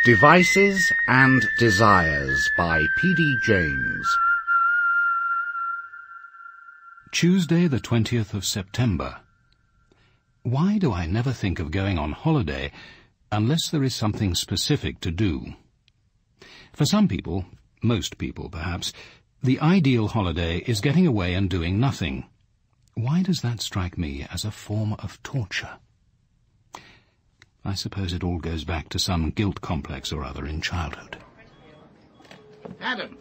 Devices and Desires by P.D. James. Tuesday the 20th of September. Why do I never think of going on holiday unless there is something specific to do? For some people, most people perhaps, the ideal holiday is getting away and doing nothing. Why does that strike me as a form of torture? I suppose it all goes back to some guilt complex or other in childhood. Adam,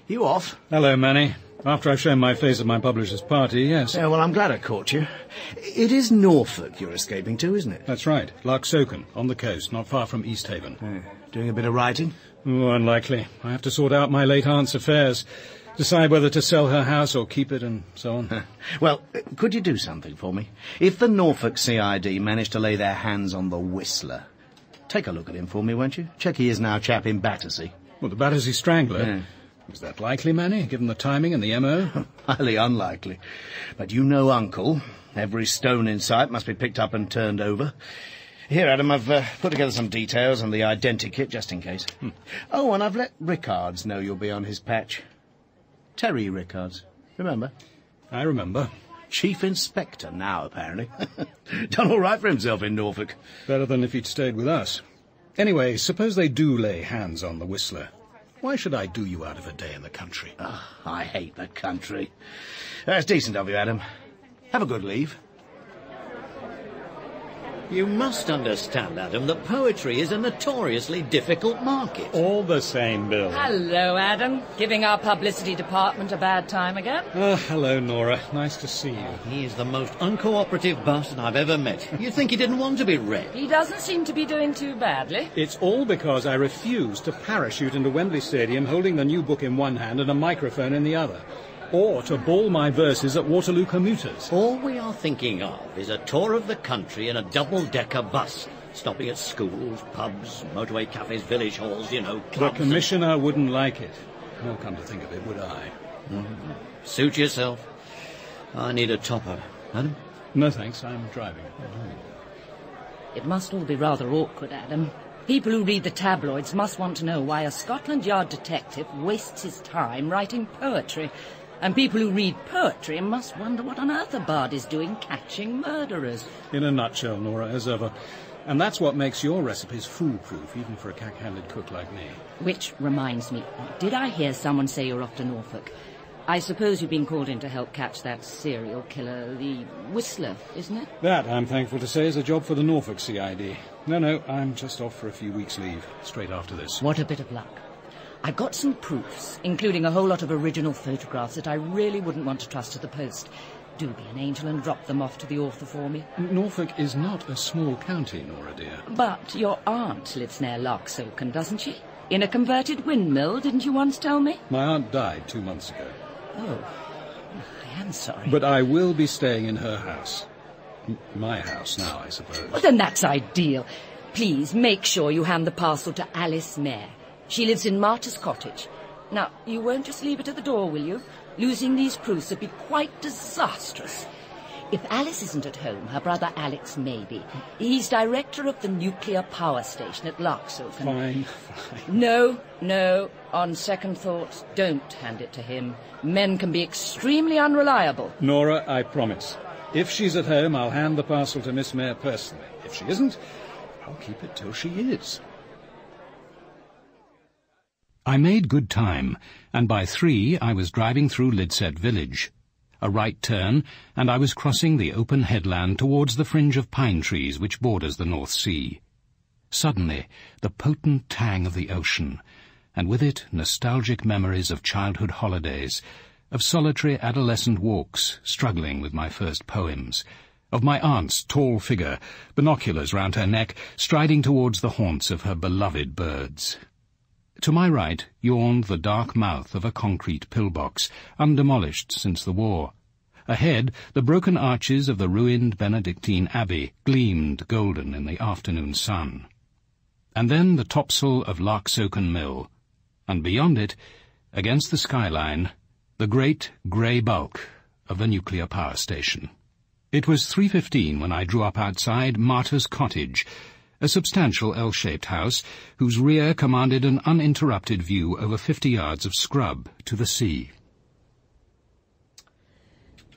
you off? Hello, Manny. After I've shown my face at my publisher's party, yes. Yeah, well, I'm glad I caught you. It is Norfolk you're escaping to, isn't it? That's right. Lochsoken, on the coast, not far from East Haven. Doing a bit of writing? Oh, unlikely. I have to sort out my late aunt's affairs, decide whether to sell her house or keep it, and so on. Well, could you do something for me? If the Norfolk CID managed to lay their hands on the Whistler, take a look at him for me, won't you? Check he is now chap in Battersea. Well, the Battersea Strangler? Yeah. Is that likely, Manny, given the timing and the MO? Highly unlikely. But you know Uncle. Every stone in sight must be picked up and turned over. Here, Adam, I've put together some details on the identikit, just in case. Oh, and I've let Rickards know you'll be on his patch. Terry Rickards, remember? I remember. Chief Inspector now, apparently. Done all right for himself in Norfolk. Better than if he'd stayed with us. Anyway, suppose they do lay hands on the Whistler. Why should I do you out of a day in the country? Oh, I hate the country. That's decent of you, Adam. Have a good leave. You must understand, Adam, that poetry is a notoriously difficult market. All the same, Bill. Hello, Adam. Giving our publicity department a bad time again? Hello, Nora. Nice to see you. He is the most uncooperative bastard I've ever met. You'd think he didn't want to be read. He doesn't seem to be doing too badly. It's all because I refused to parachute into Wembley Stadium holding the new book in one hand and a microphone in the other. Or to bawl my verses at Waterloo commuters. All we are thinking of is a tour of the country in a double-decker bus, stopping at schools, pubs, motorway cafes, village halls, you know, The clubs. Commissioner wouldn't like it. Well, come to think of it, would I? Suit yourself. I need a topper. Adam? No, thanks. I'm driving. It must all be rather awkward, Adam. People who read the tabloids must want to know why a Scotland Yard detective wastes his time writing poetry. And people who read poetry must wonder what on earth a bard is doing catching murderers. In a nutshell, Nora, as ever. And that's what makes your recipes foolproof, even for a cack-handed cook like me. Which reminds me, did I hear someone say you're off to Norfolk? I suppose you've been called in to help catch that serial killer, the Whistler, isn't it? That, I'm thankful to say, is a job for the Norfolk CID. No, I'm just off for a few weeks' leave, straight after this. What a bit of luck. I've got some proofs, including a whole lot of original photographs that I really wouldn't want to trust to the post. Do be an angel and drop them off to the author for me. Norfolk is not a small county, Nora, dear. But your aunt lives near Lochsoken, doesn't she? In a converted windmill, didn't you once tell me? My aunt died 2 months ago. Oh, I am sorry. But I will be staying in her house. My house now, I suppose. Well, then that's ideal. Please make sure you hand the parcel to Alice Mayer. She lives in Martyr's Cottage. Now, you won't just leave it at the door, will you? Losing these proofs would be quite disastrous. If Alice isn't at home, her brother Alex may be. He's director of the nuclear power station at Lochsoken. Fine. No. On second thoughts, don't hand it to him. Men can be extremely unreliable. Nora, I promise. If she's at home, I'll hand the parcel to Miss Mayer personally. If she isn't, I'll keep it till she is. I made good time, and by 3 I was driving through Lidset village. A right turn, and I was crossing the open headland towards the fringe of pine trees which borders the North Sea. Suddenly, the potent tang of the ocean, and with it nostalgic memories of childhood holidays, of solitary adolescent walks struggling with my first poems, of my aunt's tall figure, binoculars round her neck, striding towards the haunts of her beloved birds. To my right yawned the dark mouth of a concrete pillbox, undemolished since the war. Ahead, the broken arches of the ruined Benedictine Abbey gleamed golden in the afternoon sun. And then the topsail of Lochsoken Mill, and beyond it, against the skyline, the great grey bulk of the nuclear power station. It was 3:15 when I drew up outside Martyr's Cottage, a substantial L-shaped house whose rear commanded an uninterrupted view over 50 yards of scrub to the sea.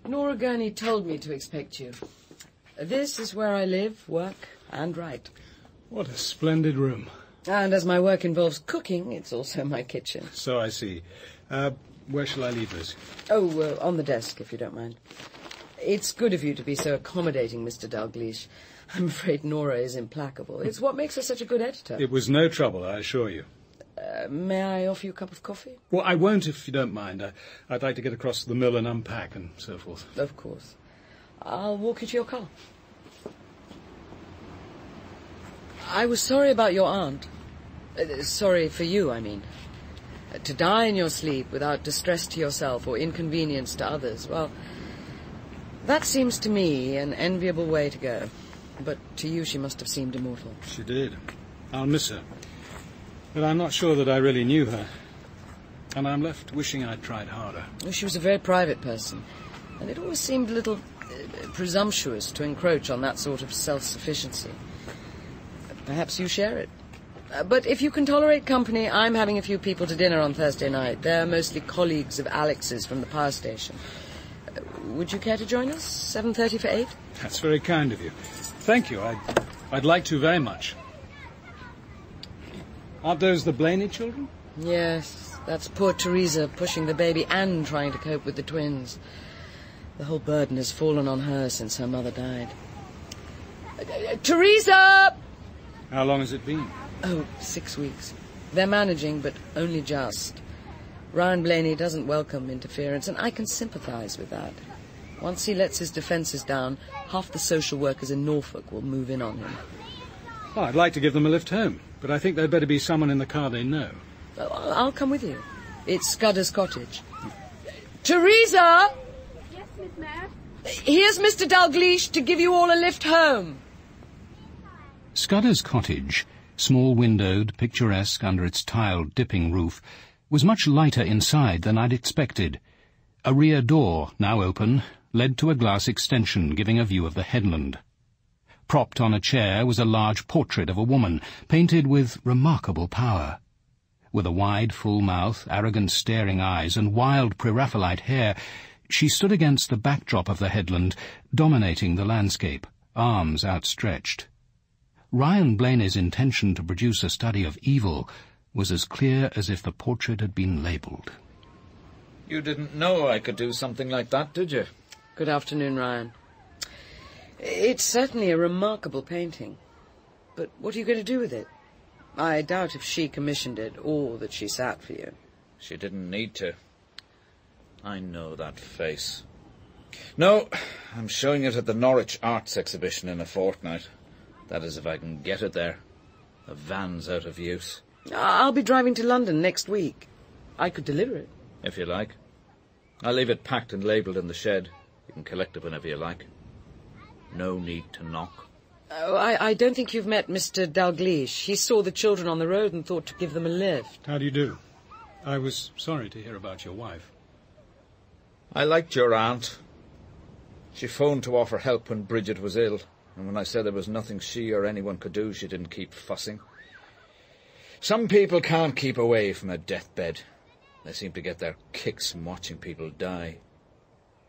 Nora Gurney told me to expect you. This is where I live, work, and write. What a splendid room. And as my work involves cooking, it's also my kitchen. So I see. Where shall I leave this? Oh, on the desk, if you don't mind. It's good of you to be so accommodating, Mr. Dalgliesh. I'm afraid Nora is implacable. It's what makes her such a good editor. It was no trouble, I assure you. May I offer you a cup of coffee? Well, I won't if you don't mind. I'd like to get across to the mill and unpack and so forth. Of course. I'll walk you to your car. I was sorry about your aunt. Sorry for you, I mean. To die in your sleep without distress to yourself or inconvenience to others, well, that seems to me an enviable way to go. But to you she must have seemed immortal. She did. I'll miss her. But I'm not sure that I really knew her. And I'm left wishing I'd tried harder. Well, she was a very private person, and it always seemed a little presumptuous to encroach on that sort of self-sufficiency. Perhaps you share it. But if you can tolerate company, I'm having a few people to dinner on Thursday night. They're mostly colleagues of Alex's from the power station. Would you care to join us? 7:30 for 8? That's very kind of you. Thank you. I'd like to very much. Aren't those the Blaney children? Yes, that's poor Teresa pushing the baby and trying to cope with the twins. The whole burden has fallen on her since her mother died. Teresa! How long has it been? Oh, 6 weeks. They're managing, but only just. Ryan Blaney doesn't welcome interference, and I can sympathise with that. Once he lets his defences down, half the social workers in Norfolk will move in on him. Well, I'd like to give them a lift home, but I think there'd better be someone in the car they know. Oh, I'll come with you. It's Scudder's cottage. Teresa! Yes, Miss Mayor? Here's Mr. Dalgliesh to give you all a lift home. Scudder's cottage, small-windowed, picturesque under its tiled dipping roof, was much lighter inside than I'd expected. A rear door, now open, led to a glass extension giving a view of the headland. Propped on a chair was a large portrait of a woman, painted with remarkable power. With a wide, full mouth, arrogant, staring eyes, and wild pre-Raphaelite hair, she stood against the backdrop of the headland, dominating the landscape, arms outstretched. Ryan Blaney's intention to produce a study of evil was as clear as if the portrait had been labelled. You didn't know I could do something like that, did you? Good afternoon, Ryan. It's certainly a remarkable painting. But what are you going to do with it? I doubt if she commissioned it or that she sat for you. She didn't need to. I know that face. No, I'm showing it at the Norwich Arts Exhibition in a fortnight. That is if I can get it there. The van's out of use. I'll be driving to London next week. I could deliver it. If you like. I'll leave it packed and labelled in the shed. You can collect it whenever you like. No need to knock. Oh, I don't think you've met Mr. Dalgliesh. He saw the children on the road and thought to give them a lift. How do you do? I was sorry to hear about your wife. I liked your aunt. She phoned to offer help when Bridget was ill, and when I said there was nothing she or anyone could do, she didn't keep fussing. Some people can't keep away from a deathbed. They seem to get their kicks from watching people die.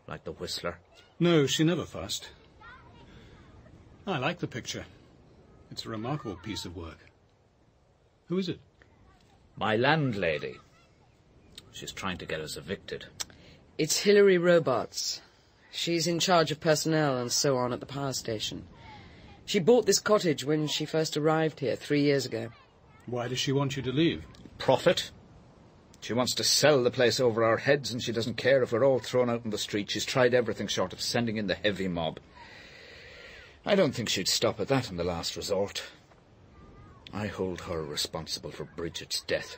Like the Whistler. No, she never fussed. I like the picture. It's a remarkable piece of work. Who is it? My landlady. She's trying to get us evicted. It's Hilary Robarts. She's in charge of personnel and so on at the power station. She bought this cottage when she first arrived here 3 years ago. Why does she want you to leave? Profit. She wants to sell the place over our heads, and she doesn't care if we're all thrown out in the street. She's tried everything short of sending in the heavy mob. I don't think she'd stop at that in the last resort. I hold her responsible for Bridget's death.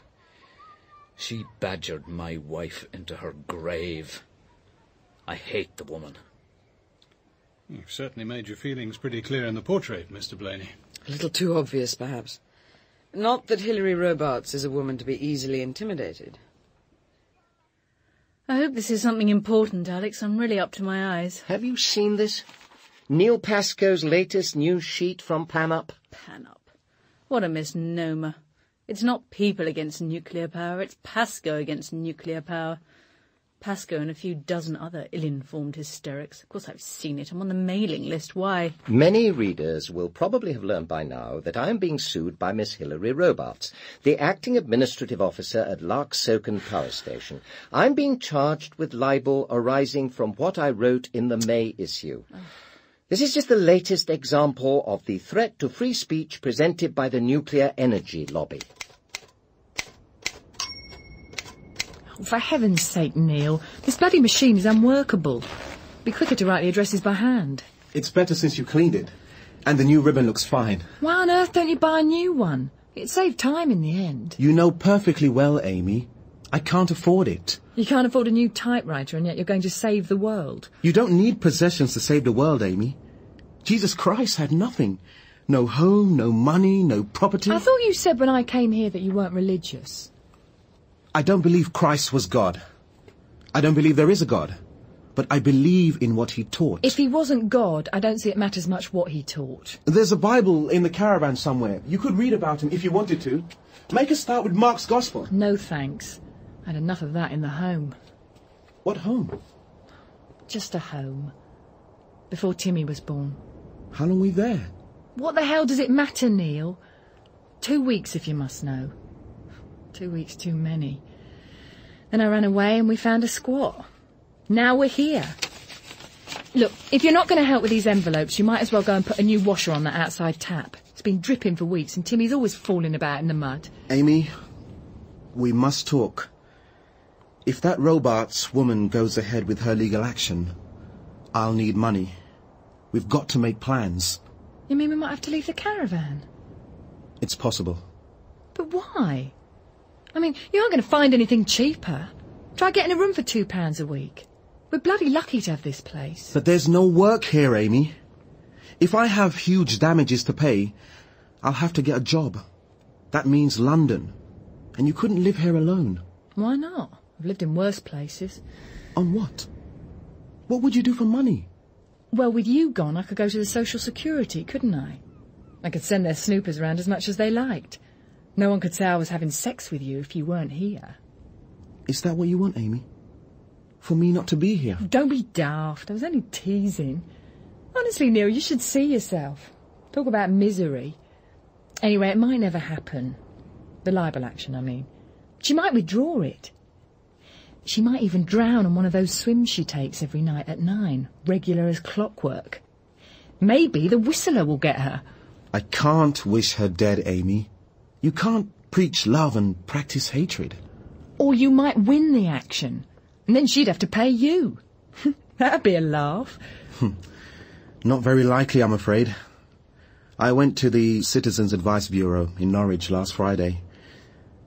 She badgered my wife into her grave. I hate the woman. You've certainly made your feelings pretty clear in the portrait, Mr. Blaney. A little too obvious, perhaps. Not that Hilary Robarts is a woman to be easily intimidated. I hope this is something important, Alex. I'm really up to my eyes. Have you seen this? Neil Pascoe's latest news sheet from Pan Up? Pan Up. What a misnomer. It's not people against nuclear power, it's Pascoe against nuclear power. Pascoe and a few dozen other ill-informed hysterics. Of course, I've seen it. I'm on the mailing list. Why? Many readers will probably have learned by now that I am being sued by Miss Hilary Robarts, the acting administrative officer at Larksoken Power Station. I'm being charged with libel arising from what I wrote in the May issue. This is just the latest example of the threat to free speech presented by the nuclear energy lobby. For heaven's sake, Neil, this bloody machine is unworkable. It'd be quicker to write the addresses by hand. It's better since you cleaned it. And the new ribbon looks fine. Why on earth don't you buy a new one? It'd save time in the end. You know perfectly well, Amy. I can't afford it. You can't afford a new typewriter, and yet you're going to save the world. You don't need possessions to save the world, Amy. Jesus Christ had nothing. No home, no money, no property. I thought you said when I came here that you weren't religious. I don't believe Christ was God. I don't believe there is a God. But I believe in what he taught. If he wasn't God, I don't see it matters much what he taught. There's a Bible in the caravan somewhere. You could read about him if you wanted to. Make us start with Mark's Gospel. No thanks. I had enough of that in the home. What home? Just a home. Before Timmy was born. How long were you there? What the hell does it matter, Neil? 2 weeks, if you must know. 2 weeks too many. Then I ran away and we found a squat. Now we're here. Look, if you're not going to help with these envelopes, you might as well go and put a new washer on that outside tap. It's been dripping for weeks and Timmy's always falling about in the mud. Amy, we must talk. If that Robarts woman goes ahead with her legal action, I'll need money. We've got to make plans. You mean we might have to leave the caravan? It's possible. But why? I mean, you aren't going to find anything cheaper. Try getting a room for £2 a week. We're bloody lucky to have this place. But there's no work here, Amy. If I have huge damages to pay, I'll have to get a job. That means London. And you couldn't live here alone. Why not? I've lived in worse places. On what? What would you do for money? Well, with you gone, I could go to the Social Security, couldn't I? I could send their snoopers around as much as they liked. No one could say I was having sex with you if you weren't here. Is that what you want, Amy? For me not to be here? Don't be daft. I was only teasing. Honestly, Neil, you should see yourself. Talk about misery. Anyway, it might never happen. The libel action, I mean. She might withdraw it. She might even drown on one of those swims she takes every night at 9, regular as clockwork. Maybe the whistler will get her. I can't wish her dead, Amy. You can't preach love and practice hatred. Or you might win the action, and then she'd have to pay you. That'd be a laugh. Not very likely, I'm afraid. I went to the Citizens Advice Bureau in Norwich last Friday.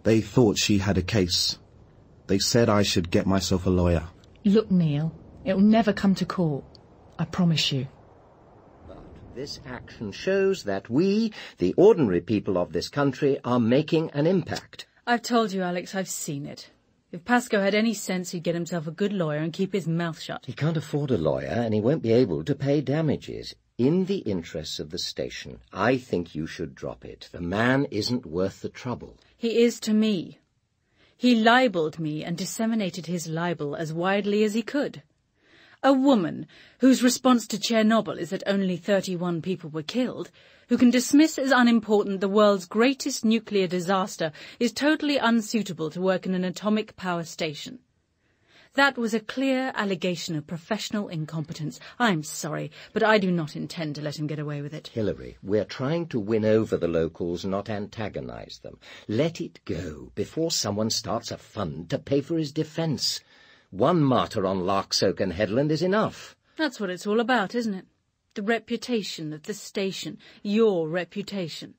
They thought she had a case. They said I should get myself a lawyer. Look, Neil, it'll never come to court. I promise you. This action shows that we, the ordinary people of this country, are making an impact. I've told you, Alex, I've seen it. If Pascoe had any sense, he'd get himself a good lawyer and keep his mouth shut. He can't afford a lawyer, and he won't be able to pay damages. In the interests of the station, I think you should drop it. The man isn't worth the trouble. He is to me. He libelled me and disseminated his libel as widely as he could. A woman whose response to Chernobyl is that only 31 people were killed, who can dismiss as unimportant the world's greatest nuclear disaster, is totally unsuitable to work in an atomic power station. That was a clear allegation of professional incompetence. I'm sorry, but I do not intend to let him get away with it. Hilary, we're trying to win over the locals, not antagonize them. Let it go before someone starts a fund to pay for his defence. One martyr on Larksoken Headland is enough. That's what it's all about, isn't it? The reputation of the station. Your reputation.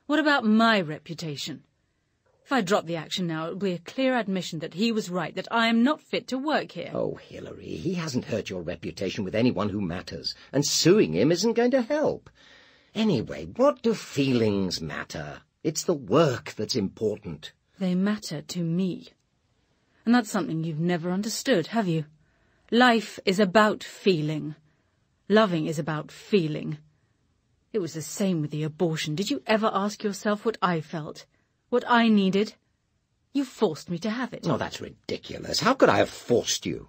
What about my reputation? If I drop the action now, it will be a clear admission that he was right, that I am not fit to work here. Oh, Hilary, he hasn't hurt your reputation with anyone who matters, and suing him isn't going to help. Anyway, what do feelings matter? It's the work that's important. They matter to me. And that's something you've never understood, have you? Life is about feeling. Loving is about feeling. It was the same with the abortion. Did you ever ask yourself what I felt? What I needed? You forced me to have it. Oh, that's ridiculous. How could I have forced you?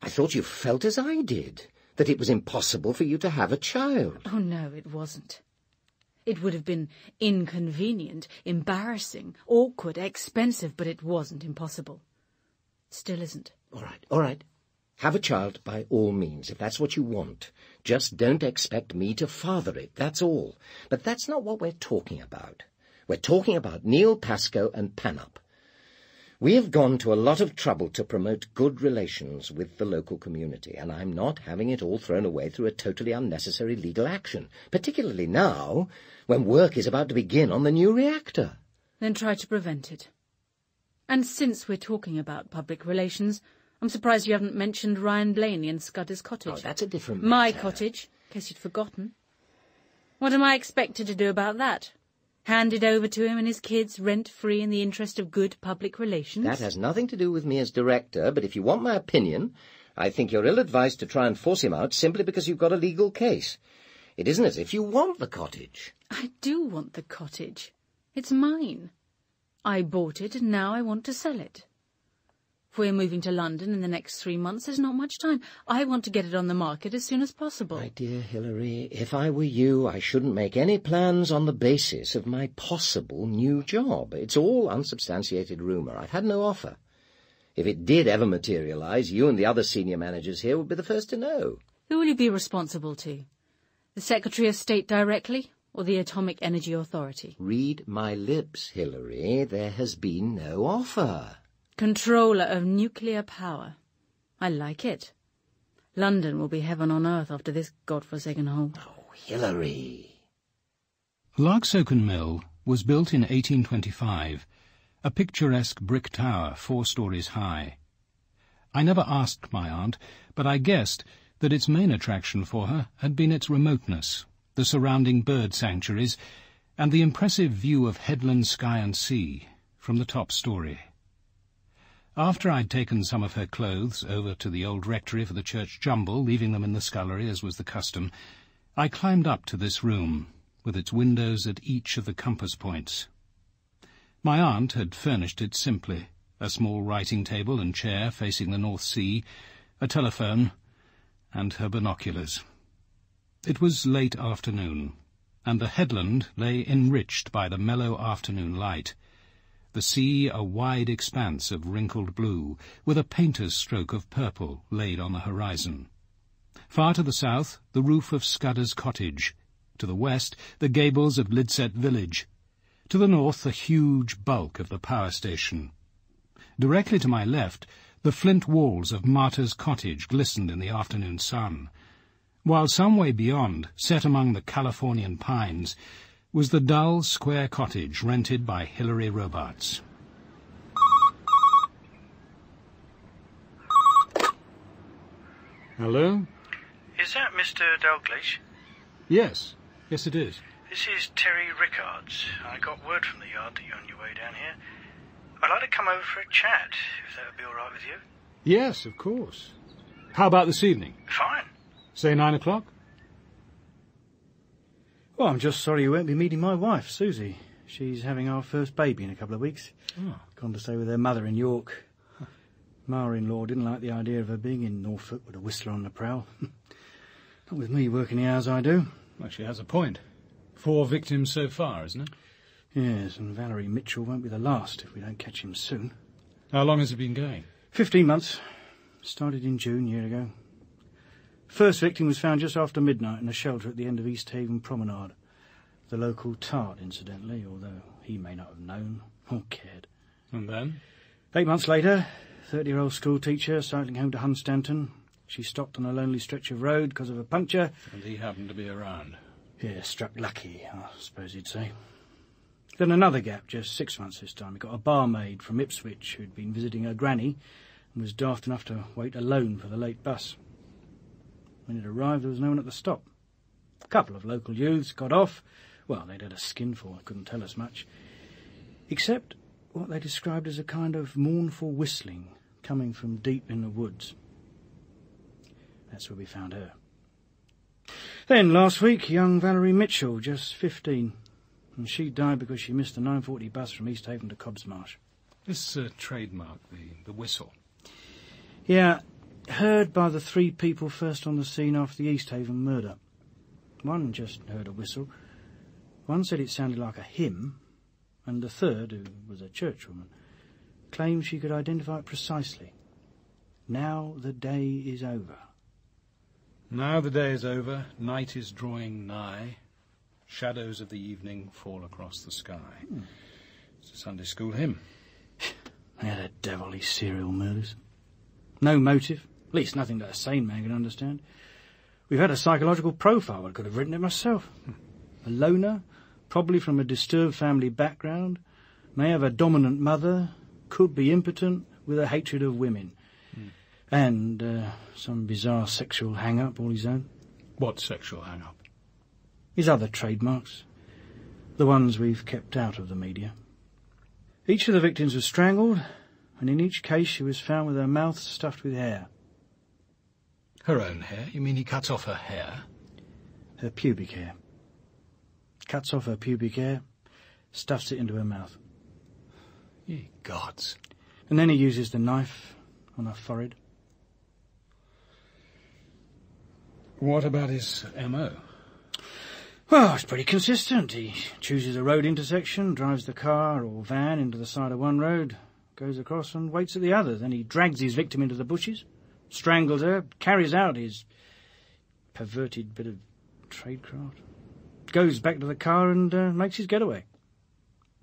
I thought you felt as I did, that it was impossible for you to have a child. Oh, no, it wasn't. It would have been inconvenient, embarrassing, awkward, expensive, but it wasn't impossible. It still isn't. All right. Have a child by all means, if that's what you want. Just don't expect me to father it, that's all. But that's not what we're talking about. We're talking about Neil Pascoe and Panup. We have gone to a lot of trouble to promote good relations with the local community, and I'm not having it all thrown away through a totally unnecessary legal action, particularly now, when work is about to begin on the new reactor. Then try to prevent it. And since we're talking about public relations, I'm surprised you haven't mentioned Ryan Blaney and Scudder's cottage. Oh, that's a different My matter. cottage, in case you'd forgotten. What am I expected to do about that? Hand it over to him and his kids rent-free in the interest of good public relations? That has nothing to do with me as director, but if you want my opinion, I think you're ill-advised to try and force him out simply because you've got a legal case. It isn't as if you want the cottage. I do want the cottage. It's mine. I bought it and now I want to sell it. If we're moving to London in the next 3 months, there's not much time. I want to get it on the market as soon as possible. My dear Hilary, if I were you, I shouldn't make any plans on the basis of my possible new job. It's all unsubstantiated rumour. I've had no offer. If it did ever materialise, you and the other senior managers here would be the first to know. Who will you be responsible to? The Secretary of State directly, or the Atomic Energy Authority? Read my lips, Hilary. There has been no offer. Controller of nuclear power. I like it. London will be heaven on earth after this godforsaken hole. Oh, Hilary. Larksoken Mill was built in 1825, a picturesque brick tower 4 stories high. I never asked my aunt, but I guessed that its main attraction for her had been its remoteness, the surrounding bird sanctuaries, and the impressive view of headland, sky and sea from the top story. After I'd taken some of her clothes over to the old rectory for the church jumble, leaving them in the scullery, as was the custom, I climbed up to this room, with its windows at each of the compass points. My aunt had furnished it simply, a small writing table and chair facing the North Sea, a telephone, and her binoculars. It was late afternoon, and the headland lay enriched by the mellow afternoon light, the sea a wide expanse of wrinkled blue, with a painter's stroke of purple laid on the horizon. Far to the south, the roof of Scudder's cottage. To the west, the gables of Lidset village. To the north, the huge bulk of the power station. Directly to my left, the flint walls of Martha's cottage glistened in the afternoon sun, while some way beyond, set among the Californian pines, was the dull, square cottage rented by Hilary Robarts. Hello? Is that Mr. Dalgliesh? Yes. Yes, it is. This is Terry Rickards. I got word from the yard that you're on your way down here. I'd like to come over for a chat, if that would be all right with you. Yes, of course. How about this evening? Fine. Say 9 o'clock? Well, I'm just sorry you won't be meeting my wife, Susie. She's having our first baby in a couple of weeks. Oh. Gone to stay with her mother in York. Ma-in-law didn't like the idea of her being in Norfolk with a whistler on the prowl. Not with me working the hours I do. Well, she has a point. 4 victims so far, isn't it? Yes, and Valerie Mitchell won't be the last if we don't catch him soon. How long has it been going? 15 months. Started in June, a year ago. First victim was found just after midnight in a shelter at the end of East Haven Promenade. The local tart, incidentally, although he may not have known or cared. And then? 8 months later, 30-year-old school teacher cycling home to Hunstanton. She stopped on a lonely stretch of road because of a puncture. And he happened to be around. Yeah, struck lucky, I suppose you'd say. Then another gap, just 6 months this time. We got a barmaid from Ipswich who'd been visiting her granny and was daft enough to wait alone for the late bus. When it arrived, there was no one at the stop. A couple of local youths got off. Well, they'd had a skinful, couldn't tell us much. Except what they described as a kind of mournful whistling coming from deep in the woods. That's where we found her. Then, last week, young Valerie Mitchell, just 15. And she died because she missed the 9:40 bus from East Haven to Cobbs Marsh. This trademark, the whistle. Yeah, heard by the 3 people first on the scene after the East Haven murder. One just heard a whistle. One said it sounded like a hymn. And the third, who was a churchwoman, claimed she could identify it precisely. Now the day is over. Now the day is over, night is drawing nigh, shadows of the evening fall across the sky. It's a Sunday school hymn. Yeah, the devil, these serial murders. No motive, at least nothing that a sane man can understand. We've had a psychological profile, I could have written it myself. A loner, probably from a disturbed family background, may have a dominant mother, could be impotent, with a hatred of women. And some bizarre sexual hang-up all his own. What sexual hang-up? His other trademarks. The ones we've kept out of the media. Each of the victims was strangled, and in each case she was found with her mouth stuffed with hair. Her own hair? You mean he cuts off her hair? Her pubic hair. Cuts off her pubic hair, stuffs it into her mouth. Ye gods. And then he uses the knife on her forehead. What about his M.O.? Well, it's pretty consistent. He chooses a road intersection, drives the car or van into the side of one road, goes across and waits at the other. Then he drags his victim into the bushes, strangles her, carries out his perverted bit of tradecraft, goes back to the car and makes his getaway.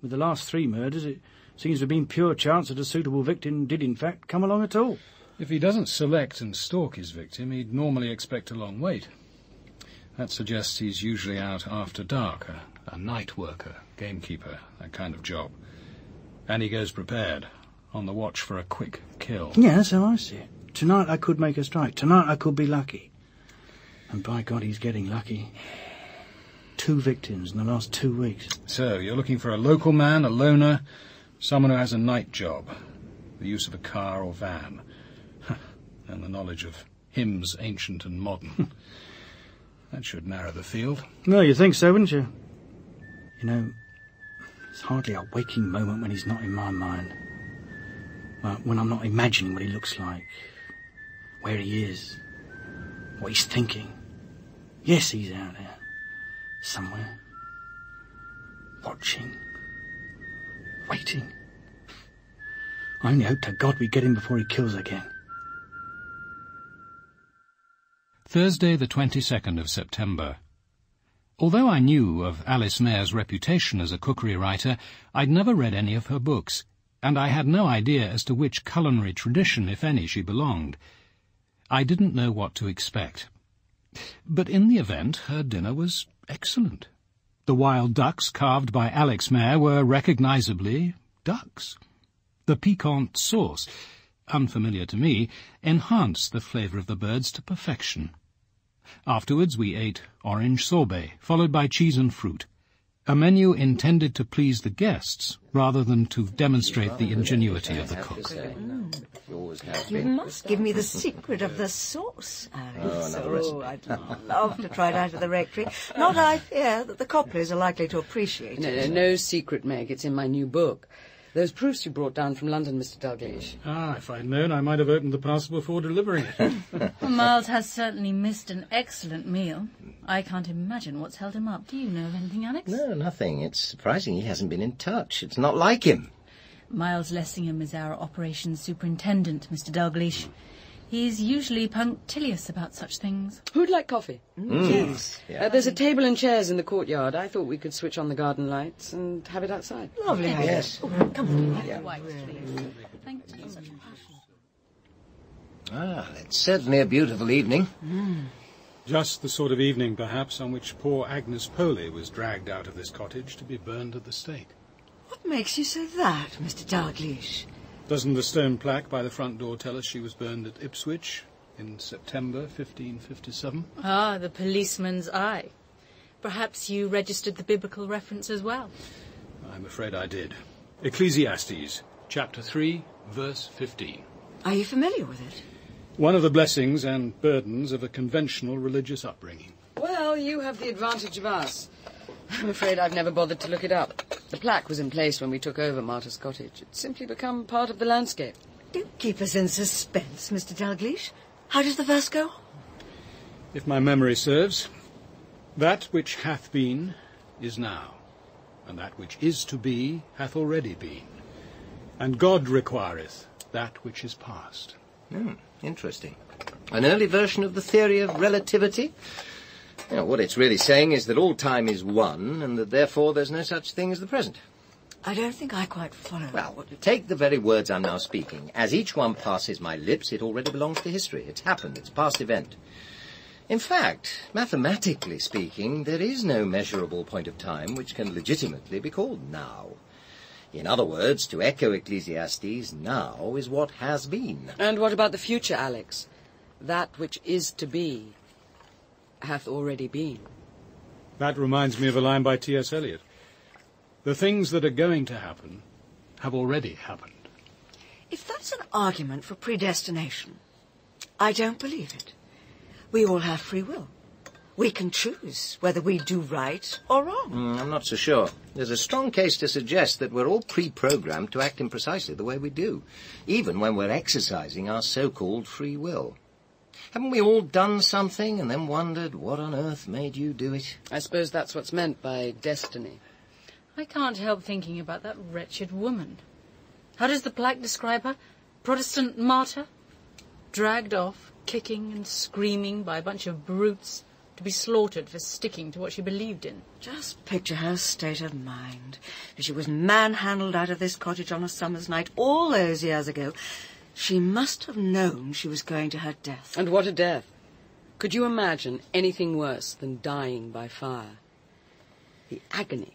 With the last 3 murders, it seems to have been pure chance that a suitable victim did, in fact, come along at all. If he doesn't select and stalk his victim, he'd normally expect a long wait. That suggests he's usually out after dark, a night worker, gamekeeper, that kind of job. And he goes prepared, on the watch for a quick kill. Yeah, that's how I see it. Tonight I could make a strike. Tonight I could be lucky. And by God, he's getting lucky. 2 victims in the last 2 weeks. So, you're looking for a local man, a loner, someone who has a night job, the use of a car or van, and the knowledge of hymns, ancient and modern. That should narrow the field. Well, you'd think so, wouldn't you? You know, there's hardly a waking moment when he's not in my mind. Well, when I'm not imagining what he looks like, where he is, what he's thinking. Yes, he's out there, somewhere, watching, waiting. I only hope to God we get him before he kills again. Thursday, the 22nd of September. Although I knew of Alice Mare's reputation as a cookery writer, I'd never read any of her books, and I had no idea as to which culinary tradition, if any, she belonged. I didn't know what to expect. But in the event, her dinner was excellent. The wild ducks carved by Alex Mare were recognisably ducks. The piquant sauce, unfamiliar to me, enhanced the flavour of the birds to perfection. Afterwards we ate orange sorbet, followed by cheese and fruit, a menu intended to please the guests rather than to demonstrate the ingenuity of the cook. You must give me the secret of the sauce, Alice. I'd love to try it out at the rectory. Not, I fear, that the Copleys are likely to appreciate it. No secret, Meg. It's in my new book. Those proofs you brought down from London, Mr. Dalgliesh. Ah, if I'd known, I might have opened the parcel before delivering it. Well, Miles has certainly missed an excellent meal. I can't imagine what's held him up. Do you know of anything, Alex? No, nothing. It's surprising he hasn't been in touch. It's not like him. Miles Lessingham is our operations superintendent, Mr. Dalgliesh. He's usually punctilious about such things. Who'd like coffee? Yes. There's a table and chairs in the courtyard. I thought we could switch on the garden lights and have it outside. Lovely. Yes. Oh, come on. Yeah. Thank you. It's certainly a beautiful evening. Just the sort of evening, perhaps, on which poor Agnes Poley was dragged out of this cottage to be burned at the stake. What makes you say that, Mr. Dalgliesh? Doesn't the stone plaque by the front door tell us she was burned at Ipswich in September 1557? Ah, the policeman's eye. Perhaps you registered the biblical reference as well. I'm afraid I did. Ecclesiastes, chapter 3, verse 15. Are you familiar with it? One of the blessings and burdens of a conventional religious upbringing. Well, you have the advantage of us. I'm afraid I've never bothered to look it up. The plaque was in place when we took over Martyr's Cottage. It's simply become part of the landscape. Don't keep us in suspense, Mr. Dalgliesh. How does the verse go? If my memory serves, that which hath been is now, and that which is to be hath already been. And God requireth that which is past. Interesting. An early version of the theory of relativity? You know, what it's really saying is that all time is one, and that therefore there's no such thing as the present. I don't think I quite follow. Well, take the very words I'm now speaking. As each one passes my lips, it already belongs to history. It's happened. It's a past event. In fact, mathematically speaking, there is no measurable point of time which can legitimately be called now. In other words, to echo Ecclesiastes, now is what has been. And what about the future, Alex? That which is to be hath already been. That reminds me of a line by T.S. Eliot. The things that are going to happen have already happened. If that's an argument for predestination, I don't believe it. We all have free will. We can choose whether we do right or wrong. I'm not so sure. There's a strong case to suggest that we're all pre-programmed to act in precisely the way we do, even when we're exercising our so-called free will. Haven't we all done something and then wondered what on earth made you do it? I suppose that's what's meant by destiny. I can't help thinking about that wretched woman. How does the plaque describe her? Protestant martyr? Dragged off, kicking and screaming by a bunch of brutes to be slaughtered for sticking to what she believed in. Just picture her state of mind. She was manhandled out of this cottage on a summer's night all those years ago. She must have known she was going to her death. And what a death. Could you imagine anything worse than dying by fire? The agony.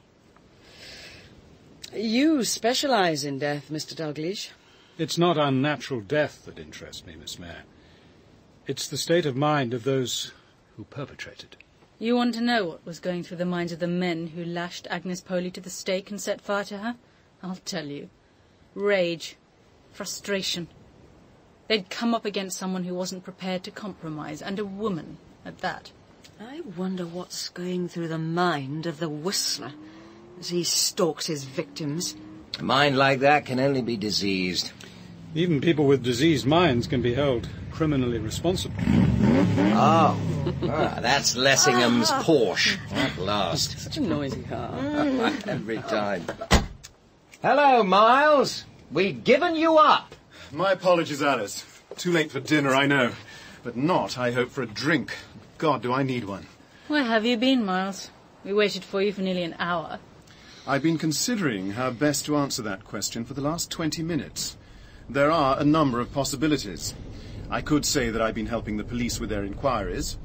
You specialise in death, Mr. Dalgliesh. It's not unnatural death that interests me, Miss Mayor. It's the state of mind of those who perpetrate it. You want to know what was going through the minds of the men who lashed Agnes Poley to the stake and set fire to her? I'll tell you. Rage. Frustration. They'd come up against someone who wasn't prepared to compromise, and a woman at that. I wonder what's going through the mind of the Whistler as he stalks his victims. A mind like that can only be diseased. Even people with diseased minds can be held criminally responsible. That's Lessingham's Porsche at last. Such a noisy car. Every time. Hello, Miles. We've given you up. My apologies, Alice. Too late for dinner, I know. But not, I hope, for a drink. God, do I need one. Where have you been, Miles? We waited for you for nearly an hour. I've been considering how best to answer that question for the last 20 minutes. There are a number of possibilities. I could say that I've been helping the police with their inquiries,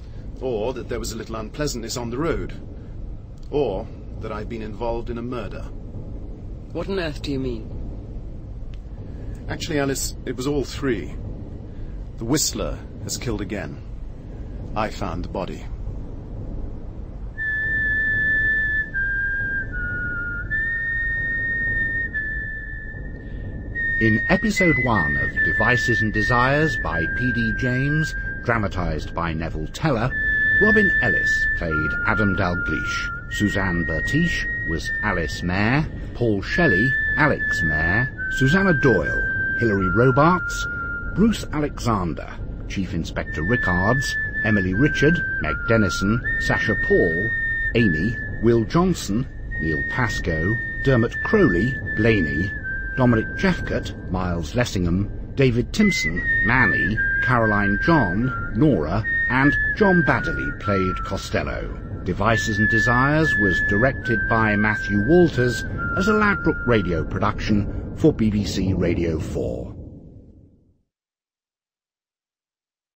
or that there was a little unpleasantness on the road, or that I've been involved in a murder. What on earth do you mean? Actually, Alice, it was all three. The Whistler has killed again. I found the body. In episode 1 of Devices and Desires by P.D. James, dramatised by Neville Teller, Robin Ellis played Adam Dalgliesh, Suzanne Bertiche was Alice Mayer, Paul Shelley, Alex Mayer, Susannah Doyle, Hilary Robarts, Bruce Alexander, Chief Inspector Rickards, Emily Richard, Meg Dennison, Sasha Paul, Amy, Will Johnson, Neil Pascoe, Dermot Crowley, Blaney, Dominic Jeffcott, Miles Lessingham, David Timpson, Manny, Caroline John, Nora, and John Baddeley played Costello. Devices and Desires was directed by Matthew Walters as a Ladbroke Radio production for BBC Radio 4.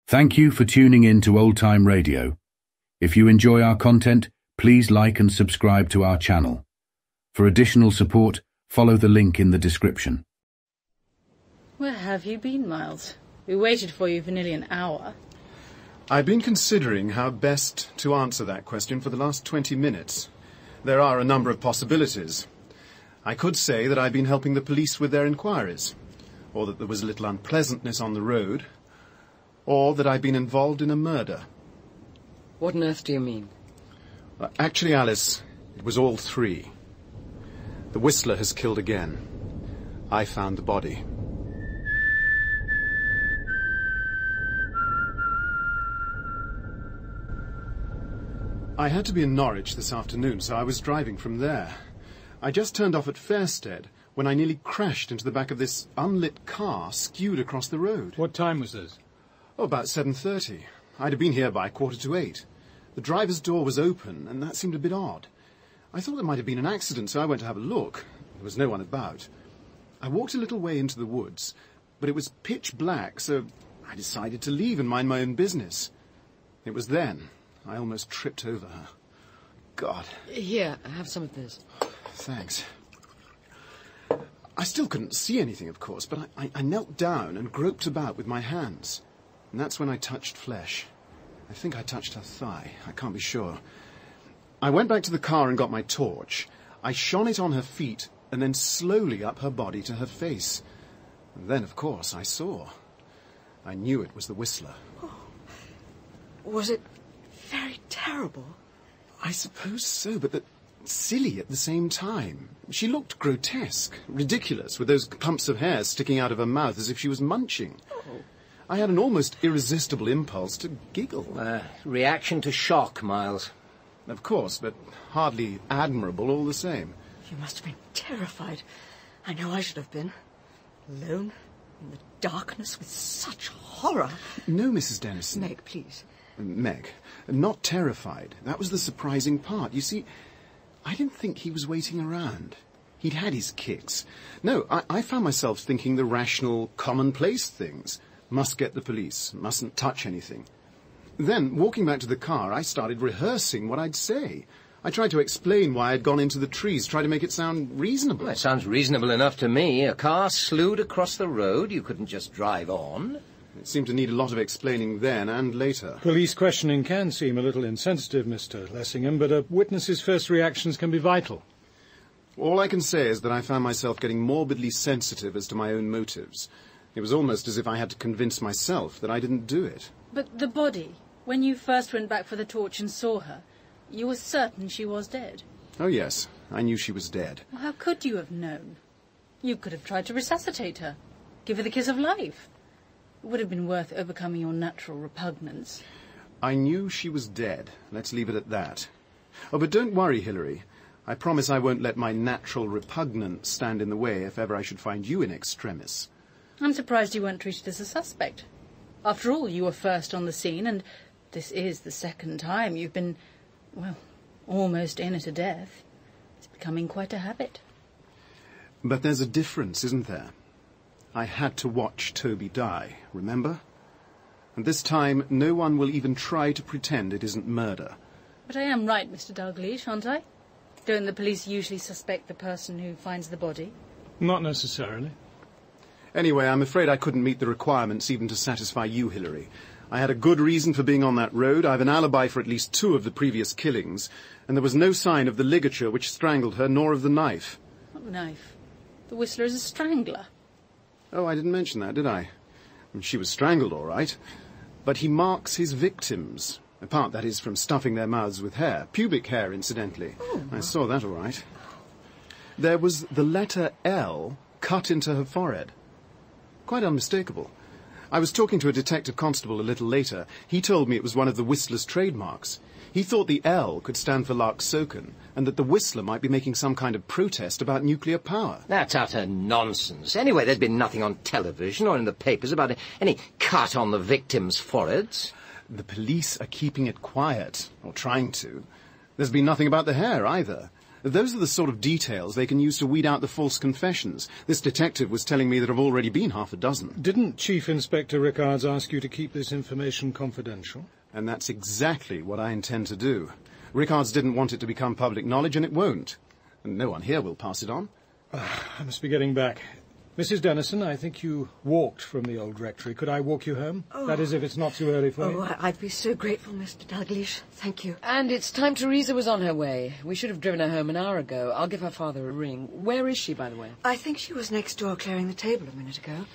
Thank you for tuning in to Old Time Radio. If you enjoy our content, please like and subscribe to our channel. For additional support, follow the link in the description. Where have you been, Miles? We waited for you for nearly an hour. I've been considering how best to answer that question for the last 20 minutes. There are a number of possibilities. I could say that I've been helping the police with their inquiries, or that there was a little unpleasantness on the road, or that I've been involved in a murder. What on earth do you mean? Actually, Alice, it was all three. The Whistler has killed again. I found the body. I had to be in Norwich this afternoon, so I was driving from there. I just turned off at Fairstead when I nearly crashed into the back of this unlit car skewed across the road. What time was this? Oh, about 7:30. I'd have been here by 7:45. The driver's door was open, and that seemed a bit odd. I thought there might have been an accident, so I went to have a look. There was no one about. I walked a little way into the woods, but it was pitch black, so I decided to leave and mind my own business. It was then I almost tripped over her. God. Here, have some of this. Thanks. I still couldn't see anything, of course, but I knelt down and groped about with my hands. And that's when I touched flesh. I think I touched her thigh. I can't be sure. I went back to the car and got my torch. I shone it on her feet and then slowly up her body to her face. And then, of course, I saw. I knew it was the Whistler. Oh. Was it very terrible? I suppose so, but silly at the same time. She looked grotesque, ridiculous, with those clumps of hair sticking out of her mouth as if she was munching. Oh. I had an almost irresistible impulse to giggle. Reaction to shock, Miles. Of course, but hardly admirable all the same. You must have been terrified. I know I should have been. Alone, in the darkness, with such horror. No, Mrs. Dennison. Meg, please. Meg, not terrified. That was the surprising part. You see, I didn't think he was waiting around. He'd had his kicks. No, I found myself thinking the rational, commonplace things. Must get the police, mustn't touch anything. Then, walking back to the car, I started rehearsing what I'd say. I tried to explain why I'd gone into the trees, try to make it sound reasonable. Well, it sounds reasonable enough to me. A car slewed across the road. You couldn't just drive on. It seemed to need a lot of explaining then and later. Police questioning can seem a little insensitive, Mr. Lessingham, but a witness's first reactions can be vital. All I can say is that I found myself getting morbidly sensitive as to my own motives. It was almost as if I had to convince myself that I didn't do it. But the body, when you first went back for the torch and saw her, you were certain she was dead? Oh, yes. I knew she was dead. Well, how could you have known? You could have tried to resuscitate her, give her the kiss of life. It would have been worth overcoming your natural repugnance. I knew she was dead. Let's leave it at that. Oh, but don't worry, Hilary. I promise I won't let my natural repugnance stand in the way if ever I should find you in extremis. I'm surprised you weren't treated as a suspect. After all, you were first on the scene, and this is the second time you've been, well, almost in at a death. It's becoming quite a habit. But there's a difference, isn't there? I had to watch Toby die, remember? And this time, no one will even try to pretend it isn't murder. But I am right, Mr. Dalgliesh, aren't I? Don't the police usually suspect the person who finds the body? Not necessarily. Anyway, I'm afraid I couldn't meet the requirements even to satisfy you, Hilary. I had a good reason for being on that road. I've an alibi for at least 2 of the previous killings, and there was no sign of the ligature which strangled her, nor of the knife. What knife? The Whistler is a strangler. Oh, I didn't mention that, did I? She was strangled, all right. But he marks his victims, apart, that is, from stuffing their mouths with hair. Pubic hair, incidentally. Oh. I saw that, all right. There was the letter L cut into her forehead. Quite unmistakable. I was talking to a detective constable a little later. He told me it was one of the Whistler's trademarks. He thought the L could stand for Lark-Soken, and that the Whistler might be making some kind of protest about nuclear power. That's utter nonsense. Anyway, there'd been nothing on television or in the papers about any cut on the victims' foreheads. The police are keeping it quiet, or trying to. There's been nothing about the hair, either. Those are the sort of details they can use to weed out the false confessions. This detective was telling me there have already been half a dozen. Didn't Chief Inspector Rickards ask you to keep this information confidential? And that's exactly what I intend to do. Rickards didn't want it to become public knowledge, and it won't. And no one here will pass it on. I must be getting back. Mrs. Dennison, I think you walked from the old rectory. Could I walk you home? Oh. That is, if it's not too early for you. Oh, I'd be so grateful, Mr. Dalgliesh. Thank you. And it's time Teresa was on her way. We should have driven her home an hour ago. I'll give her father a ring. Where is she, by the way? I think she was next door clearing the table a minute ago.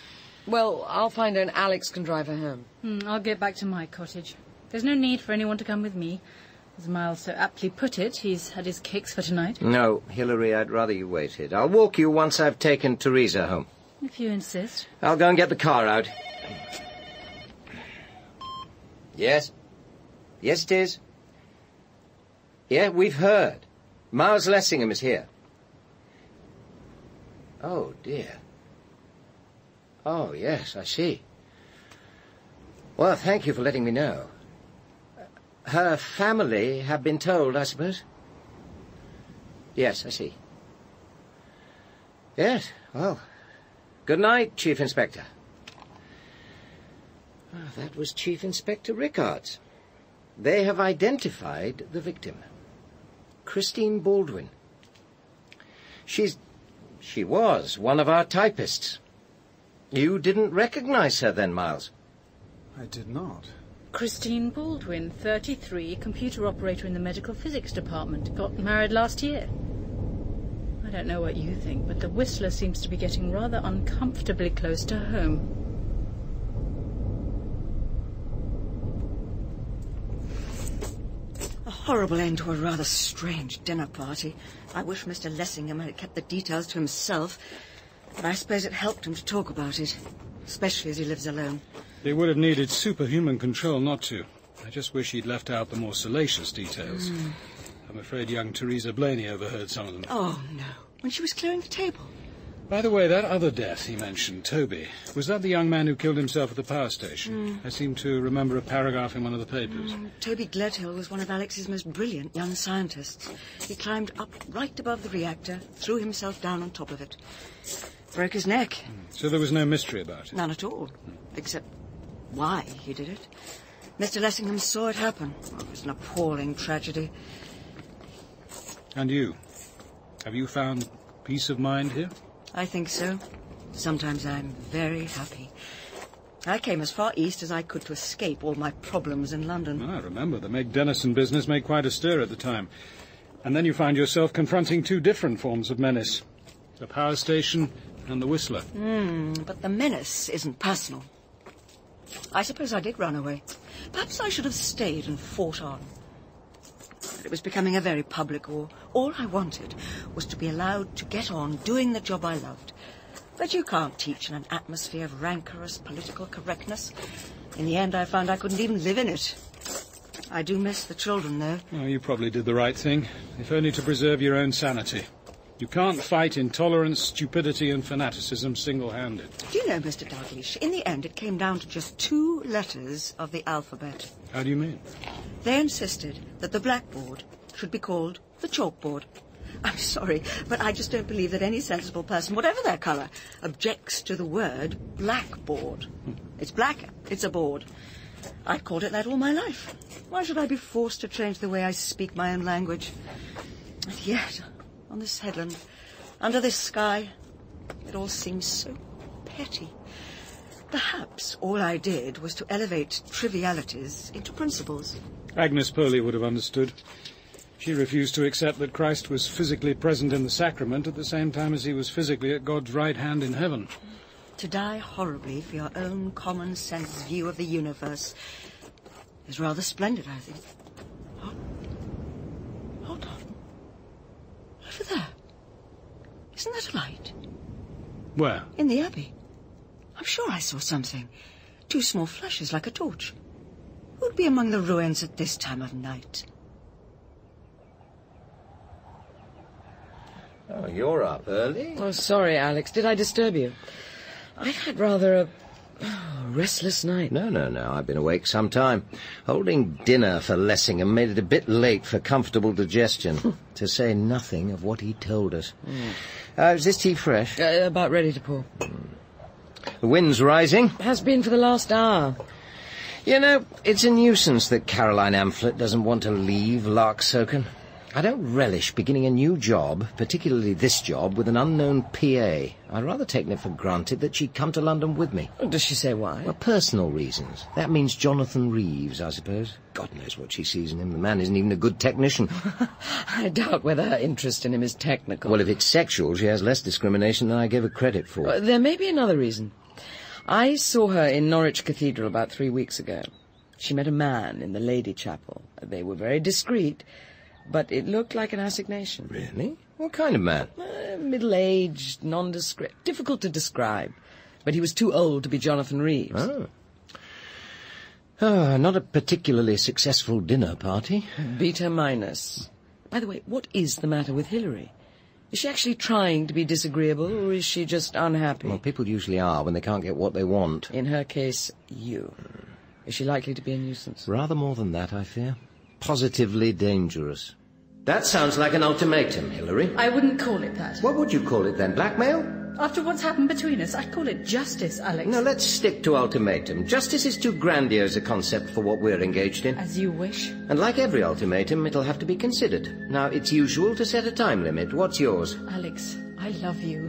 Well, I'll find her and Alex can drive her home. I'll get back to my cottage. There's no need for anyone to come with me. As Miles so aptly put it, he's had his kicks for tonight. No, Hilary, I'd rather you waited. I'll walk you once I've taken Teresa home. If you insist. I'll go and get the car out. Yes? Yes, it is. Yeah, we've heard. Miles Lessingham is here. Oh, dear. Oh, yes, I see. Well, thank you for letting me know. Her family have been told, I suppose? Yes, I see. Yes, well, good night, Chief Inspector. Oh, that was Chief Inspector Rickards. They have identified the victim. Christine Baldwin. She was one of our typists. You didn't recognize her then, Miles? I did not. Christine Baldwin, 33, computer operator in the medical physics department. Got married last year. I don't know what you think, but the Whistler seems to be getting rather uncomfortably close to home. A horrible end to a rather strange dinner party. I wish Mr. Lessingham had kept the details to himself, but I suppose it helped him to talk about it, especially as he lives alone. They would have needed superhuman control not to. I just wish he'd left out the more salacious details. I'm afraid young Teresa Blaney overheard some of them. Oh, no. When she was clearing the table. By the way, that other death he mentioned, Toby, was that the young man who killed himself at the power station? I seem to remember a paragraph in one of the papers. Toby Gledhill was one of Alex's most brilliant young scientists. He climbed up right above the reactor, threw himself down on top of it. Broke his neck. So there was no mystery about it? None at all, except why he did it. Mr. Lessingham saw it happen. Oh, it was an appalling tragedy. And you? Have you found peace of mind here? I think so. Sometimes I'm very happy. I came as far east as I could to escape all my problems in London. I remember the Meg Denison business made quite a stir at the time. And then you find yourself confronting two different forms of menace. The power station and the Whistler. But the menace isn't personal. I suppose I did run away. Perhaps I should have stayed and fought on. But it was becoming a very public war. All I wanted was to be allowed to get on doing the job I loved. But you can't teach in an atmosphere of rancorous political correctness. In the end, I found I couldn't even live in it. I do miss the children, though. Oh, you probably did the right thing, if only to preserve your own sanity. You can't fight intolerance, stupidity and fanaticism single-handed. Do you know, Mr. Dalgliesh, in the end it came down to just 2 letters of the alphabet. How do you mean? They insisted that the blackboard should be called the chalkboard. I'm sorry, but I just don't believe that any sensible person, whatever their colour, objects to the word blackboard. It's black, it's a board. I've called it that all my life. Why should I be forced to change the way I speak my own language? And yet, on this headland, under this sky, it all seems so petty. Perhaps all I did was to elevate trivialities into principles. Agnes Purley would have understood. She refused to accept that Christ was physically present in the sacrament at the same time as he was physically at God's right hand in heaven. To die horribly for your own common-sense view of the universe is rather splendid, I think. Hold on. Over there. Isn't that a light? Where? In the Abbey. I'm sure I saw something. 2 small flashes like a torch. Who'd be among the ruins at this time of night? Oh, you're up early? Oh, sorry, Alex. Did I disturb you? I had rather a restless night. No. I've been awake some time. Holding dinner for Lessingham made it a bit late for comfortable digestion, to say nothing of what he told us. Is this tea fresh? About ready to pour. The wind's rising. Has been for the last hour. You know, it's a nuisance that Caroline Amphlett doesn't want to leave Larksoken. I don't relish beginning a new job, particularly this job, with an unknown PA. I'd rather taken it for granted that she'd come to London with me. Does she say why? Well, personal reasons. That means Jonathan Reeves, I suppose. God knows what she sees in him. The man isn't even a good technician. I doubt whether her interest in him is technical. Well, if it's sexual, she has less discrimination than I gave her credit for. There may be another reason. I saw her in Norwich Cathedral about 3 weeks ago. She met a man in the Lady Chapel. They were very discreet, but it looked like an assignation. Really? What kind of man? Middle-aged, nondescript, difficult to describe. But he was too old to be Jonathan Reeves. Not a particularly successful dinner party. Beta minus. By the way, what is the matter with Hilary? Is she actually trying to be disagreeable, or is she just unhappy? Well, people usually are when they can't get what they want. In her case, you. Is she likely to be a nuisance? Rather more than that, I fear. Positively dangerous. That sounds like an ultimatum, Hilary. I wouldn't call it that. What would you call it then? Blackmail? After what's happened between us, I'd call it justice, Alex. No, let's stick to ultimatum. Justice is too grandiose a concept for what we're engaged in. As you wish. And like every ultimatum, it'll have to be considered. Now, it's usual to set a time limit. What's yours? Alex, I love you.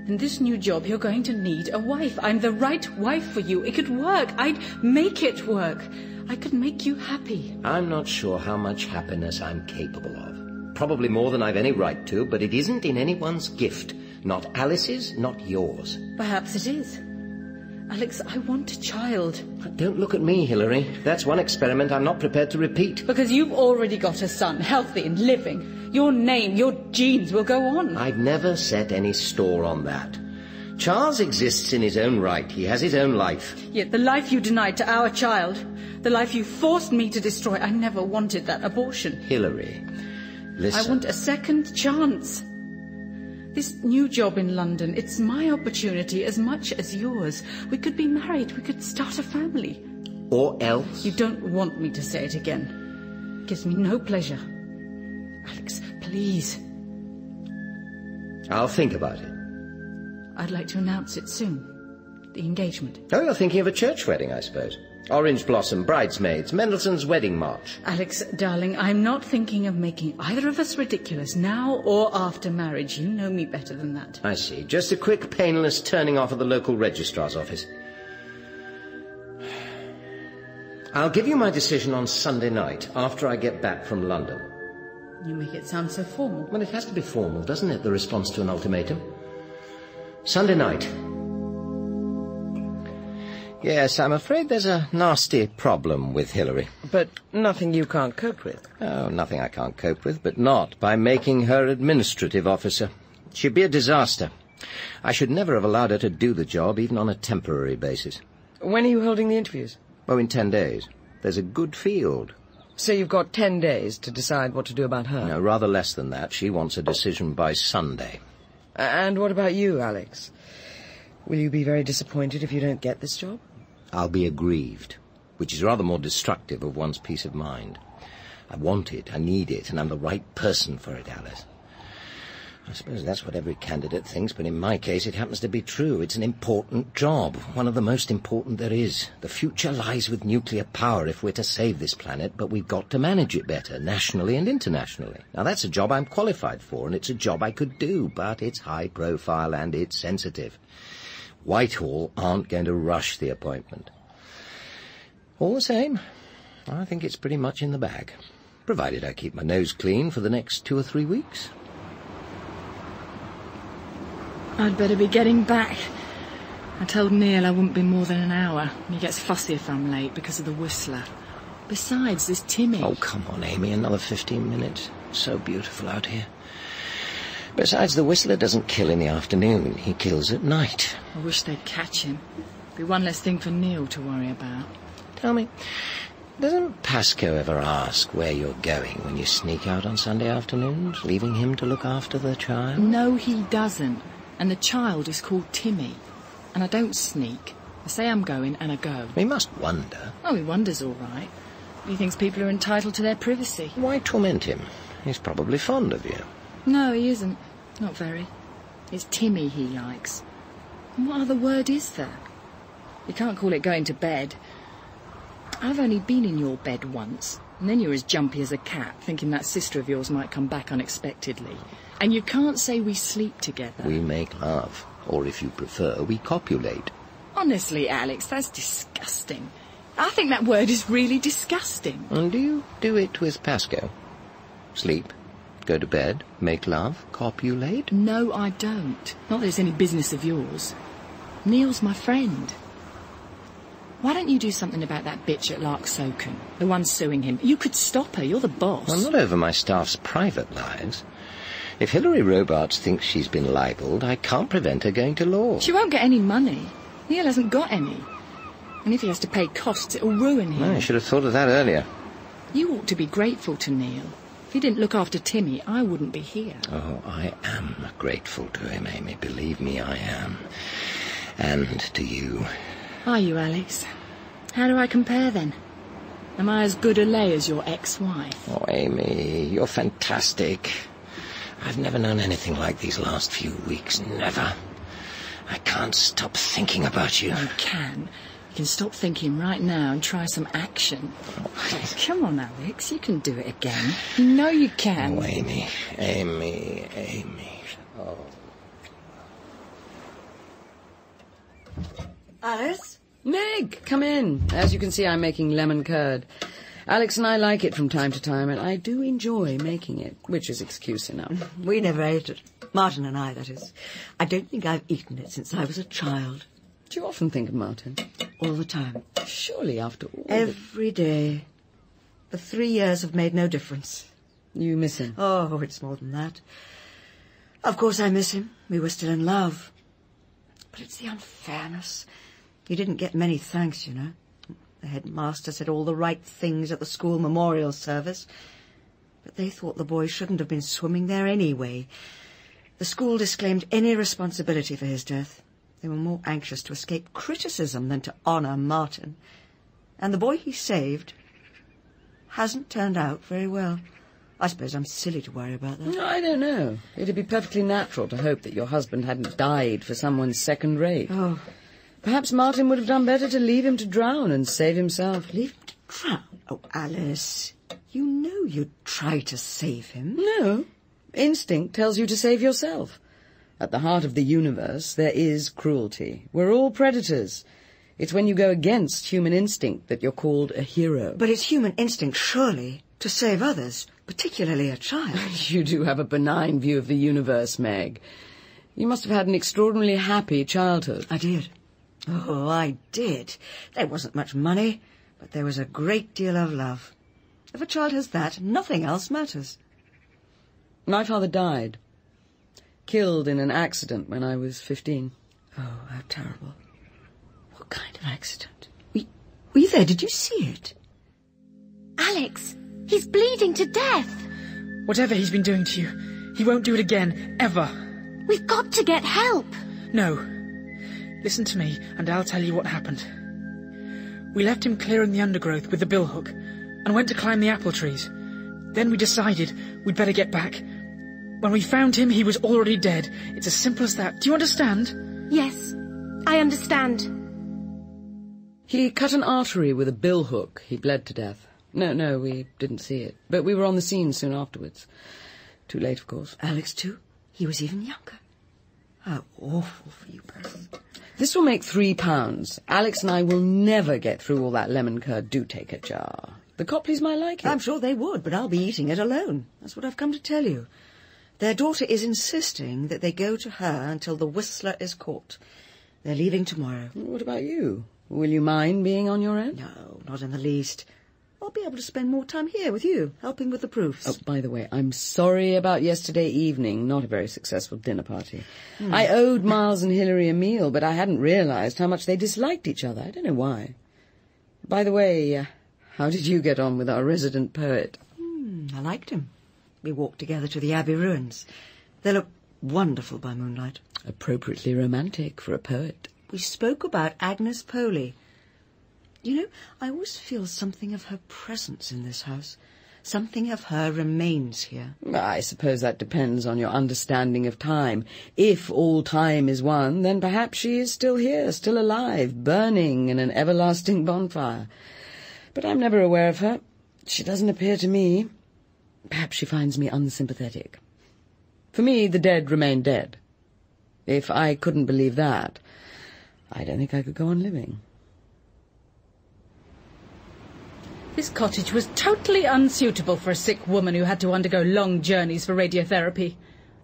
In this new job, you're going to need a wife. I'm the right wife for you. It could work. I'd make it work. I could make you happy. I'm not sure how much happiness I'm capable of. Probably more than I've any right to, but it isn't in anyone's gift. Not Alice's, not yours. Perhaps it is. Alex, I want a child. Don't look at me, Hilary. That's one experiment I'm not prepared to repeat. Because you've already got a son, healthy and living. Your name, your genes will go on. I've never set any store on that. Charles exists in his own right. He has his own life. Yet the life you denied to our child, the life you forced me to destroy, I never wanted that abortion. Hilary, listen. I want a second chance. This new job in London, it's my opportunity as much as yours. We could be married, we could start a family. Or else? You don't want me to say it again. It gives me no pleasure. Alex, please. I'll think about it. I'd like to announce it soon. The engagement. Oh, you're thinking of a church wedding, I suppose. Orange blossom, bridesmaids, Mendelssohn's wedding march. Alex, darling, I'm not thinking of making either of us ridiculous, now or after marriage. You know me better than that. I see. Just a quick, painless turning off at the local registrar's office. I'll give you my decision on Sunday night, after I get back from London. You make it sound so formal. Well, it has to be formal, doesn't it, the response to an ultimatum? Sunday night. Yes, I'm afraid there's a nasty problem with Hilary. But nothing you can't cope with. Oh, nothing I can't cope with, but not by making her administrative officer. She'd be a disaster. I should never have allowed her to do the job, even on a temporary basis. When are you holding the interviews? Oh, in 10 days. There's a good field. So you've got 10 days to decide what to do about her? No, rather less than that. She wants a decision by Sunday. And what about you, Alex? Will you be very disappointed if you don't get this job? I'll be aggrieved, which is rather more destructive of one's peace of mind. I want it, I need it, and I'm the right person for it, Alice. I suppose that's what every candidate thinks, but in my case it happens to be true. It's an important job, one of the most important there is. The future lies with nuclear power if we're to save this planet, but we've got to manage it better, nationally and internationally. Now, that's a job I'm qualified for, and it's a job I could do, but it's high profile and it's sensitive. Whitehall aren't going to rush the appointment. All the same, I think it's pretty much in the bag, provided I keep my nose clean for the next 2 or 3 weeks. I'd better be getting back. I told Neil I wouldn't be more than an hour. He gets fussy if I'm late because of the Whistler. Besides, there's Timmy. Oh, come on, Amy, another 15 minutes. It's so beautiful out here. Besides, the Whistler doesn't kill in the afternoon. He kills at night. I wish they'd catch him. Be one less thing for Neil to worry about. Tell me, doesn't Pascoe ever ask where you're going when you sneak out on Sunday afternoons, leaving him to look after the child? No, he doesn't. And the child is called Timmy. And I don't sneak. I say I'm going, and I go. He must wonder. Oh, he wonders all right. He thinks people are entitled to their privacy. Why torment him? He's probably fond of you. No, he isn't. Not very. It's Timmy he likes. And what other word is there? You can't call it going to bed. I've only been in your bed once, and then you're as jumpy as a cat, thinking that sister of yours might come back unexpectedly. And you can't say we sleep together. We make love, or if you prefer, we copulate. Honestly, Alex, that's disgusting. I think that word is really disgusting. And do you do it with Pascoe? Sleep, go to bed, make love, copulate? No, I don't. Not that it's any business of yours. Neil's my friend. Why don't you do something about that bitch at Lark Soken, the one suing him? You could stop her, you're the boss. I'm not over my staff's private lives. If Hilary Robarts thinks she's been libelled, I can't prevent her going to law. She won't get any money. Neil hasn't got any. And if he has to pay costs, it'll ruin him. I should have thought of that earlier. You ought to be grateful to Neil. If he didn't look after Timmy, I wouldn't be here. Oh, I am grateful to him, Amy. Believe me, I am. And to you. Are you, Alex? How do I compare, then? Am I as good a lay as your ex-wife? Oh, Amy, you're fantastic. I've never known anything like these last few weeks. Never. I can't stop thinking about you. You can. You can stop thinking right now and try some action. Oh, come on, Alex. You can do it again. You know you can. Oh, Amy. Oh. Alice? Meg, come in. As you can see, I'm making lemon curd. Alex and I like it from time to time, and I do enjoy making it, which is excuse enough. We never ate it. Martin and I, that is. I don't think I've eaten it since I was a child. Do you often think of Martin? All the time. Surely after all... Every day. The 3 years have made no difference. You miss him? Oh, it's more than that. Of course I miss him. We were still in love. But it's the unfairness. He didn't get many thanks, you know. The headmaster said all the right things at the school memorial service. But they thought the boy shouldn't have been swimming there anyway. The school disclaimed any responsibility for his death. They were more anxious to escape criticism than to honour Martin. And the boy he saved hasn't turned out very well. I suppose I'm silly to worry about that. I don't know. It'd be perfectly natural to hope that your husband hadn't died for someone second rate. Oh. Perhaps Martin would have done better to leave him to drown and save himself. Leave him to drown? Oh, Alice, you know you'd try to save him. No. Instinct tells you to save yourself. At the heart of the universe, there is cruelty. We're all predators. It's when you go against human instinct that you're called a hero. But it's human instinct, surely, to save others, particularly a child. You do have a benign view of the universe, Meg. You must have had an extraordinarily happy childhood. I did. Oh, I did. There wasn't much money, but there was a great deal of love. If a child has that, nothing else matters. My father died. Killed in an accident when I was 15. Oh, how terrible. What kind of accident? Were you there? Did you see it? Alex, he's bleeding to death. Whatever he's been doing to you, he won't do it again, ever. We've got to get help. No. Listen to me, and I'll tell you what happened. We left him clearing the undergrowth with the billhook, and went to climb the apple trees. Then we decided we'd better get back. When we found him, he was already dead. It's as simple as that. Do you understand? Yes, I understand. He cut an artery with a billhook. He bled to death. No, we didn't see it. But we were on the scene soon afterwards. Too late, of course. Alex, too? He was even younger. How awful for you both. This will make £3. Alex and I will never get through all that lemon curd. Do take a jar. The Copleys might like it. I'm sure they would, but I'll be eating it alone. That's what I've come to tell you. Their daughter is insisting that they go to her until the Whistler is caught. They're leaving tomorrow. What about you? Will you mind being on your own? No, not in the least. I'll be able to spend more time here with you, helping with the proofs. Oh, by the way, I'm sorry about yesterday evening. Not a very successful dinner party. I owed Miles and Hilary a meal, but I hadn't realised how much they disliked each other. I don't know why. By the way, how did you get on with our resident poet? I liked him. We walked together to the Abbey ruins. They look wonderful by moonlight. Appropriately romantic for a poet. We spoke about Agnes Poley. You know, I always feel something of her presence in this house. Something of her remains here. I suppose that depends on your understanding of time. If all time is one, then perhaps she is still here, still alive, burning in an everlasting bonfire. But I'm never aware of her. She doesn't appear to me. Perhaps she finds me unsympathetic. For me, the dead remain dead. If I couldn't believe that, I don't think I could go on living. This cottage was totally unsuitable for a sick woman who had to undergo long journeys for radiotherapy.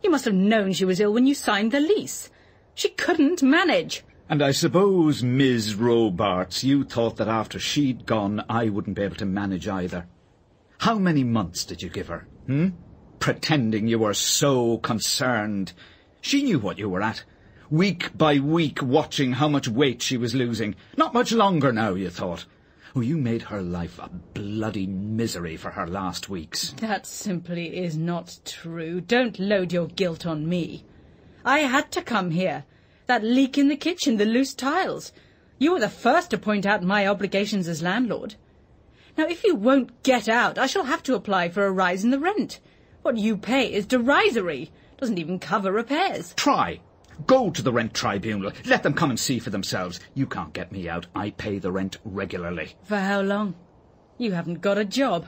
You must have known she was ill when you signed the lease. She couldn't manage. And I suppose, Ms. Robarts, you thought that after she'd gone, I wouldn't be able to manage either. How many months did you give her, Pretending you were so concerned. She knew what you were at. Week by week watching how much weight she was losing. Not much longer now, you thought. Oh, you made her life a bloody misery for her last weeks. That simply is not true. Don't load your guilt on me. I had to come here. That leak in the kitchen, the loose tiles. You were the first to point out my obligations as landlord. Now, if you won't get out, I shall have to apply for a rise in the rent. What you pay is derisory. Doesn't even cover repairs. Try. Go to the rent tribunal. Let them come and see for themselves. You can't get me out. I pay the rent regularly. For how long? You haven't got a job.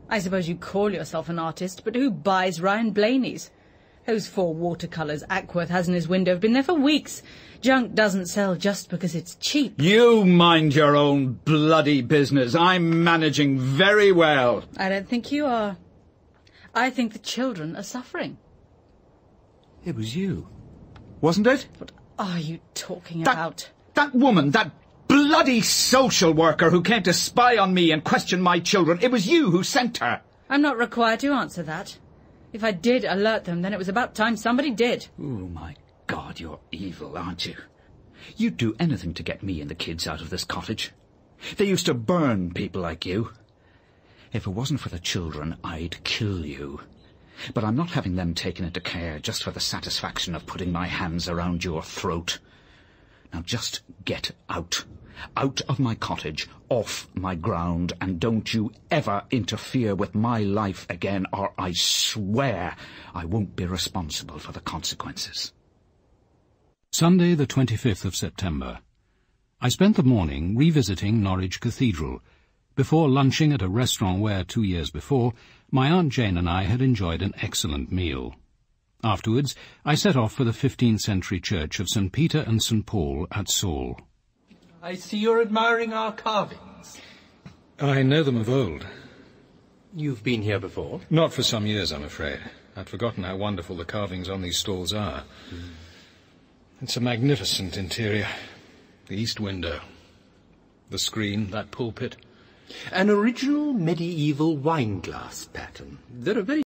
I suppose you call yourself an artist, but who buys Ryan Blaney's? Those 4 watercolours Ackworth has in his window have been there for weeks. Junk doesn't sell just because it's cheap. You mind your own bloody business. I'm managing very well. I don't think you are. I think the children are suffering. It was you, wasn't it? What are you talking about? That woman, that bloody social worker who came to spy on me and question my children. It was you who sent her. I'm not required to answer that. If I did alert them, then it was about time somebody did. Oh, my God, you're evil, aren't you? You'd do anything to get me and the kids out of this cottage. They used to burn people like you. If it wasn't for the children, I'd kill you. But I'm not having them taken into care just for the satisfaction of putting my hands around your throat. Now just get out. Out of my cottage, off my ground, and don't you ever interfere with my life again, or I swear I won't be responsible for the consequences. Sunday, the 25th of September. I spent the morning revisiting Norwich Cathedral, before lunching at a restaurant where, 2 years before, my Aunt Jane and I had enjoyed an excellent meal. Afterwards, I set off for the 15th century church of St. Peter and St. Paul at Saul. I see you're admiring our carvings. I know them of old. You've been here before? Not for some years, I'm afraid. I'd forgotten how wonderful the carvings on these stalls are. It's a magnificent interior. The east window, the screen, that pulpit. An original medieval wine glass pattern. They're a very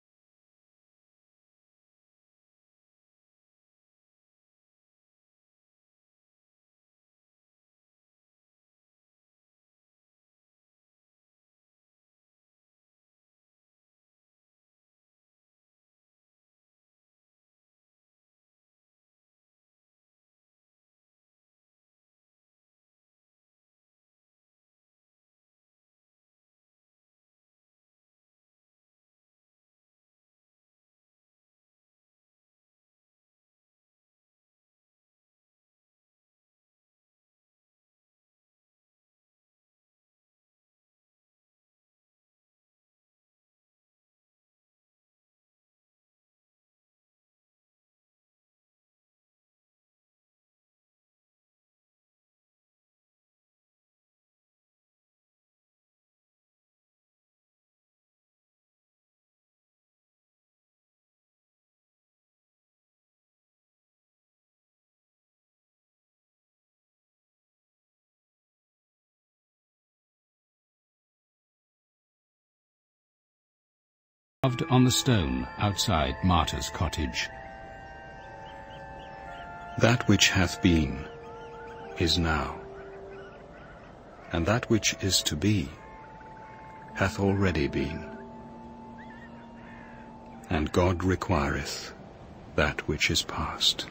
Carved on the stone outside Martyr's cottage. That which hath been is now, and that which is to be hath already been. And God requireth that which is past.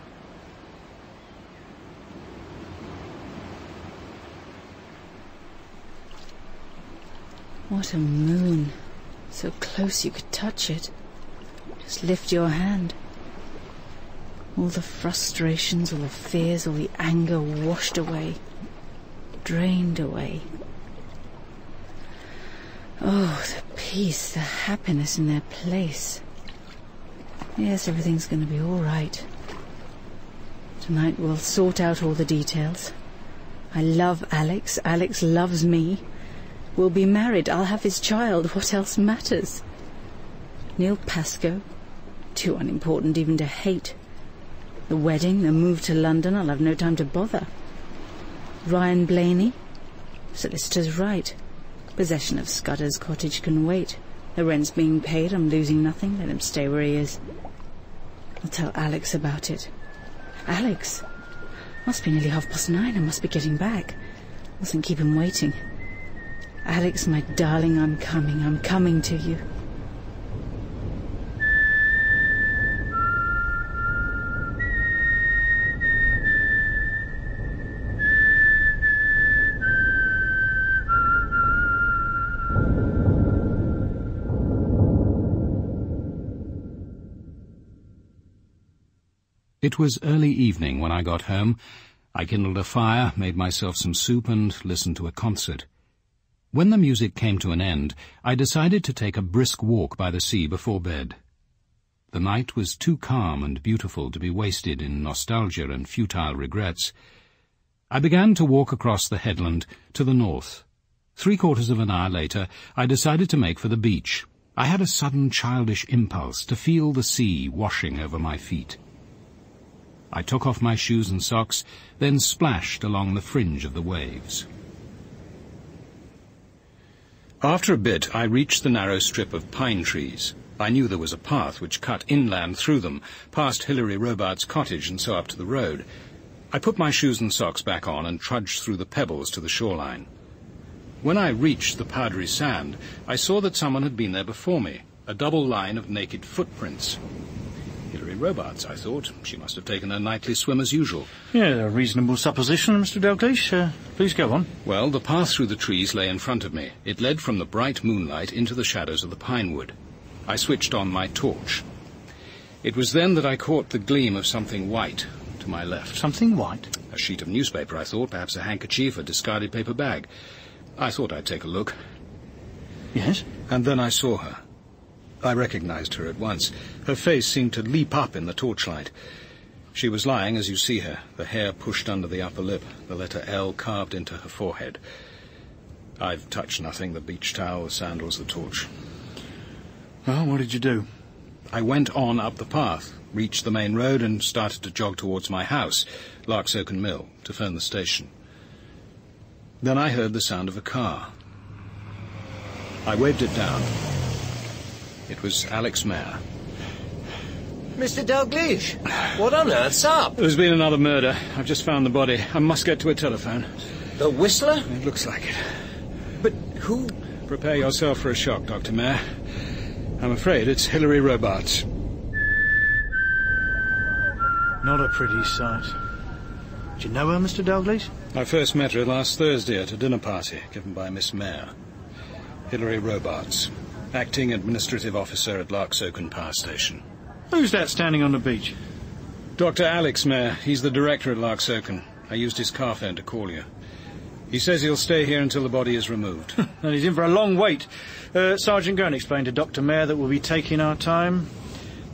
What a moon. So close you could touch it. Just lift your hand. All the frustrations, all the fears, all the anger washed away. Drained away. Oh, the peace, the happiness in their place. Yes, everything's going to be all right. Tonight we'll sort out all the details. I love Alex. Alex loves me. We'll be married. I'll have his child. What else matters? Neil Pascoe. Too unimportant even to hate. The wedding, the move to London. I'll have no time to bother. Ryan Blaney? Solicitor's right. Possession of Scudder's cottage can wait. The rent's being paid, I'm losing nothing. Let him stay where he is. I'll tell Alex about it. Alex? Must be nearly 9:30. I must be getting back. Mustn't keep him waiting. Alex, my darling, I'm coming to you. It was early evening when I got home. I kindled a fire, made myself some soup, and listened to a concert. When the music came to an end, I decided to take a brisk walk by the sea before bed. The night was too calm and beautiful to be wasted in nostalgia and futile regrets. I began to walk across the headland to the north. 3/4 of an hour later, I decided to make for the beach. I had a sudden childish impulse to feel the sea washing over my feet. I took off my shoes and socks, then splashed along the fringe of the waves. After a bit, I reached the narrow strip of pine trees. I knew there was a path which cut inland through them, past Hilary Robarts' cottage and so up to the road. I put my shoes and socks back on and trudged through the pebbles to the shoreline. When I reached the powdery sand, I saw that someone had been there before me, a double line of naked footprints. Hilary Robarts, I thought. She must have taken her nightly swim as usual. Yeah, a reasonable supposition, Mr. Dalgliesh. Please go on. Well, the path through the trees lay in front of me. It led from the bright moonlight into the shadows of the pine wood. I switched on my torch. It was then that I caught the gleam of something white to my left. Something white? A sheet of newspaper, I thought, perhaps a handkerchief, a discarded paper bag. I thought I'd take a look. Yes? And then I saw her. I recognized her at once. Her face seemed to leap up in the torchlight. She was lying as you see her, the hair pushed under the upper lip, the letter L carved into her forehead. I've touched nothing, the beach towel, the sandals, the torch. Well, what did you do? I went on up the path, reached the main road and started to jog towards my house, Larksoken Mill, to phone the station. Then I heard the sound of a car. I waved it down. It was Alex Mayer. Mr. Dalgliesh, what on earth's up? There's been another murder. I've just found the body. I must get to a telephone. The Whistler? It looks like it. But who... Prepare yourself for a shock, Dr. Mayer. I'm afraid it's Hilary Robarts. Not a pretty sight. Do you know her, Mr. Dalgliesh? I first met her last Thursday at a dinner party given by Miss Mayer. Hilary Robarts, acting administrative officer at Larksoken Power Station. Who's that standing on the beach? Dr. Alex Mayer. He's the director at Larksoken. I used his car phone to call you. He says he'll stay here until the body is removed. And he's in for a long wait. Sergeant, go and explain to Dr. Mayer that we'll be taking our time.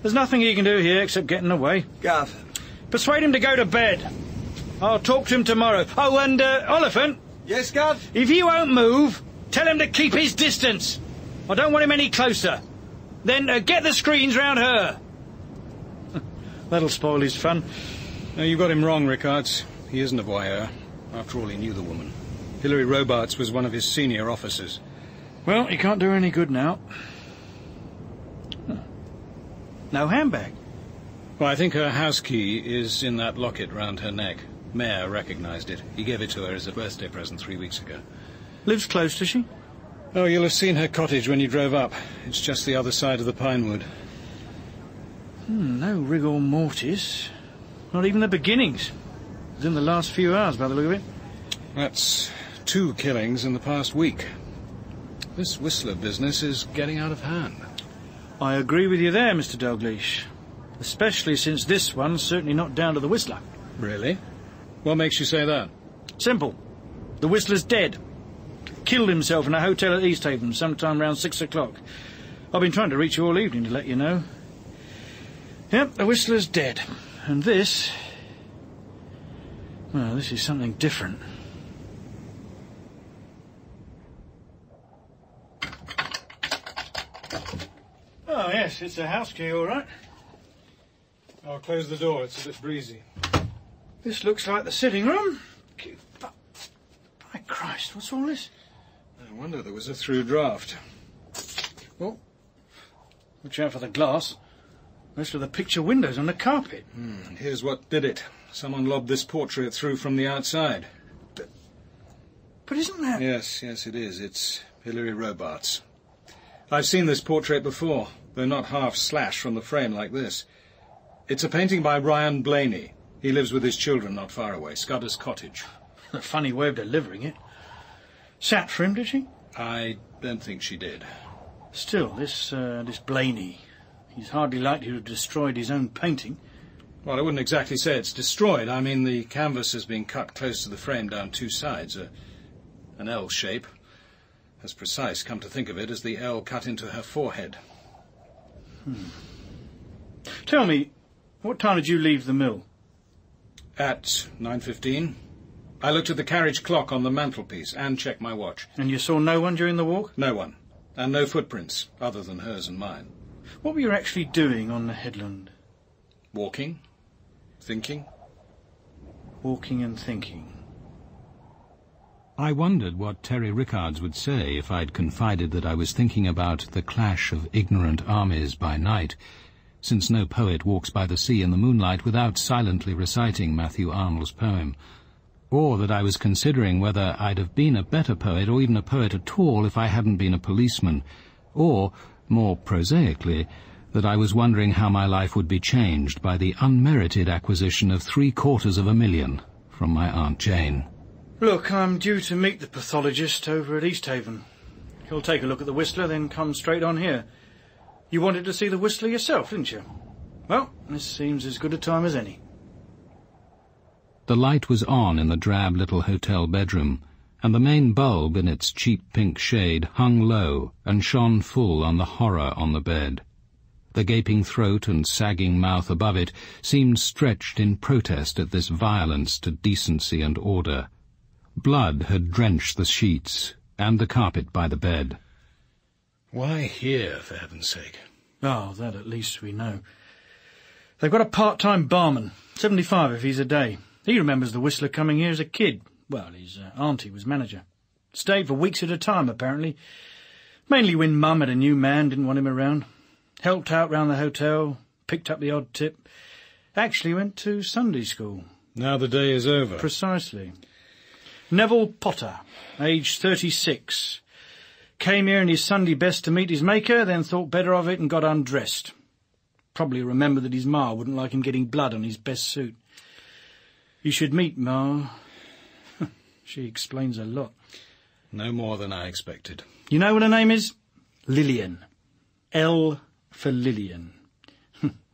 There's nothing he can do here except get in the way. Gov. Persuade him to go to bed. I'll talk to him tomorrow. Oh, and Oliphant. Yes, Gov? If he won't move, tell him to keep his distance. I don't want him any closer. Then get the screens round her. That'll spoil his fun. No, you got him wrong, Rickards. He isn't a voyeur. After all, he knew the woman. Hilary Robarts was one of his senior officers. Well, he can't do any good now. No handbag. Well, I think her house key is in that locket round her neck. Mayer recognized it. He gave it to her as a birthday present 3 weeks ago. Lives close, does she? Oh, you'll have seen her cottage when you drove up. It's just the other side of the pine wood. No rigor mortis. Not even the beginnings. Within the last few hours, by the look of it. That's 2 killings in the past week. This Whistler business is getting out of hand. I agree with you there, Mr. Dalgliesh. Especially since this one's certainly not down to the Whistler. Really? What makes you say that? Simple. The Whistler's dead. Killed himself in a hotel at East Haven sometime around 6 o'clock. I've been trying to reach you all evening to let you know. Yep, the Whistler's dead. And this... well, this is something different. Oh, yes, it's a house key, all right. I'll close the door. It's a bit breezy. This looks like the sitting room. Christ, what's all this? No wonder there was a through draft. Oh, watch out for the glass. Most of the picture windows on the carpet. Here's what did it. Someone lobbed this portrait through from the outside. But isn't that... Yes, it is. It's Hilary Robarts. I've seen this portrait before, though not half slashed from the frame like this. It's a painting by Ryan Blaney. He lives with his children not far away, Scudder's Cottage. A funny way of delivering it. Sat for him, did she? I don't think she did. Still, this Blaney, he's hardly likely to have destroyed his own painting. Well, I wouldn't exactly say it's destroyed. I mean, the canvas has been cut close to the frame down two sides, an L shape. As precise, come to think of it, as the L cut into her forehead. Tell me, what time did you leave the mill? At 9:15. I looked at the carriage clock on the mantelpiece and checked my watch. And you saw no one during the walk? No one. And no footprints, other than hers and mine. What were you actually doing on the headland? Walking. Thinking. Walking and thinking. I wondered what Terry Rickards would say if I'd confided that I was thinking about the clash of ignorant armies by night, since no poet walks by the sea in the moonlight without silently reciting Matthew Arnold's poem, or that I was considering whether I'd have been a better poet or even a poet at all if I hadn't been a policeman, or, more prosaically, that I was wondering how my life would be changed by the unmerited acquisition of $750,000 from my Aunt Jane. Look, I'm due to meet the pathologist over at Easthaven. He'll take a look at the Whistler, then come straight on here. You wanted to see the Whistler yourself, didn't you? Well, this seems as good a time as any. The light was on in the drab little hotel bedroom, and the main bulb in its cheap pink shade hung low and shone full on the horror on the bed. The gaping throat and sagging mouth above it seemed stretched in protest at this violence to decency and order. Blood had drenched the sheets and the carpet by the bed. Why here, for heaven's sake? Oh, that at least we know. They've got a part-time barman, 75 if he's a day. He remembers the Whistler coming here as a kid. Well, his auntie was manager. Stayed for weeks at a time, apparently. Mainly when Mum had a new man, didn't want him around. Helped out round the hotel, picked up the odd tip. Actually went to Sunday school. Now the day is over. Precisely. Neville Potter, aged 36. Came here in his Sunday best to meet his maker, then thought better of it and got undressed. Probably remembered that his ma wouldn't like him getting blood on his best suit. You should meet Ma. She explains a lot. No more than I expected. You know what her name is? Lillian. L for Lillian.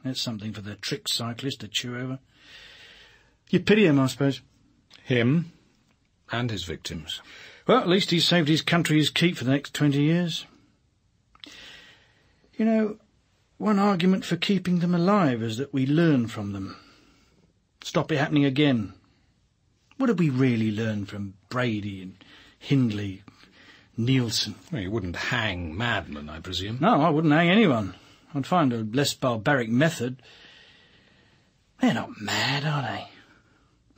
That's something for the trick cyclist to chew over. You pity him, I suppose. Him and his victims. Well, at least he's saved his country his keep for the next 20 years. You know, one argument for keeping them alive is that we learn from them. Stop it happening again. What did we really learn from Brady and Hindley, Nielsen? Well, you wouldn't hang madmen, I presume. No, I wouldn't hang anyone. I'd find a less barbaric method. They're not mad, are they?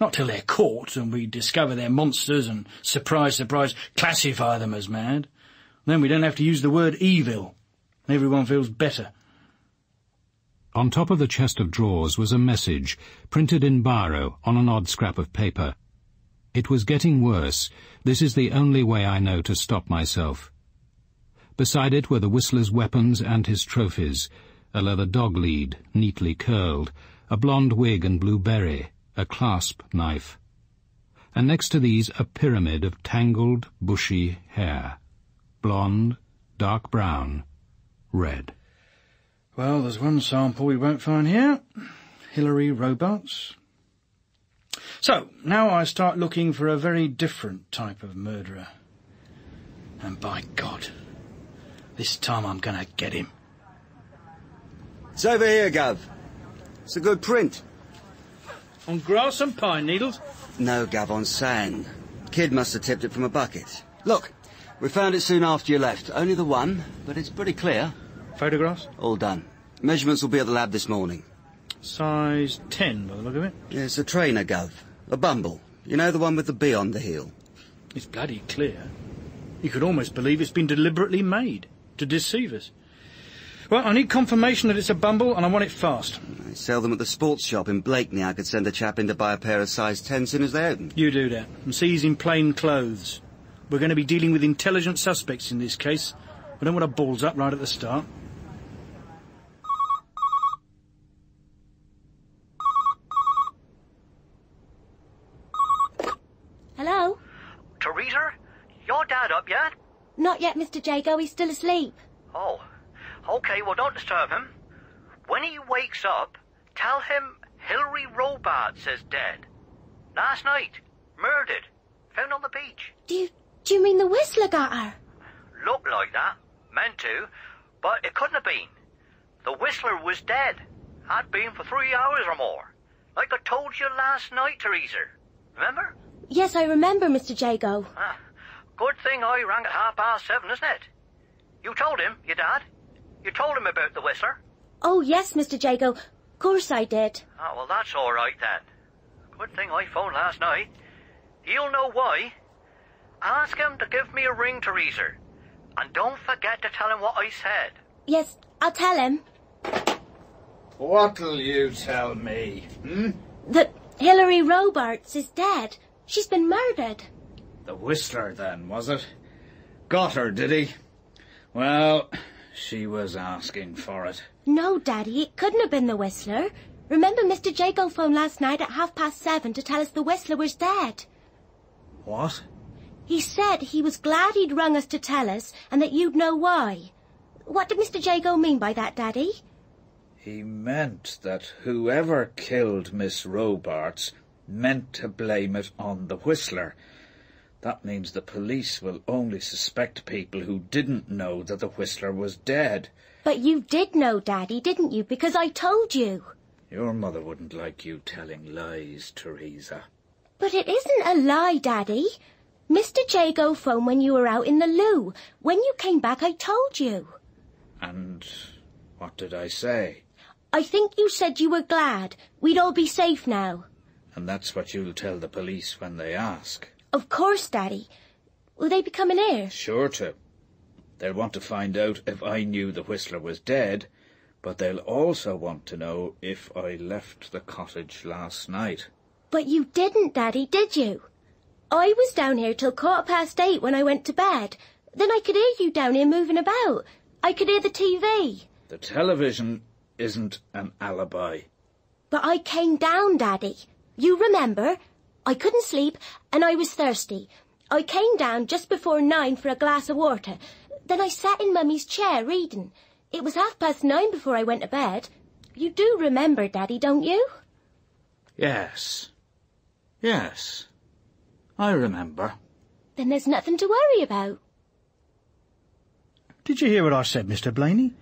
Not till they're caught and we discover they're monsters and, surprise, surprise, classify them as mad. Then we don't have to use the word evil. Everyone feels better. On top of the chest of drawers was a message, printed in biro on an odd scrap of paper. It was getting worse. This is the only way I know to stop myself. Beside it were the Whistler's weapons and his trophies, a leather dog lead, neatly curled, a blonde wig and blue beret, a clasp knife. And next to these a pyramid of tangled, bushy hair. Blonde, dark brown, red. Well, there's one sample we won't find here. Hilary Robarts. So, now I start looking for a very different type of murderer. And by God, this time I'm going to get him. It's over here, Gov. It's a good print. On grass and pine needles? No, Gov, on sand. Kid must have tipped it from a bucket. Look, we found it soon after you left. Only the one, but it's pretty clear. Photographs? All done. Measurements will be at the lab this morning. Size 10, by the look of it. Yeah, it's a trainer, Gov. A bumble. You know, the one with the bee on the heel. It's bloody clear. You could almost believe it's been deliberately made to deceive us. Well, I need confirmation that it's a bumble, and I want it fast. I sell them at the sports shop in Blakeney. I could send a chap in to buy a pair of size 10 as soon as they open. You do that, and see he's in plain clothes. We're going to be dealing with intelligent suspects in this case. I don't want to balls up right at the start. Hello? Teresa? Your dad up yet? Not yet, Mr. Jago. He's still asleep. Oh, OK, well, don't disturb him. When he wakes up, tell him Hilary Robarts is dead. Last night. Murdered. Found on the beach. Do you mean the Whistler got her? Looked like that. Meant to. But it couldn't have been. The Whistler was dead. Had been for 3 hours or more. Like I told you last night, Teresa. Remember? Yes, I remember, Mr. Jago. Ah, good thing I rang at 7:30, isn't it? You told him, your dad? You told him about the Whistler? Oh, yes, Mr. Jago. Of course I did. Oh, well, that's all right, then. Good thing I phoned last night. You'll know why. Ask him to give me a ring, Teresa. And don't forget to tell him what I said. Yes, I'll tell him. What'll you tell me, That Hilary Robarts is dead. She's been murdered. The Whistler, then, was it? Got her, did he? Well, she was asking for it. No, Daddy, it couldn't have been the Whistler. Remember Mr. Jago phoned last night at 7:30 to tell us the Whistler was dead. What? He said he was glad he'd rung us to tell us and that you'd know why. What did Mr. Jago mean by that, Daddy? He meant that whoever killed Miss Robarts meant to blame it on the Whistler. That means the police will only suspect people who didn't know that the Whistler was dead. But you did know, Daddy, didn't you? Because I told you. Your mother wouldn't like you telling lies, Teresa. But it isn't a lie, Daddy. Mr. Jago phoned when you were out in the loo. When you came back, I told you. And what did I say? I think you said you were glad. We'd all be safe now. And that's what you'll tell the police when they ask. Of course, Daddy. Will they be coming here? Sure to. They'll want to find out if I knew the Whistler was dead, but they'll also want to know if I left the cottage last night. But you didn't, Daddy, did you? I was down here till 8:15 when I went to bed. Then I could hear you down here moving about. I could hear the TV. The television isn't an alibi. But I came down, Daddy. You remember? I couldn't sleep and I was thirsty. I came down just before 9 for a glass of water. Then I sat in Mummy's chair reading. It was 9:30 before I went to bed. You do remember, Daddy, don't you? Yes. Yes. I remember. Then there's nothing to worry about. Did you hear what I said, Mr. Blaney?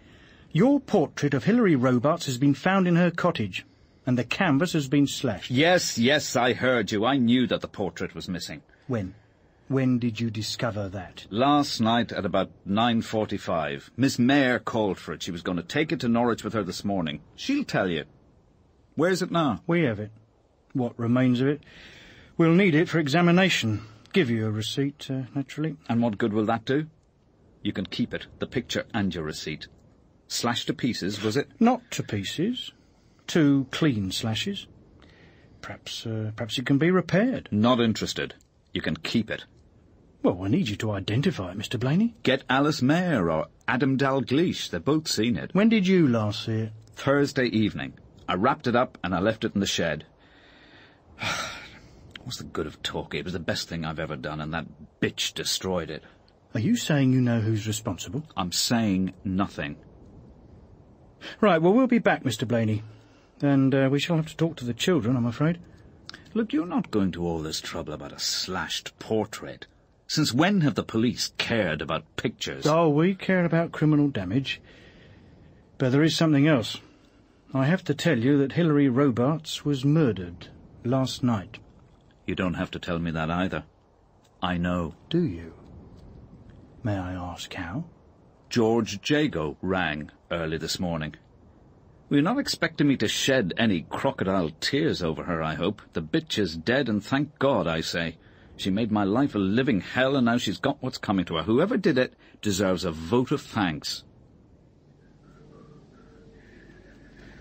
Your portrait of Hilary Robarts has been found in her cottage, and the canvas has been slashed. Yes, I heard you. I knew that the portrait was missing. When? When did you discover that? Last night at about 9:45. Miss Mayer called for it. She was going to take it to Norwich with her this morning. She'll tell you. Where's it now? We have it. What remains of it. We'll need it for examination. Give you a receipt, naturally. And what good will that do? You can keep it, the picture and your receipt. Slashed to pieces, was it? Not to pieces. 2 clean slashes. Perhaps it can be repaired. Not interested. You can keep it. Well, I need you to identify it, Mr. Blaney. Get Alice Mayer or Adam Dalgliesh. They've both seen it. When did you last see it? Thursday evening. I wrapped it up and I left it in the shed. What's the good of talking? It was the best thing I've ever done, and that bitch destroyed it. Are you saying you know who's responsible? I'm saying nothing. Right, well, we'll be back, Mr. Blaney. And we shall have to talk to the children, I'm afraid. Look, you're not going to all this trouble about a slashed portrait. Since when have the police cared about pictures? Oh, we care about criminal damage. But there is something else. I have to tell you that Hilary Robarts was murdered last night. You don't have to tell me that either. I know. Do you? May I ask how? George Jago rang early this morning. You're not expecting me to shed any crocodile tears over her, I hope. The bitch is dead, and thank God, I say. She made my life a living hell, and now she's got what's coming to her. Whoever did it deserves a vote of thanks.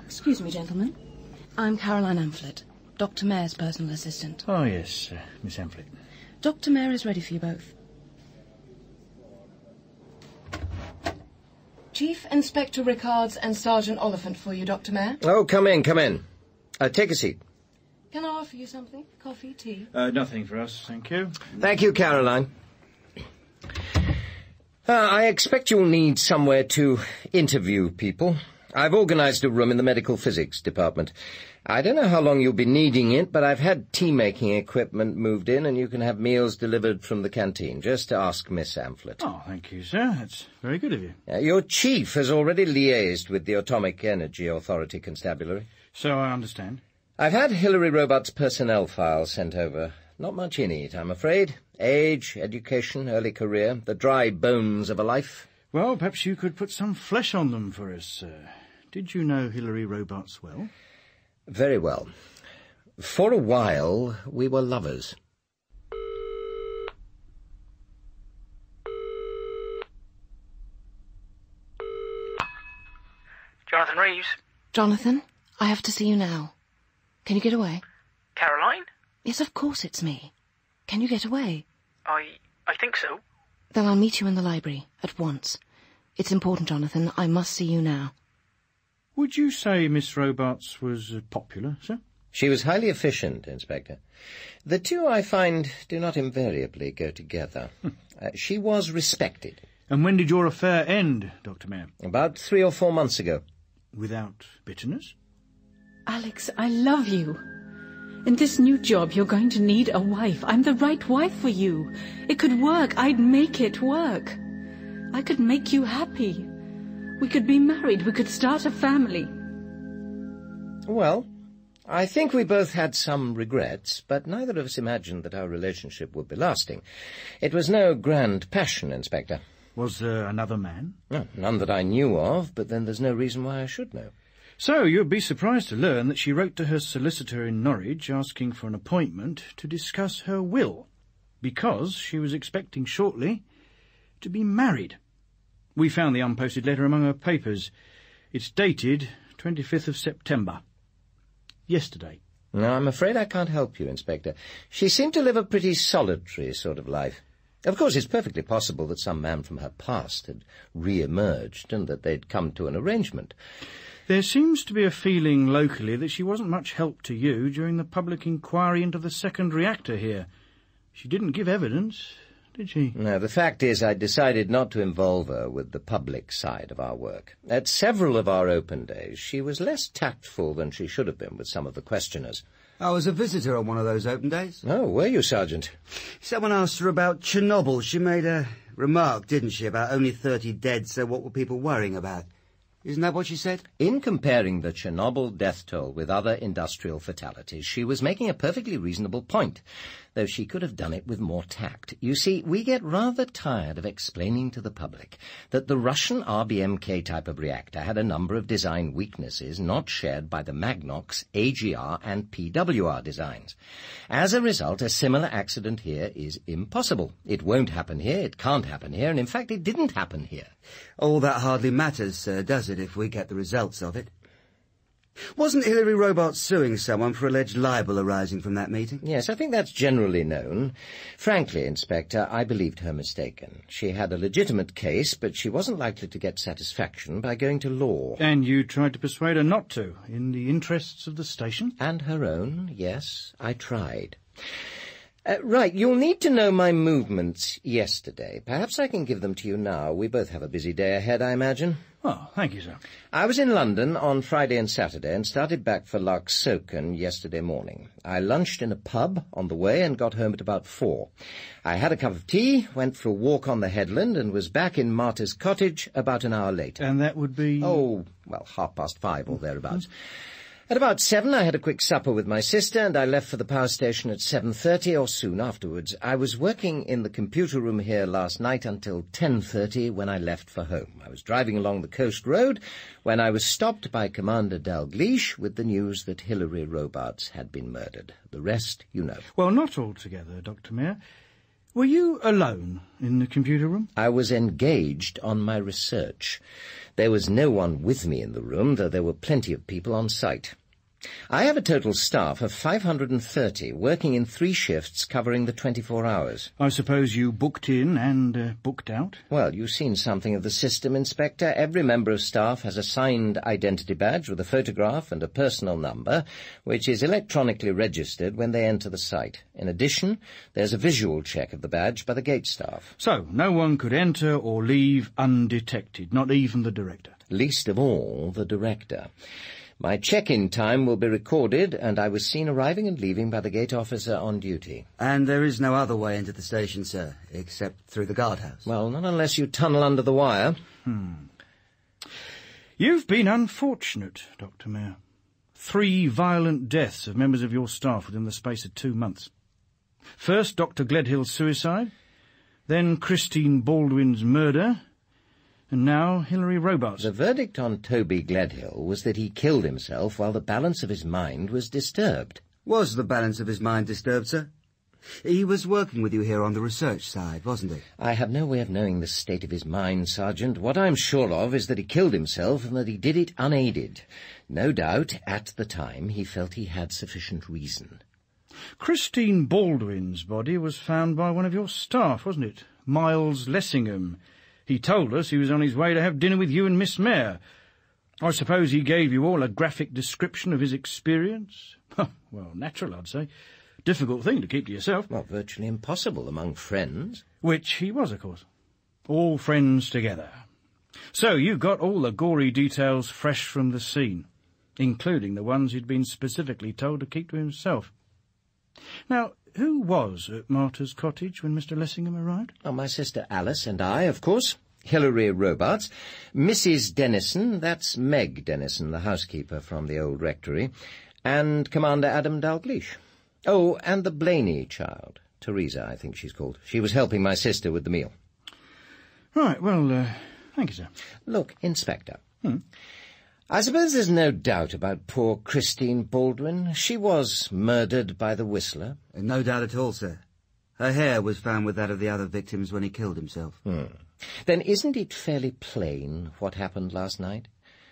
Excuse me, gentlemen. I'm Caroline Amphlett, Dr. Mayor's personal assistant. Oh, yes, Miss Amphlett. Dr. Mayor is ready for you both. Chief Inspector Rickards and Sergeant Oliphant for you, Dr. Mayor. Oh, come in, come in. Take a seat. Can I offer you something? Coffee, tea? Nothing for us, thank you. Thank you, Caroline. I expect you'll need somewhere to interview people. I've organised a room in the medical physics department. I don't know how long you'll be needing it, but I've had tea-making equipment moved in, and you can have meals delivered from the canteen. Just ask Miss Amphlett. Oh, thank you, sir. That's very good of you. Your chief has already liaised with the Atomic Energy Authority Constabulary. So I understand. I've had Hilary Robarts' personnel file sent over. Not much in it, I'm afraid. Age, education, early career, the dry bones of a life. Well, perhaps you could put some flesh on them for us, sir. Did you know Hilary Robarts well? Very well. For a while, we were lovers. Jonathan Reeves. Jonathan, I have to see you now. Can you get away? Caroline? Yes, of course it's me. Can you get away? I think so. Then I'll meet you in the library, at once. It's important, Jonathan. I must see you now. Would you say Miss Robarts was popular, sir? She was highly efficient, Inspector. The two, I find, do not invariably go together. She was respected. And when did your affair end, Dr. Mayor? About 3 or 4 months ago. Without bitterness? Alex, I love you. In this new job, you're going to need a wife. I'm the right wife for you. It could work. I'd make it work. I could make you happy. We could be married. We could start a family. Well, I think we both had some regrets, but neither of us imagined that our relationship would be lasting. It was no grand passion, Inspector. Was there another man? No, none that I knew of, but then there's no reason why I should know. So you'd be surprised to learn that she wrote to her solicitor in Norwich asking for an appointment to discuss her will, because she was expecting shortly to be married. We found the unposted letter among her papers. It's dated 25th of September. Yesterday. No, I'm afraid I can't help you, Inspector. She seemed to live a pretty solitary sort of life. Of course, it's perfectly possible that some man from her past had re-emerged and that they'd come to an arrangement. There seems to be a feeling locally that she wasn't much help to you during the public inquiry into the second reactor here. She didn't give evidence, did she? No, the fact is I decided not to involve her with the public side of our work. At several of our open days, she was less tactful than she should have been with some of the questioners. I was a visitor on one of those open days. Oh, were you, Sergeant? Someone asked her about Chernobyl. She made a remark, didn't she, about only 30 dead, so what were people worrying about? Isn't that what she said? In comparing the Chernobyl death toll with other industrial fatalities, she was making a perfectly reasonable point, though she could have done it with more tact. You see, we get rather tired of explaining to the public that the Russian RBMK type of reactor had a number of design weaknesses not shared by the Magnox, AGR and PWR designs. As a result, a similar accident here is impossible. It won't happen here, it can't happen here, and in fact it didn't happen here. All that hardly matters, does it, if we get the results of it? Wasn't Hilary Robarts suing someone for alleged libel arising from that meeting? Yes, I think that's generally known. Frankly, Inspector, I believed her mistaken. She had a legitimate case, but she wasn't likely to get satisfaction by going to law. And you tried to persuade her not to, in the interests of the station? And her own, yes, I tried. Right, you'll need to know my movements yesterday. Perhaps I can give them to you now. We both have a busy day ahead, I imagine. Oh, thank you, sir. I was in London on Friday and Saturday and started back for Larksoken yesterday morning. I lunched in a pub on the way and got home at about 4. I had a cup of tea, went for a walk on the headland and was back in Martyr's Cottage about an hour later. And that would be? Oh, well, 5:30 or thereabouts. At about 7, I had a quick supper with my sister, and I left for the power station at 7:30 or soon afterwards. I was working in the computer room here last night until 10:30 when I left for home. I was driving along the coast road when I was stopped by Commander Dalgliesh with the news that Hilary Robarts had been murdered. The rest you know. Well, not altogether, Dr. Mayor. Were you alone in the computer room? I was engaged on my research. There was no one with me in the room, though there were plenty of people on site. I have a total staff of 530, working in 3 shifts covering the 24 hours. I suppose you booked in and booked out? Well, you've seen something of the system, Inspector. Every member of staff has a signed identity badge with a photograph and a personal number, which is electronically registered when they enter the site. In addition, there's a visual check of the badge by the gate staff. So, no one could enter or leave undetected, not even the director? Least of all, the director. My check-in time will be recorded, and I was seen arriving and leaving by the gate officer on duty. And there is no other way into the station, sir, except through the guardhouse? Well, not unless you tunnel under the wire. You've been unfortunate, Dr. Mayor. 3 violent deaths of members of your staff within the space of 2 months. First, Dr. Gledhill's suicide, then Christine Baldwin's murder, and now Hilary Robarts. The verdict on Toby Gledhill was that he killed himself while the balance of his mind was disturbed. Was the balance of his mind disturbed, sir? He was working with you here on the research side, wasn't he? I have no way of knowing the state of his mind, Sergeant. What I'm sure of is that he killed himself and that he did it unaided. No doubt, at the time, he felt he had sufficient reason. Christine Baldwin's body was found by one of your staff, wasn't it? Miles Lessingham. He told us he was on his way to have dinner with you and Miss Mayor. I suppose he gave you all a graphic description of his experience? Well, natural, I'd say. Difficult thing to keep to yourself. Well, virtually impossible among friends. Which he was, of course. All friends together. So you got all the gory details fresh from the scene, including the ones he'd been specifically told to keep to himself. Now, who was at Martha's cottage when Mr. Lessingham arrived? Oh, my sister Alice and I, of course. Hilary Robarts. Mrs. Dennison, that's Meg Dennison, the housekeeper from the old rectory. And Commander Adam Dalgliesh. Oh, and the Blaney child. Teresa, I think she's called. She was helping my sister with the meal. Right, well, thank you, sir. Look, Inspector. I suppose there's no doubt about poor Christine Baldwin. She was murdered by the Whistler. No doubt at all, sir. Her hair was found with that of the other victims when he killed himself. Then isn't it fairly plain what happened last night?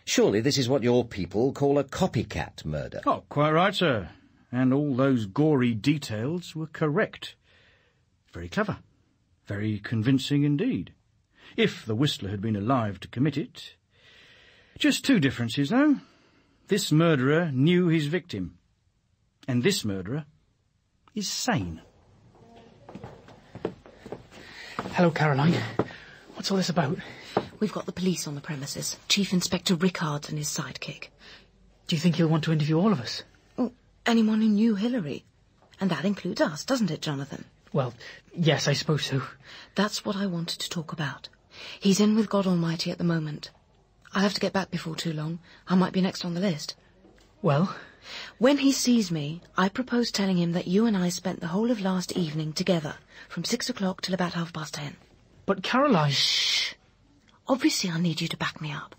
Surely this is what your people call a copycat murder. Oh, quite right, sir. And all those gory details were correct. Very clever. Very convincing indeed. If the Whistler had been alive to commit it. Just 2 differences, though. This murderer knew his victim. And this murderer is sane. Hello, Caroline. What's all this about? We've got the police on the premises. Chief Inspector Rickards and his sidekick. Do you think he'll want to interview all of us? Oh, anyone who knew Hilary. And that includes us, doesn't it, Jonathan? Well, yes, I suppose so. That's what I wanted to talk about. He's in with God Almighty at the moment. I'll have to get back before too long. I might be next on the list. Well? When he sees me, I propose telling him that you and I spent the whole of last evening together, from 6 o'clock till about 10:30. But Caroline... Shh! Obviously I need you to back me up.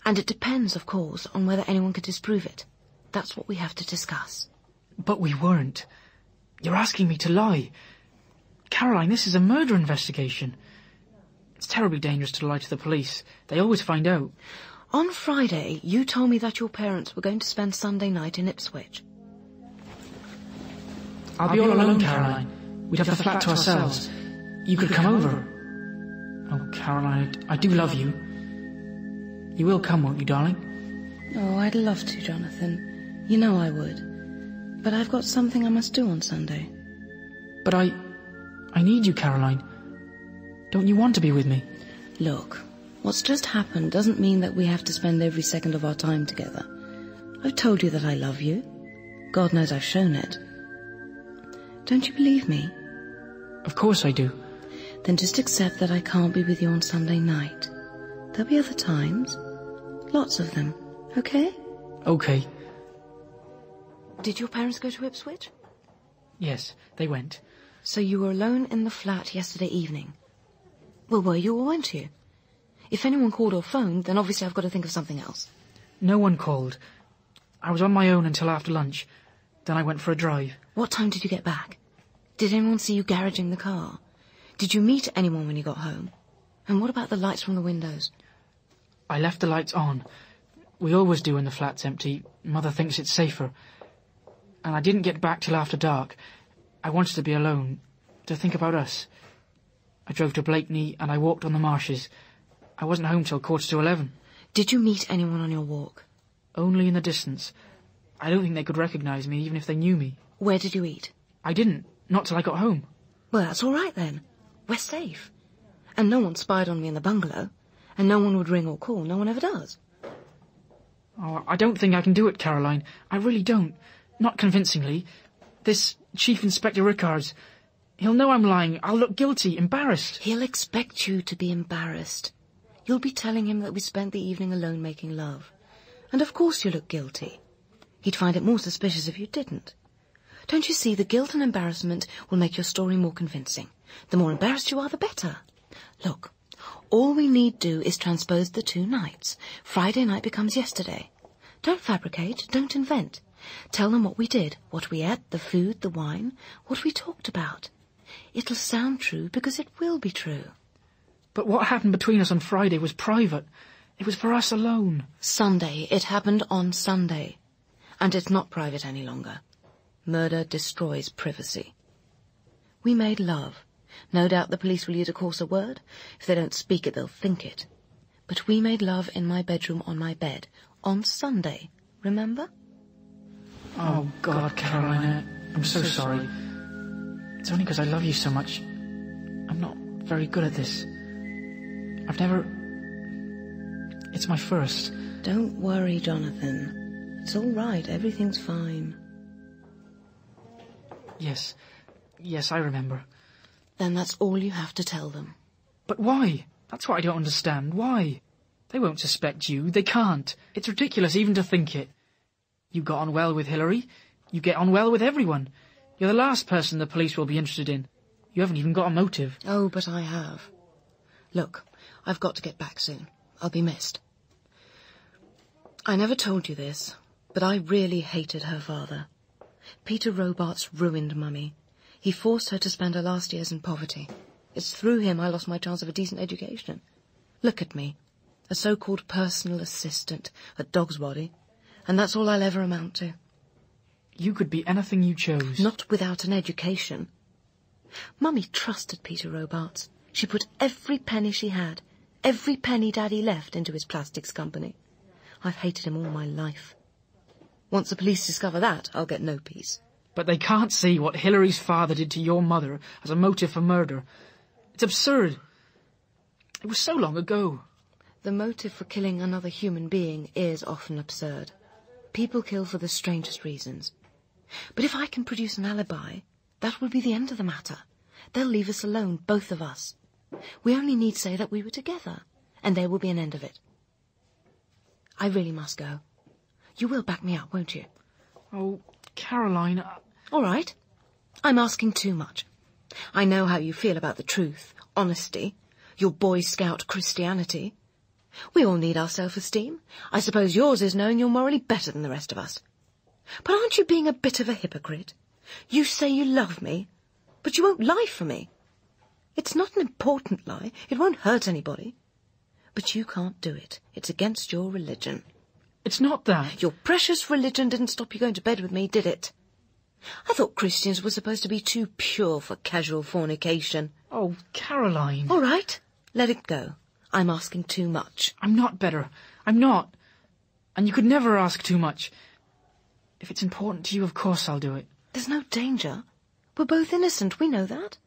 And it depends, of course, on whether anyone can disprove it. That's what we have to discuss. But we weren't. You're asking me to lie. Caroline, this is a murder investigation. It's terribly dangerous to lie to the police. They always find out. On Friday, you told me that your parents were going to spend Sunday night in Ipswich. I'll be all alone, Caroline. We'd have the flat to ourselves. You could come over. Oh, Caroline, I do love you. You will come, won't you, darling? Oh, I'd love to, Jonathan. You know I would. But I've got something I must do on Sunday. But I need you, Caroline. Don't you want to be with me? Look, what's just happened doesn't mean that we have to spend every second of our time together. I've told you that I love you. God knows I've shown it. Don't you believe me? Of course I do. Then just accept that I can't be with you on Sunday night. There'll be other times. Lots of them. Okay? Okay. Did your parents go to Ipswich? Yes, they went. So you were alone in the flat yesterday evening? Well, were you or weren't you? If anyone called or phoned, then obviously I've got to think of something else. No one called. I was on my own until after lunch. Then I went for a drive. What time did you get back? Did anyone see you garaging the car? Did you meet anyone when you got home? And what about the lights from the windows? I left the lights on. We always do when the flat's empty. Mother thinks it's safer. And I didn't get back till after dark. I wanted to be alone, to think about us. I drove to Blakeney and I walked on the marshes. I wasn't home till 11:15. Did you meet anyone on your walk? Only in the distance. I don't think they could recognise me, even if they knew me. Where did you eat? I didn't. Not till I got home. Well, that's all right then. We're safe. And no one spied on me in the bungalow. And no one would ring or call. No one ever does. Oh, I don't think I can do it, Caroline. I really don't. Not convincingly. This Chief Inspector Rickards, he'll know I'm lying. I'll look guilty, embarrassed. He'll expect you to be embarrassed. You'll be telling him that we spent the evening alone making love. And of course you look guilty. He'd find it more suspicious if you didn't. Don't you see, the guilt and embarrassment will make your story more convincing. The more embarrassed you are, the better. Look, all we need do is transpose the 2 nights. Friday night becomes yesterday. Don't fabricate, don't invent. Tell them what we did, what we ate, the food, the wine, what we talked about. It'll sound true because it will be true. But what happened between us on Friday was private. It was for us alone. Sunday. It happened on Sunday. And it's not private any longer. Murder destroys privacy. We made love. No doubt the police will use a coarser word. If they don't speak it, they'll think it. But we made love in my bedroom on my bed. On Sunday. Remember? Oh, God, Caroline, I'm so sorry. It's only because I love you so much. I'm not very good at this. I've never... It's my first. Don't worry, Jonathan. It's all right. Everything's fine. Yes. Yes, I remember. Then that's all you have to tell them. But why? That's what I don't understand. Why? They won't suspect you. They can't. It's ridiculous even to think it. You got on well with Hilary. You get on well with everyone. You're the last person the police will be interested in. You haven't even got a motive. Oh, but I have. Look, I've got to get back soon. I'll be missed. I never told you this, but I really hated her father. Peter Robarts ruined Mummy. He forced her to spend her last years in poverty. It's through him I lost my chance of a decent education. Look at me, a so-called personal assistant at Dogsbody, and that's all I'll ever amount to. You could be anything you chose. Not without an education. Mummy trusted Peter Robarts. She put every penny she had, every penny Daddy left, into his plastics company. I've hated him all my life. Once the police discover that, I'll get no peace. But they can't see what Hilary's father did to your mother as a motive for murder. It's absurd. It was so long ago. The motive for killing another human being is often absurd. People kill for the strangest reasons. But if I can produce an alibi, that will be the end of the matter. They'll leave us alone, both of us. We only need say that we were together, and there will be an end of it. I really must go. You will back me up, won't you? Oh, Caroline... All right. I'm asking too much. I know how you feel about the truth, honesty, your Boy Scout Christianity. We all need our self-esteem. I suppose yours is knowing you're morally better than the rest of us. But aren't you being a bit of a hypocrite? You say you love me, but you won't lie for me. It's not an important lie. It won't hurt anybody. But you can't do it. It's against your religion. It's not that. Your precious religion didn't stop you going to bed with me, did it? I thought Christians were supposed to be too pure for casual fornication. Oh, Caroline. All right. Let it go. I'm asking too much. I'm not better. I'm not. And you could never ask too much. If it's important to you, of course I'll do it. There's no danger. We're both innocent, we know that.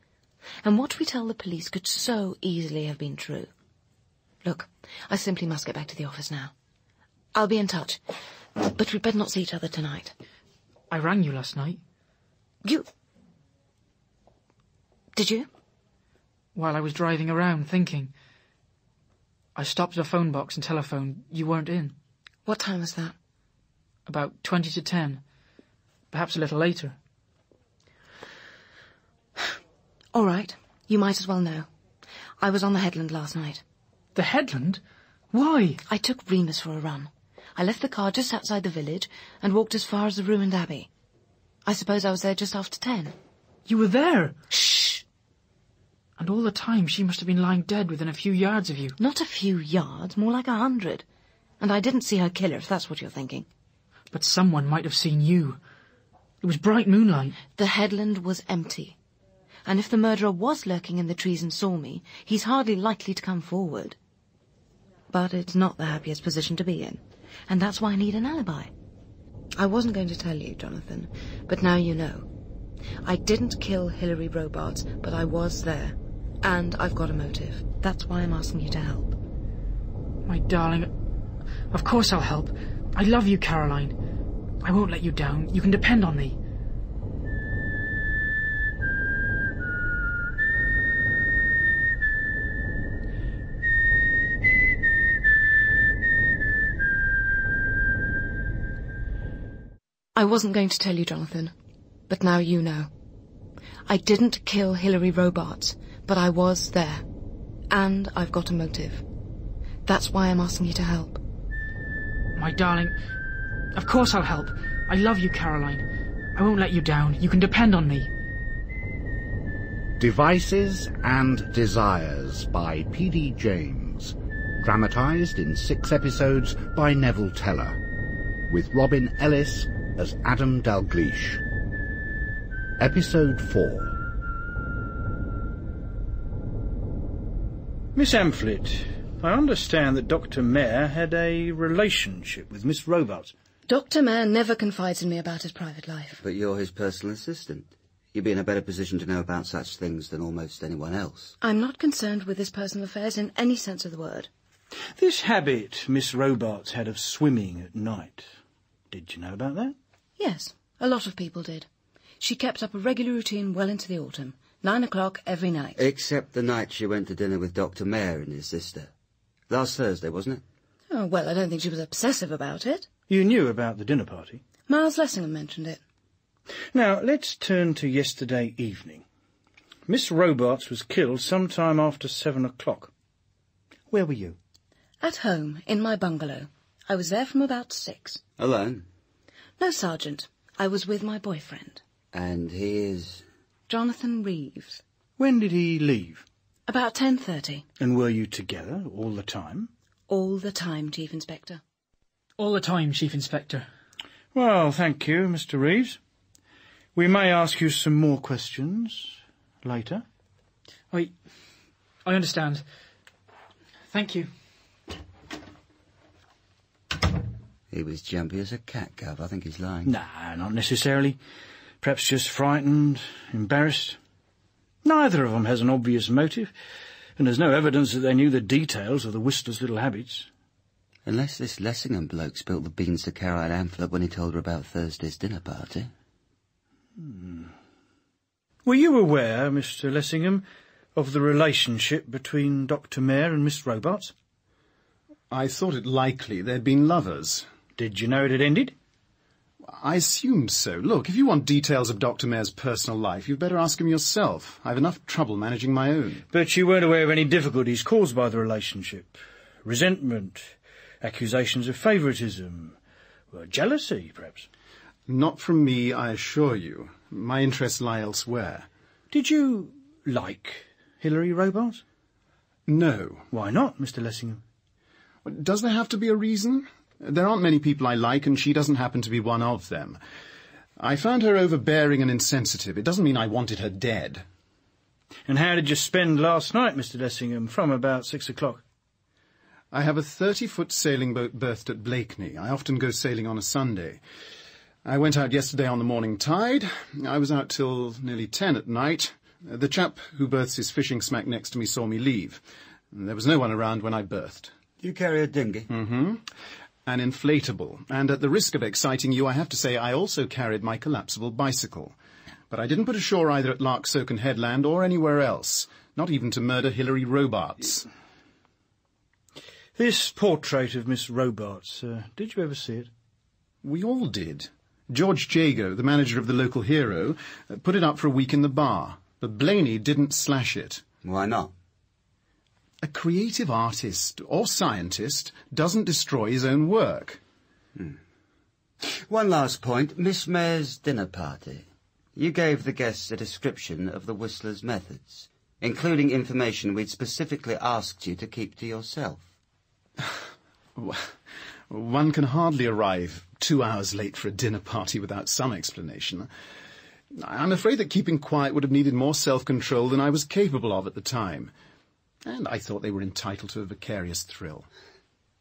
And what we tell the police could so easily have been true. Look, I simply must get back to the office now. I'll be in touch. But we'd better not see each other tonight. I rang you last night. You... Did you? While I was driving around, thinking. I stopped at a phone box and telephoned. You weren't in. What time was that? About 20 to 10. Perhaps a little later. All right. You might as well know. I was on the headland last night. The headland? Why? I took Remus for a run. I left the car just outside the village and walked as far as the ruined abbey. I suppose I was there just after 10. You were there? Shh! And all the time she must have been lying dead within a few yards of you. Not a few yards, more like 100. And I didn't see her kill her, if that's what you're thinking. But someone might have seen you. It was bright moonlight. The headland was empty. And if the murderer was lurking in the trees and saw me, he's hardly likely to come forward. But it's not the happiest position to be in. And that's why I need an alibi. I wasn't going to tell you, Jonathan, but now you know. I didn't kill Hilary Robarts, but I was there. And I've got a motive. That's why I'm asking you to help. My darling, of course I'll help. I love you, Caroline. I won't let you down. You can depend on me. I wasn't going to tell you, Jonathan, but now you know. I didn't kill Hilary Robarts, but I was there. And I've got a motive. That's why I'm asking you to help. My darling, of course I'll help. I love you, Caroline. I won't let you down. You can depend on me. Devices and Desires by P.D. James. Dramatised in 6 episodes by Neville Teller. With Robin Ellis as Adam Dalgliesh. Episode 4. Miss Amphlett, I understand that Dr. Mayer had a relationship with Miss Robarts. Dr. Mayer never confides in me about his private life. But you're his personal assistant. You'd be in a better position to know about such things than almost anyone else. I'm not concerned with his personal affairs in any sense of the word. This habit Miss Robarts had of swimming at night, did you know about that? Yes, a lot of people did. She kept up a regular routine well into the autumn. 9 o'clock every night. Except the night she went to dinner with Dr. Mayer and his sister. Last Thursday, wasn't it? Oh, well, I don't think she was obsessive about it. You knew about the dinner party? Miles Lessingham mentioned it. Now, let's turn to yesterday evening. Miss Robarts was killed sometime after 7 o'clock. Where were you? At home, in my bungalow. I was there from about 6. Alone? No, Sergeant. I was with my boyfriend. And he is? Jonathan Reeves. When did he leave? About 10:30. And were you together all the time? All the time, Chief Inspector. All the time, Chief Inspector. Well, thank you, Mr. Reeves. We may ask you some more questions later. I understand. Thank you. He was jumpy as a cat, Gov. I think he's lying. Nah, not necessarily. Perhaps just frightened, embarrassed. Neither of them has an obvious motive, and there's no evidence that they knew the details of the Whistler's little habits. Unless this Lessingham bloke spilled the beans to Caroline Amphlett when he told her about Thursday's dinner party. Were you aware, Mr. Lessingham, of the relationship between Dr. Mayer and Miss Robarts? I thought it likely they'd been lovers. Did you know it had ended? I assumed so. Look, if you want details of Dr. Mayer's personal life, you'd better ask him yourself. I've enough trouble managing my own. But you weren't aware of any difficulties caused by the relationship? Resentment, accusations of favouritism, jealousy, perhaps? Not from me, I assure you. My interests lie elsewhere. Did you like Hilary Robarts? No. Why not, Mr. Lessingham? Does there have to be a reason? There aren't many people I like, and she doesn't happen to be one of them. I found her overbearing and insensitive. It doesn't mean I wanted her dead. And how did you spend last night, Mr. Lessingham, from about 6 o'clock? I have a 30-foot sailing boat berthed at Blakeney. I often go sailing on a Sunday. I went out yesterday on the morning tide. I was out till nearly 10 at night. The chap who berths his fishing smack next to me saw me leave. There was no one around when I berthed. You carry a dinghy? Mm-hmm. An inflatable. And at the risk of exciting you, I have to say I also carried my collapsible bicycle. But I didn't put ashore either at Larksoken Headland or anywhere else. Not even to murder Hilary Robarts. This portrait of Miss Robarts, did you ever see it? We all did. George Jago, the manager of the local Hero, put it up for a week in the bar, but Blaney didn't slash it. Why not? A creative artist or scientist doesn't destroy his own work. One last point. Miss Mayor's dinner party. You gave the guests a description of the Whistler's methods, including information we'd specifically asked you to keep to yourself. One can hardly arrive 2 hours late for a dinner party without some explanation. I'm afraid that keeping quiet would have needed more self-control than I was capable of at the time. And I thought they were entitled to a vicarious thrill.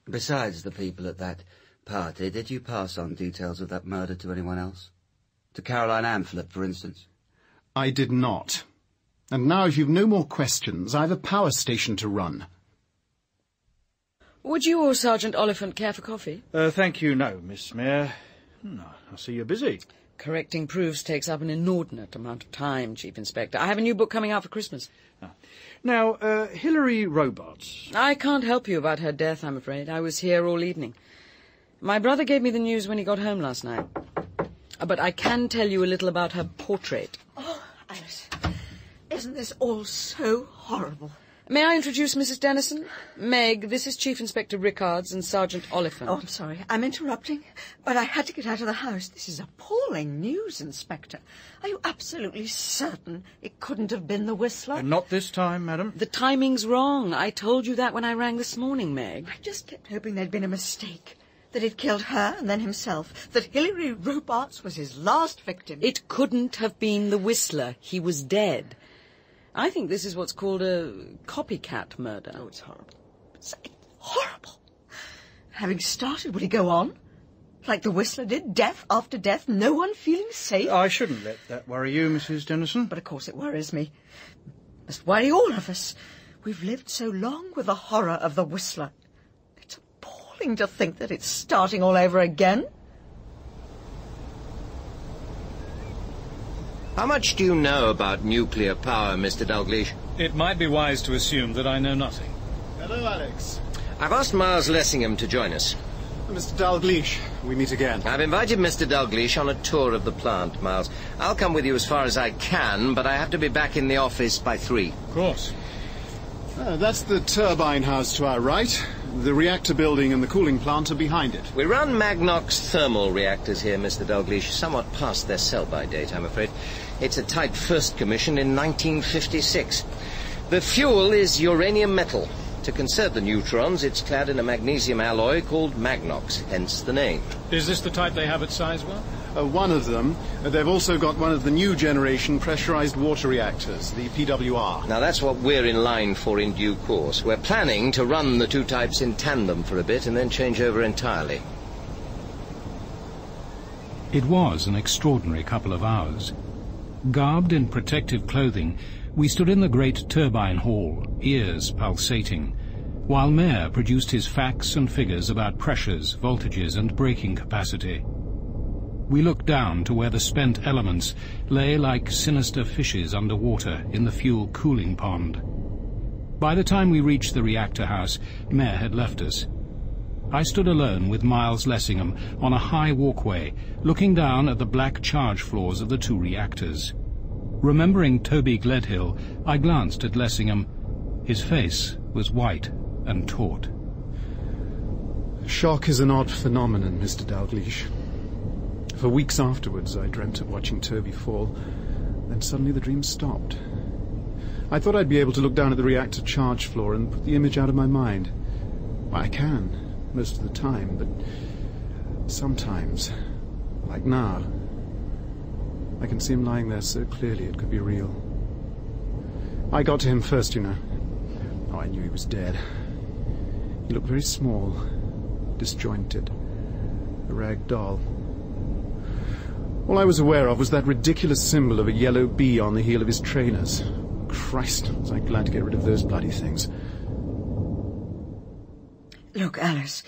Besides the people at that party, did you pass on details of that murder to anyone else? To Caroline Amphlett, for instance? I did not. And now, if you've no more questions, I have a power station to run. Would you or Sergeant Oliphant care for coffee? Thank you, no, Miss Mayor. I see you're busy. Correcting proofs takes up an inordinate amount of time, Chief Inspector. I have a new book coming out for Christmas. Now, Hilary Robarts. I can't help you about her death, I'm afraid. I was here all evening. My brother gave me the news when he got home last night. But I can tell you a little about her portrait. Oh, Alice, isn't this all so horrible? May I introduce Mrs. Dennison? Meg, this is Chief Inspector Rickards and Sergeant Oliphant. Oh, I'm sorry. I'm interrupting, but I had to get out of the house. This is appalling news, Inspector. Are you absolutely certain it couldn't have been the Whistler? Not this time, madam. The timing's wrong. I told you that when I rang this morning, Meg. I just kept hoping there'd been a mistake. That he'd killed her and then himself. That Hilary Robarts was his last victim. It couldn't have been the Whistler. He was dead. I think this is what's called a copycat murder. Oh, it's horrible. It's horrible. Having started, would he go on? Like the Whistler did, death after death, no one feeling safe? I shouldn't let that worry you, Mrs. Dennison. But of course it worries me. It must worry all of us. We've lived so long with the horror of the Whistler. It's appalling to think that it's starting all over again. How much do you know about nuclear power, Mr. Dalgliesh? It might be wise to assume that I know nothing. Hello, Alex. I've asked Miles Lessingham to join us. Mr. Dalgliesh, we meet again. I've invited Mr. Dalgliesh on a tour of the plant, Miles. I'll come with you as far as I can, but I have to be back in the office by 3. Of course. That's the turbine house to our right. The reactor building and the cooling plant are behind it. We run Magnox thermal reactors here, Mr. Dalgliesh. Somewhat past their sell-by date, I'm afraid. It's a type first commissioned in 1956. The fuel is uranium metal. To conserve the neutrons, it's clad in a magnesium alloy called Magnox, hence the name. Is this the type they have at Sizewell? One of them. They've also got one of the new generation pressurized water reactors, the PWR. Now that's what we're in line for in due course. We're planning to run the two types in tandem for a bit and then change over entirely. It was an extraordinary couple of hours. Garbed in protective clothing, we stood in the great turbine hall, ears pulsating, while Mayer produced his facts and figures about pressures, voltages and braking capacity. We looked down to where the spent elements lay like sinister fishes underwater in the fuel cooling pond. By the time we reached the reactor house, Mayer had left us. I stood alone with Miles Lessingham on a high walkway, looking down at the black charge floors of the 2 reactors. Remembering Toby Gledhill, I glanced at Lessingham. His face was white and taut. Shock is an odd phenomenon, Mr. Dalgliesh. For weeks afterwards, I dreamt of watching Toby fall. Then suddenly the dream stopped. I thought I'd be able to look down at the reactor charge floor and put the image out of my mind. Well, I can, most of the time, but sometimes, like now, I can see him lying there so clearly it could be real. I got to him first, you know. Oh, I knew he was dead. He looked very small, disjointed, a rag doll. All I was aware of was that ridiculous symbol of a yellow bee on the heel of his trainers. Christ, was I glad to get rid of those bloody things. Look, Alice,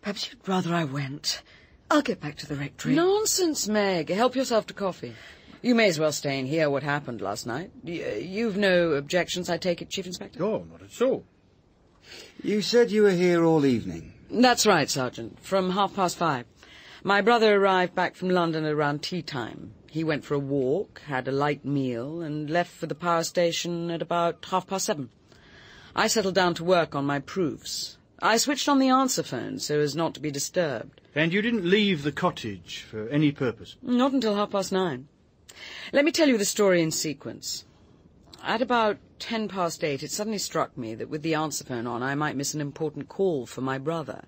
perhaps you'd rather I went. I'll get back to the rectory. Nonsense, Meg. Help yourself to coffee. You may as well stay and hear what happened last night. You've no objections, I take it, Chief Inspector? Oh, not at all. You said you were here all evening. That's right, Sergeant. From 5:30. My brother arrived back from London at around tea time. He went for a walk, had a light meal, and left for the power station at about 7:30. I settled down to work on my proofs. I switched on the answer phone so as not to be disturbed. And you didn't leave the cottage for any purpose? Not until 9:30. Let me tell you the story in sequence. At about 8:10, it suddenly struck me that with the answer phone on, I might miss an important call for my brother.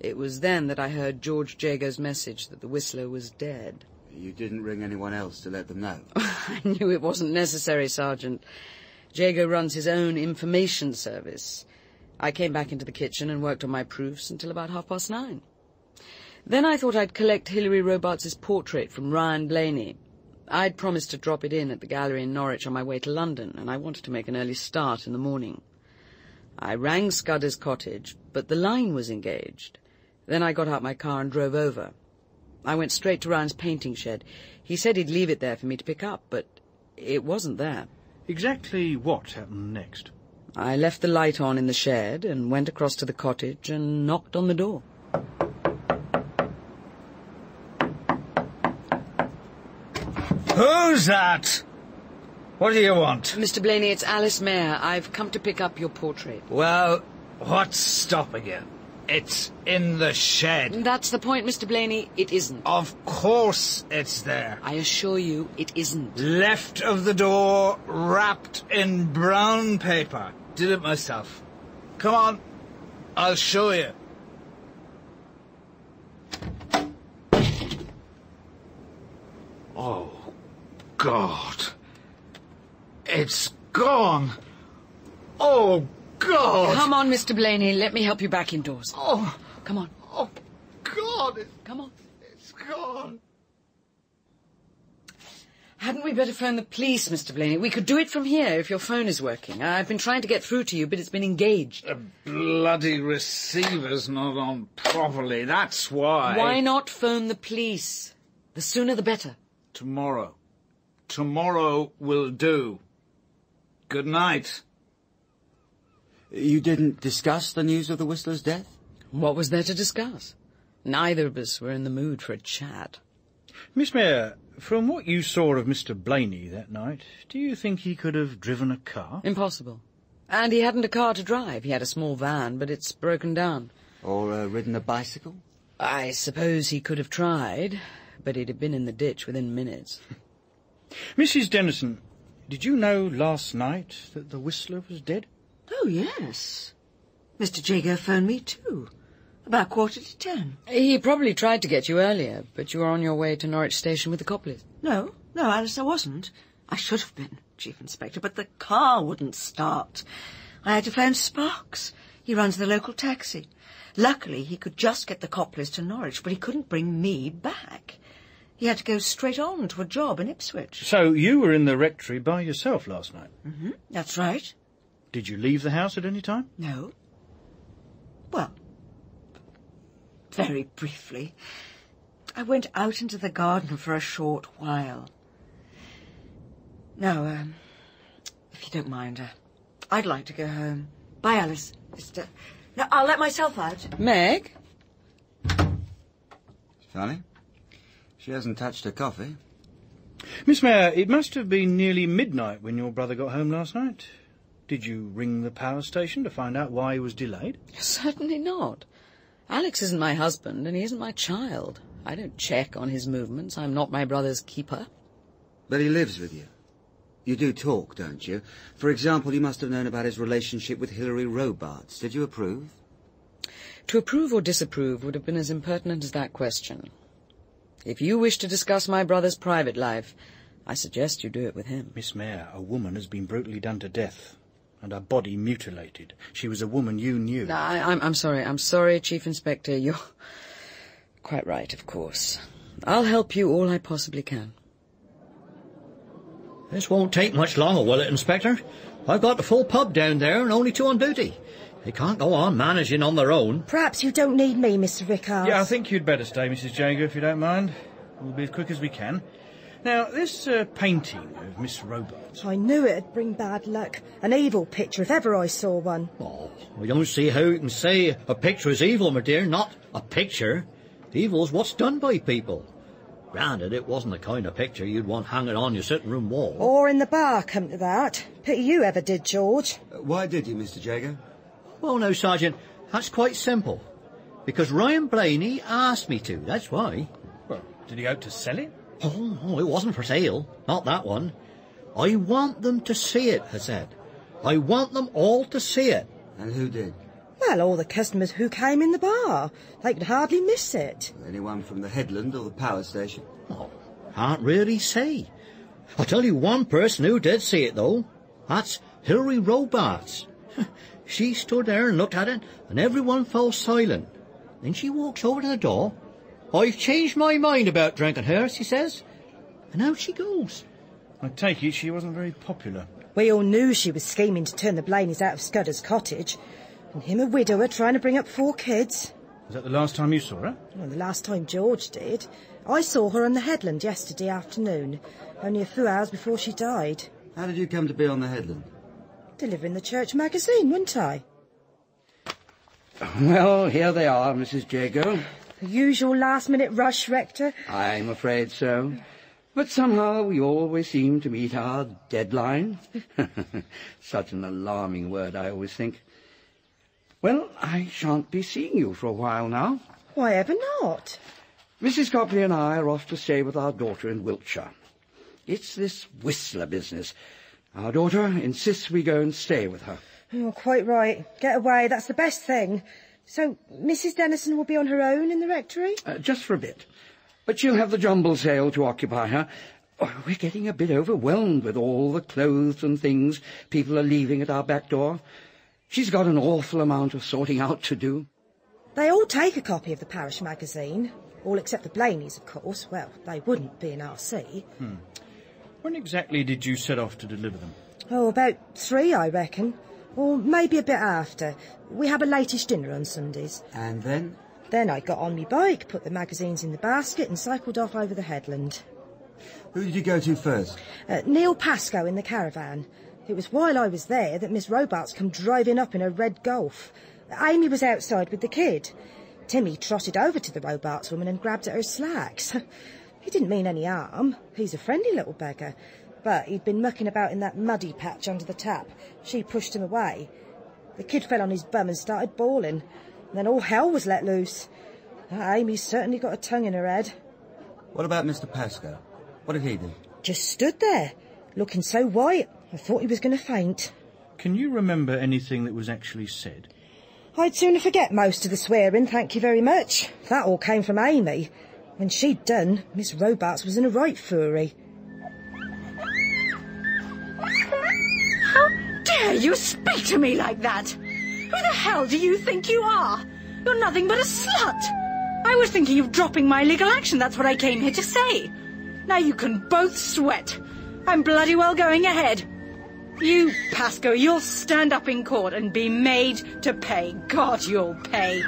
It was then that I heard George Jago's message that the Whistler was dead. You didn't ring anyone else to let them know? I knew it wasn't necessary, Sergeant. Jago runs his own information service. I came back into the kitchen and worked on my proofs until about 9:30. Then I thought I'd collect Hilary Robarts' portrait from Ryan Blaney. I'd promised to drop it in at the gallery in Norwich on my way to London, and I wanted to make an early start in the morning. I rang Scudder's cottage, but the line was engaged. Then I got out my car and drove over. I went straight to Ryan's painting shed. He said he'd leave it there for me to pick up, but it wasn't there. Exactly what happened next? I left the light on in the shed and went across to the cottage and knocked on the door. Who's that? What do you want? Mr. Blaney, it's Alice Mayer. I've come to pick up your portrait. Well, what's stopping you? It's in the shed. That's the point, Mr. Blaney. It isn't. Of course it's there. I assure you, it isn't. Left of the door, wrapped in brown paper. Did it myself. Come on, I'll show you. Oh, God. It's gone. Oh, God. Come on, Mr. Blaney. Let me help you back indoors. Oh. Come on. Oh, God. Come on. It's gone. Hadn't we better phone the police, Mr. Blaney? We could do it from here if your phone is working. I've been trying to get through to you, but it's been engaged. The bloody receiver's not on properly, that's why. Why not phone the police? The sooner the better. Tomorrow. Tomorrow will do. Good night. You didn't discuss the news of the Whistler's death? What was there to discuss? Neither of us were in the mood for a chat. Miss Mayer, from what you saw of Mr. Blaney that night, do you think he could have driven a car? Impossible. And he hadn't a car to drive. He had a small van, but it's broken down. Or ridden a bicycle? I suppose he could have tried, but he'd have been in the ditch within minutes. Mrs. Dennison, did you know last night that the Whistler was dead? Oh, yes. Mr. Jago phoned me too. About 9:45. He probably tried to get you earlier, but you were on your way to Norwich Station with the Copleys. No, Alice, I wasn't. I should have been, Chief Inspector, but the car wouldn't start. I had to phone Sparks. He runs the local taxi. Luckily, he could just get the Copleys to Norwich, but he couldn't bring me back. He had to go straight on to a job in Ipswich. So you were in the rectory by yourself last night? Mm-hmm, that's right. Did you leave the house at any time? No. Well, very briefly. I went out into the garden for a short while. Now, if you don't mind, I'd like to go home. Bye, Alice. No, I'll let myself out. Meg? Funny. She hasn't touched her coffee. Miss Mayer, it must have been nearly midnight when your brother got home last night. Did you ring the power station to find out why he was delayed? Certainly not. Alex isn't my husband, and he isn't my child. I don't check on his movements. I'm not my brother's keeper. But he lives with you. You do talk, don't you? For example, you must have known about his relationship with Hilary Robarts. Did you approve? To approve or disapprove would have been as impertinent as that question. If you wish to discuss my brother's private life, I suggest you do it with him. Miss Mayer, a woman has been brutally done to death, and her body mutilated. She was a woman you knew. I'm sorry. I'm sorry, Chief Inspector. You're quite right, of course. I'll help you all I possibly can. This won't take much longer, will it, Inspector? I've got the full pub down there and only two on duty. They can't go on managing on their own. Perhaps you don't need me, Mr. Rickards. Yeah, I think you'd better stay, Mrs. Jago, if you don't mind. We'll be as quick as we can. Now, this painting of Miss Robarts... I knew it'd bring bad luck. An evil picture, if ever I saw one. Oh, we don't see how you can say a picture is evil, my dear. Not a picture. Evil's what's done by people. Granted, it wasn't the kind of picture you'd want hanging on your sitting room wall. Or in the bar, come to that. Pity you ever did, George. Why did you, Mr. Jago? Well, no, Sergeant, that's quite simple. Because Ryan Blaney asked me to, that's why. Well, did he hope to sell it? Oh, no, it wasn't for sale. Not that one. I want them to see it, I said. I want them all to see it. And who did? Well, all the customers who came in the bar. They could hardly miss it. Anyone from the headland or the power station? Oh, can't really say. I'll tell you one person who did see it, though. That's Hilary Robarts. She stood there and looked at it, and everyone fell silent. Then she walks over to the door. I've changed my mind about drinking her, she says. And out she goes. I take it she wasn't very popular. We all knew she was scheming to turn the Blaneys out of Scudder's cottage. And him a widower trying to bring up 4 kids. Was that the last time you saw her? Well, the last time George did. I saw her on the headland yesterday afternoon, only a few hours before she died. How did you come to be on the headland? Delivering the church magazine, wasn't I? Well, here they are, Mrs. Jago. The usual last-minute rush, Rector. I'm afraid so. But somehow we always seem to meet our deadline. Such an alarming word, I always think. Well, I shan't be seeing you for a while now. Why ever not? Mrs. Copley and I are off to stay with our daughter in Wiltshire. It's this Whistler business. Our daughter insists we go and stay with her. Oh, quite right. Get away, that's the best thing. So, Mrs. Dennison will be on her own in the rectory? Just for a bit. But she'll have the jumble sale to occupy her. Oh, we're getting a bit overwhelmed with all the clothes and things people are leaving at our back door. She's got an awful amount of sorting out to do. They all take a copy of the parish magazine. All except the Blaneys, of course. Well, they wouldn't be in RC. When exactly did you set off to deliver them? Oh, about 3, I reckon. Or maybe a bit after. We have a latish dinner on Sundays. And then? Then I got on my bike, put the magazines in the basket and cycled off over the headland. Who did you go to first? Neil Pascoe in the caravan. It was while I was there that Miss Robarts come driving up in her red Golf. Amy was outside with the kid. Timmy trotted over to the Robarts woman and grabbed at her slacks. He didn't mean any harm. He's a friendly little beggar. But he'd been mucking about in that muddy patch under the tap. She pushed him away. The kid fell on his bum and started bawling. And then all hell was let loose. Amy's certainly got a tongue in her head. What about Mr. Pascoe? What did he do? Just stood there, looking so white, I thought he was going to faint. Can you remember anything that was actually said? I'd sooner forget most of the swearing, thank you very much. That all came from Amy. When she'd done, Miss Robarts was in a right fury. How dare you speak to me like that? Who the hell do you think you are? You're nothing but a slut. I was thinking of dropping my legal action, that's what I came here to say. Now you can both sweat. I'm bloody well going ahead. You, Pascoe, you'll stand up in court and be made to pay. God, you'll pay.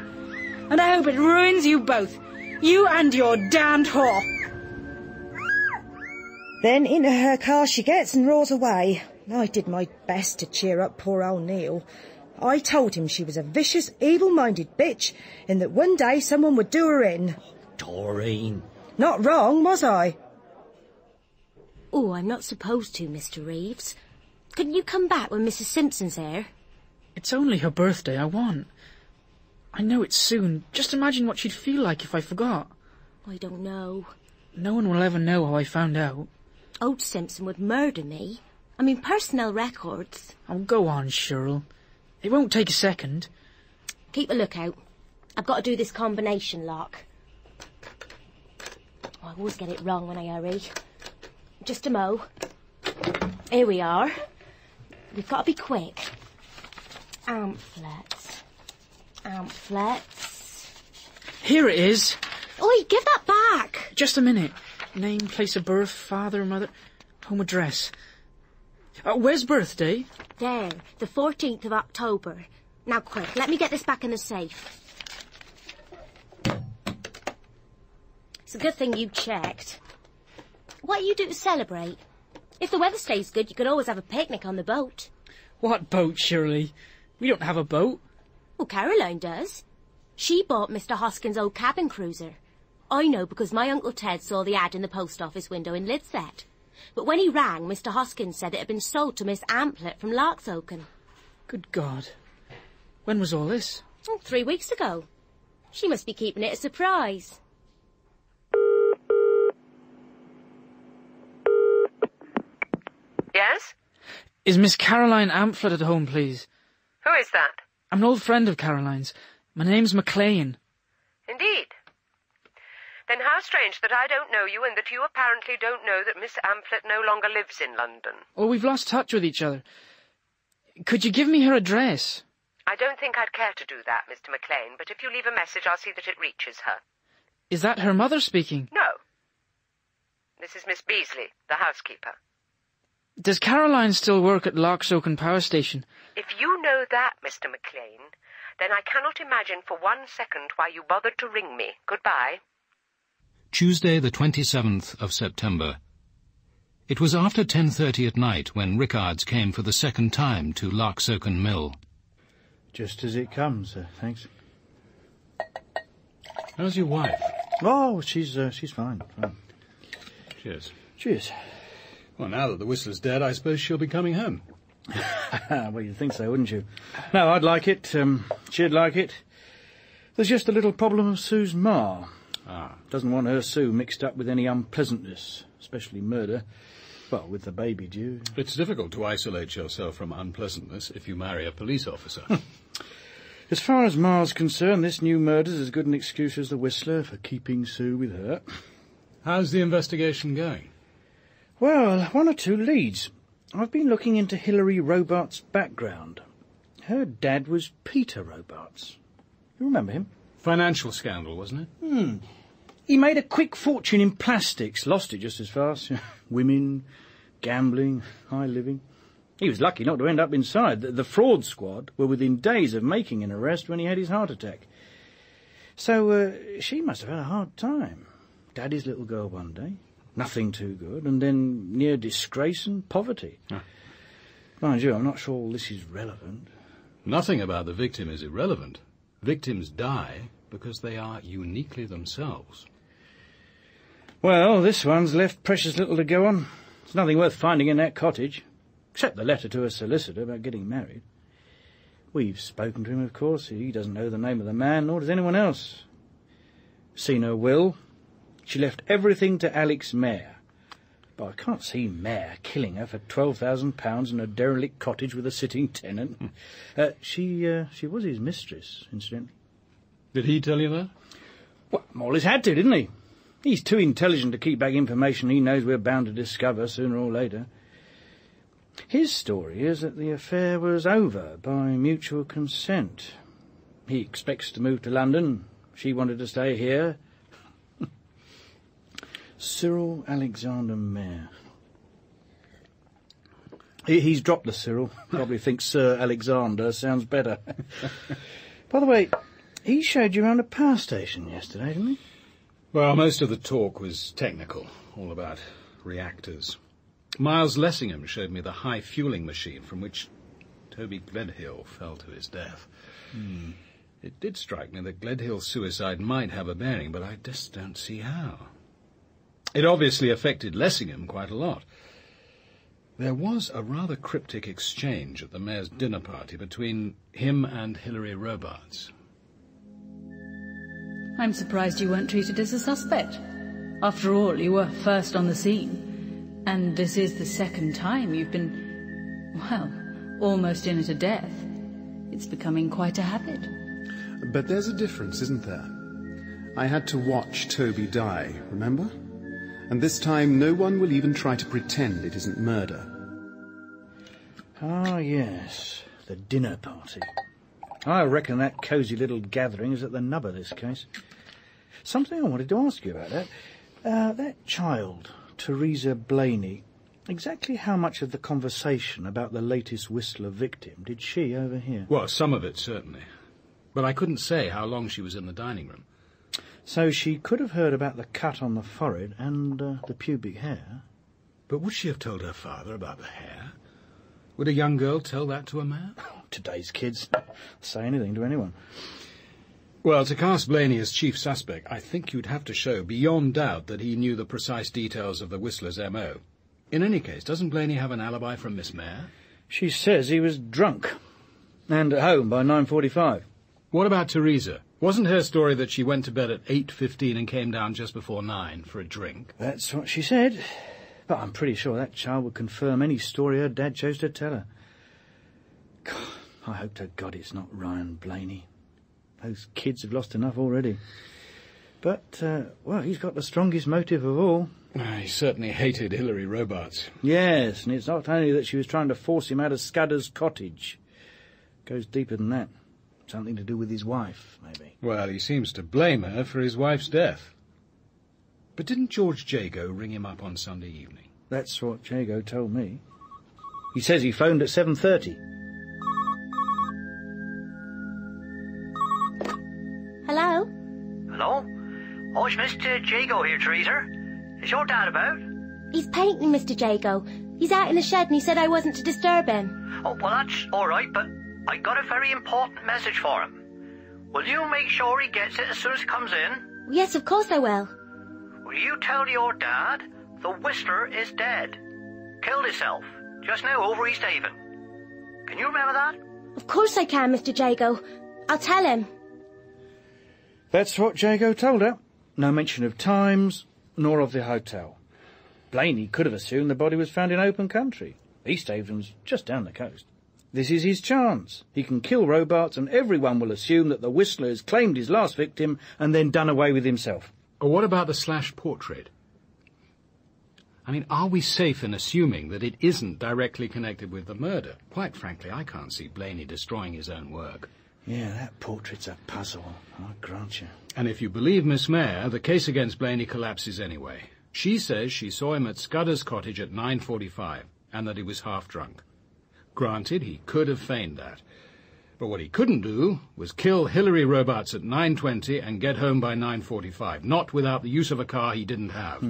And I hope it ruins you both. You and your damned whore. Then into her car she gets and roars away. I did my best to cheer up poor old Neil. I told him she was a vicious, evil-minded bitch and that one day someone would do her in. Doreen. Not wrong, was I? Oh, I'm not supposed to, Mr. Reeves. Couldn't you come back when Mrs. Simpson's here? It's only her birthday I want. I know it's soon. Just imagine what she'd feel like if I forgot. I don't know. No one will ever know how I found out. Old Simpson would murder me. I mean, personnel records. Oh, go on, Cheryl. It won't take a second. Keep a lookout. I've got to do this combination lock. Oh, I always get it wrong when I hurry. Just a mo. Here we are. We've got to be quick. Amphlets. Here it is. Oi, give that back. Just a minute. Name, place of birth, father, mother, home address. Where's birthday? There, the 14th of October. Now quick, let me get this back in the safe. It's a good thing you checked. What do you do to celebrate? If the weather stays good, you could always have a picnic on the boat. What boat, Shirley? We don't have a boat. Well, Caroline does. She bought Mr. Hoskins' old cabin cruiser. I know because my Uncle Ted saw the ad in the post office window in Lidset. But when he rang, Mr. Hoskins said it had been sold to Miss Amplet from Larksoken. Good God. When was all this? 3 weeks ago. She must be keeping it a surprise. Yes? Is Miss Caroline Amplet at home, please? Who is that? I'm an old friend of Caroline's. My name's McLean. Indeed. Then how strange that I don't know you and that you apparently don't know that Miss Amplet no longer lives in London. Oh, we've lost touch with each other. Could you give me her address? I don't think I'd care to do that, Mr. McLean, but if you leave a message, I'll see that it reaches her. Is that her mother speaking? No. This is Miss Beasley, the housekeeper. Does Caroline still work at Larksoken Power Station? If you know that, Mr. McLean, then I cannot imagine for 1 second why you bothered to ring me. Goodbye. Tuesday, the 27th of September. It was after 10:30 at night when Rickards came for the second time to Larksoken Mill. Just as it comes, thanks. How's your wife? Oh, she's fine. Cheers. Cheers. Well, now that the Whistler's dead, I suppose she'll be coming home. Well, you'd think so, wouldn't you? No, I'd like it. She'd like it. There's just a little problem of Sue's ma. Doesn't want her Sue mixed up with any unpleasantness, especially murder. Well, with the baby due. It's difficult to isolate yourself from unpleasantness if you marry a police officer. As far as Ma's concerned, this new murder's as good an excuse as the Whistler for keeping Sue with her. How's the investigation going? Well, 1 or 2 leads. I've been looking into Hilary Robarts' background. Her dad was Peter Robarts. You remember him? Financial scandal, wasn't it? He made a quick fortune in plastics, lost it just as fast. Women, gambling, high living. He was lucky not to end up inside. The fraud squad were within days of making an arrest when he had his heart attack. So she must have had a hard time. Daddy's little girl one day, nothing too good, and then near disgrace and poverty. Mind you, I'm not sure all this is relevant. Nothing about the victim is irrelevant. Victims die because they are uniquely themselves. Well, this one's left precious little to go on. There's nothing worth finding in that cottage, except the letter to her solicitor about getting married. We've spoken to him, of course. He doesn't know the name of the man, nor does anyone else. Seen her will. She left everything to Alex Mayer. But I can't see Mayer killing her for £12,000 in a derelict cottage with a sitting tenant. She was his mistress, incidentally. Did he tell you that? Well, Morley's had to, didn't he? He's too intelligent to keep back information he knows we're bound to discover sooner or later. His story is that the affair was over by mutual consent. He expects to move to London. She wanted to stay here. Cyril Alexander Mayer. He's dropped the Cyril. Probably thinks Sir Alexander sounds better. By the way, he showed you around a power station yesterday, didn't he? Well, most of the talk was technical, all about reactors. Miles Lessingham showed me the high fueling machine from which Toby Gledhill fell to his death. It did strike me that Gledhill's suicide might have a bearing, but I just don't see how. It obviously affected Lessingham quite a lot. There was a rather cryptic exchange at the mayor's dinner party between him and Hilary Robarts. I'm surprised you weren't treated as a suspect. After all, you were first on the scene. And this is the second time you've been, well, almost in at a death. It's becoming quite a habit. But there's a difference, isn't there? I had to watch Toby die, remember? And this time no one will even try to pretend it isn't murder. Ah, yes, the dinner party. I reckon that cosy little gathering is at the nub of this case. Something I wanted to ask you about that. That child, Teresa Blaney, exactly how much of the conversation about the latest Whistler victim did she overhear? Well, some of it, certainly. But I couldn't say how long she was in the dining room. So she could have heard about the cut on the forehead and the pubic hair. But would she have told her father about the hair? Would a young girl tell that to a man? Today's kids say anything to anyone. Well, to cast Blaney as chief suspect, I think you'd have to show beyond doubt that he knew the precise details of the Whistler's M.O. In any case, doesn't Blaney have an alibi from Miss Mayer? She says he was drunk. And at home by 9:45. What about Teresa? Wasn't her story that she went to bed at 8:15 and came down just before 9 for a drink? That's what she said. But I'm pretty sure that child would confirm any story her dad chose to tell her. God, I hope to God it's not Ryan Blaney. Those kids have lost enough already. But, well, he's got the strongest motive of all. He certainly hated Hilary Robarts. Yes, and it's not only that she was trying to force him out of Scudder's cottage. It goes deeper than that. Something to do with his wife, maybe. Well, he seems to blame her for his wife's death. But didn't George Jago ring him up on Sunday evening? That's what Jago told me. He says he phoned at 7:30. Hello? Hello? Oh, it's Mr. Jago here, Teresa. Is your dad about? He's painting, Mr. Jago. He's out in the shed and he said I wasn't to disturb him. Oh, well, that's all right, but I got a very important message for him. Will you make sure he gets it as soon as he comes in? Yes, of course I will. Will you tell your dad the Whistler is dead? Killed himself just now over East Haven. Can you remember that? Of course I can, Mr. Jago. I'll tell him. That's what Jago told her. No mention of times, nor of the hotel. Blaney could have assumed the body was found in open country. East Haven's just down the coast. This is his chance. He can kill Robarts and everyone will assume that the Whistler has claimed his last victim and then done away with himself. Or what about the slash portrait? I mean, are we safe in assuming that it isn't directly connected with the murder? Quite frankly, I can't see Blaney destroying his own work. Yeah, that portrait's a puzzle, I grant you. And if you believe Miss Mayer, the case against Blaney collapses anyway. She says she saw him at Scudder's cottage at 9:45, and that he was half drunk. Granted, he could have feigned that. But what he couldn't do was kill Hilary Robarts at 9:20 and get home by 9:45, not without the use of a car he didn't have.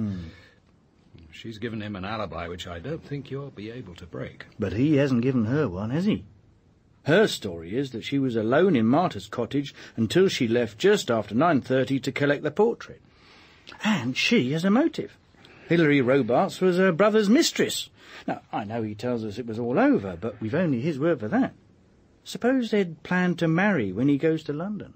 She's given him an alibi which I don't think you'll be able to break. But he hasn't given her one, has he? Her story is that she was alone in Martha's cottage until she left just after 9:30 to collect the portrait. And she has a motive. Hilary Robarts was her brother's mistress. Now, I know he tells us it was all over, but we've only his word for that. Suppose they'd planned to marry when he goes to London.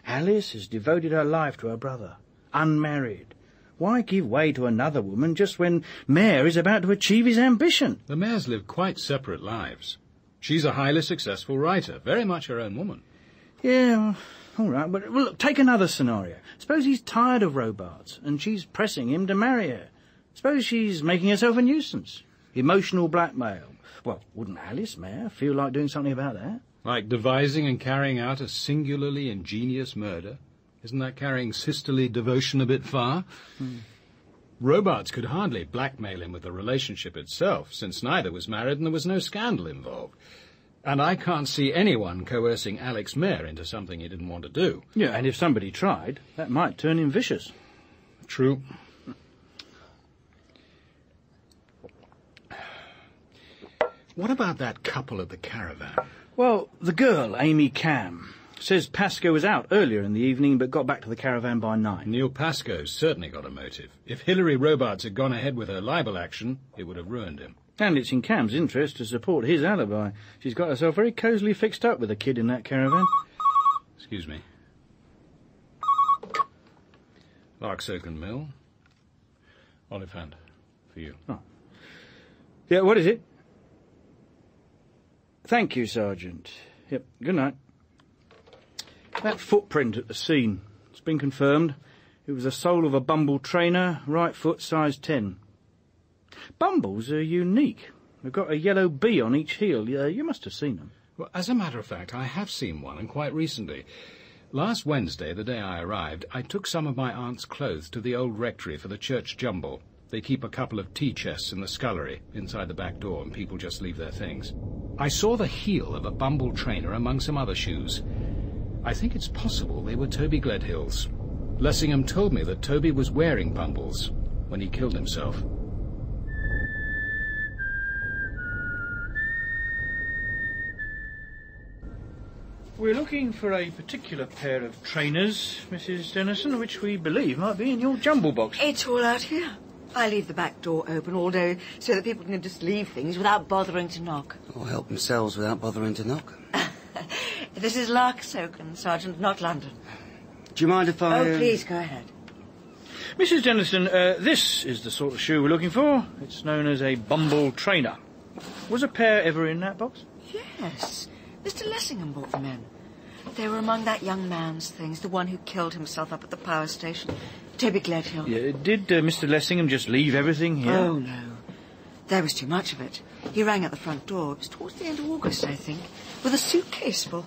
Alice has devoted her life to her brother, unmarried. Why give way to another woman just when Mayer is about to achieve his ambition? The Mayers live quite separate lives. She's a highly successful writer, very much her own woman. Yeah, all right, but well, look, take another scenario. Suppose he's tired of Robarts and she's pressing him to marry her. Suppose she's making herself a nuisance. Emotional blackmail. Well, wouldn't Alice Mayer feel like doing something about that? Like devising and carrying out a singularly ingenious murder? Isn't that carrying sisterly devotion a bit far? Robarts could hardly blackmail him with the relationship itself, since neither was married and there was no scandal involved. And I can't see anyone coercing Alex Mayer into something he didn't want to do. Yeah, and if somebody tried, that might turn him vicious. True. What about that couple at the caravan? Well, the girl, Amy Cam, says Pascoe was out earlier in the evening but got back to the caravan by 9. Neil Pascoe's certainly got a motive. If Hilary Robarts had gone ahead with her libel action, it would have ruined him. And it's in Cam's interest to support his alibi. She's got herself very cosily fixed up with a kid in that caravan. Excuse me. Larksoken Mill. Oliphant, for you. Oh. Yeah, what is it? Thank you, Sergeant. Yep, good night. That footprint at the scene. It's been confirmed. It was the sole of a Bumble trainer, right foot, size 10. Bumbles are unique. They've got a yellow bee on each heel. You must have seen them. Well, as a matter of fact, I have seen one, and quite recently. Last Wednesday, the day I arrived, I took some of my aunt's clothes to the old rectory for the church jumble. They keep a couple of tea chests in the scullery, inside the back door, and people just leave their things. I saw the heel of a Bumble trainer among some other shoes. I think it's possible they were Toby Gledhill's. Lessingham told me that Toby was wearing Bumbles when he killed himself. We're looking for a particular pair of trainers, Mrs. Dennison, which we believe might be in your jumble box. It's all out here. I leave the back door open all day so that people can just leave things without bothering to knock. Or help themselves without bothering to knock. This is Larksoken, Sergeant, not London. Do you mind if I... Oh, please, go ahead. Mrs. Dennison, this is the sort of shoe we're looking for. It's known as a bumble trainer. Was a pair ever in that box? Yes. Mr. Lessingham brought them in. They were among that young man's things, the one who killed himself up at the power station. Toby Gledhill. Yeah, did Mr. Lessingham just leave everything here? Oh, no. There was too much of it. He rang at the front door. It was towards the end of August, I think, with a suitcase full.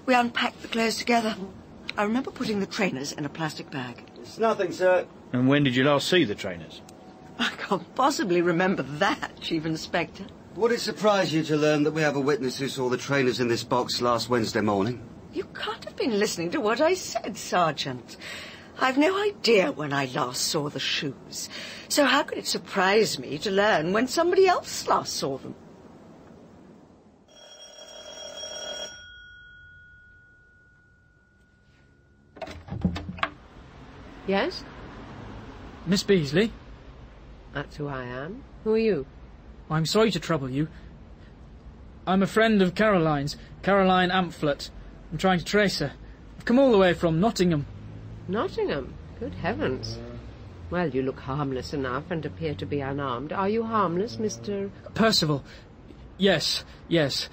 We unpacked the clothes together. I remember putting the trainers in a plastic bag. It's nothing, sir. And when did you last see the trainers? I can't possibly remember that, Chief Inspector. Would it surprise you to learn that we have a witness who saw the trainers in this box last Wednesday morning? You can't have been listening to what I said, Sergeant. I've no idea when I last saw the shoes. So how could it surprise me to learn when somebody else last saw them? Yes? Miss Beasley? That's who I am. Who are you? I'm sorry to trouble you. I'm a friend of Caroline's, Caroline Amphlett. I'm trying to trace her. I've come all the way from Nottingham. Nottingham? Good heavens. Well, you look harmless enough and appear to be unarmed. Are you harmless, Mr... Percival? Yes, yes.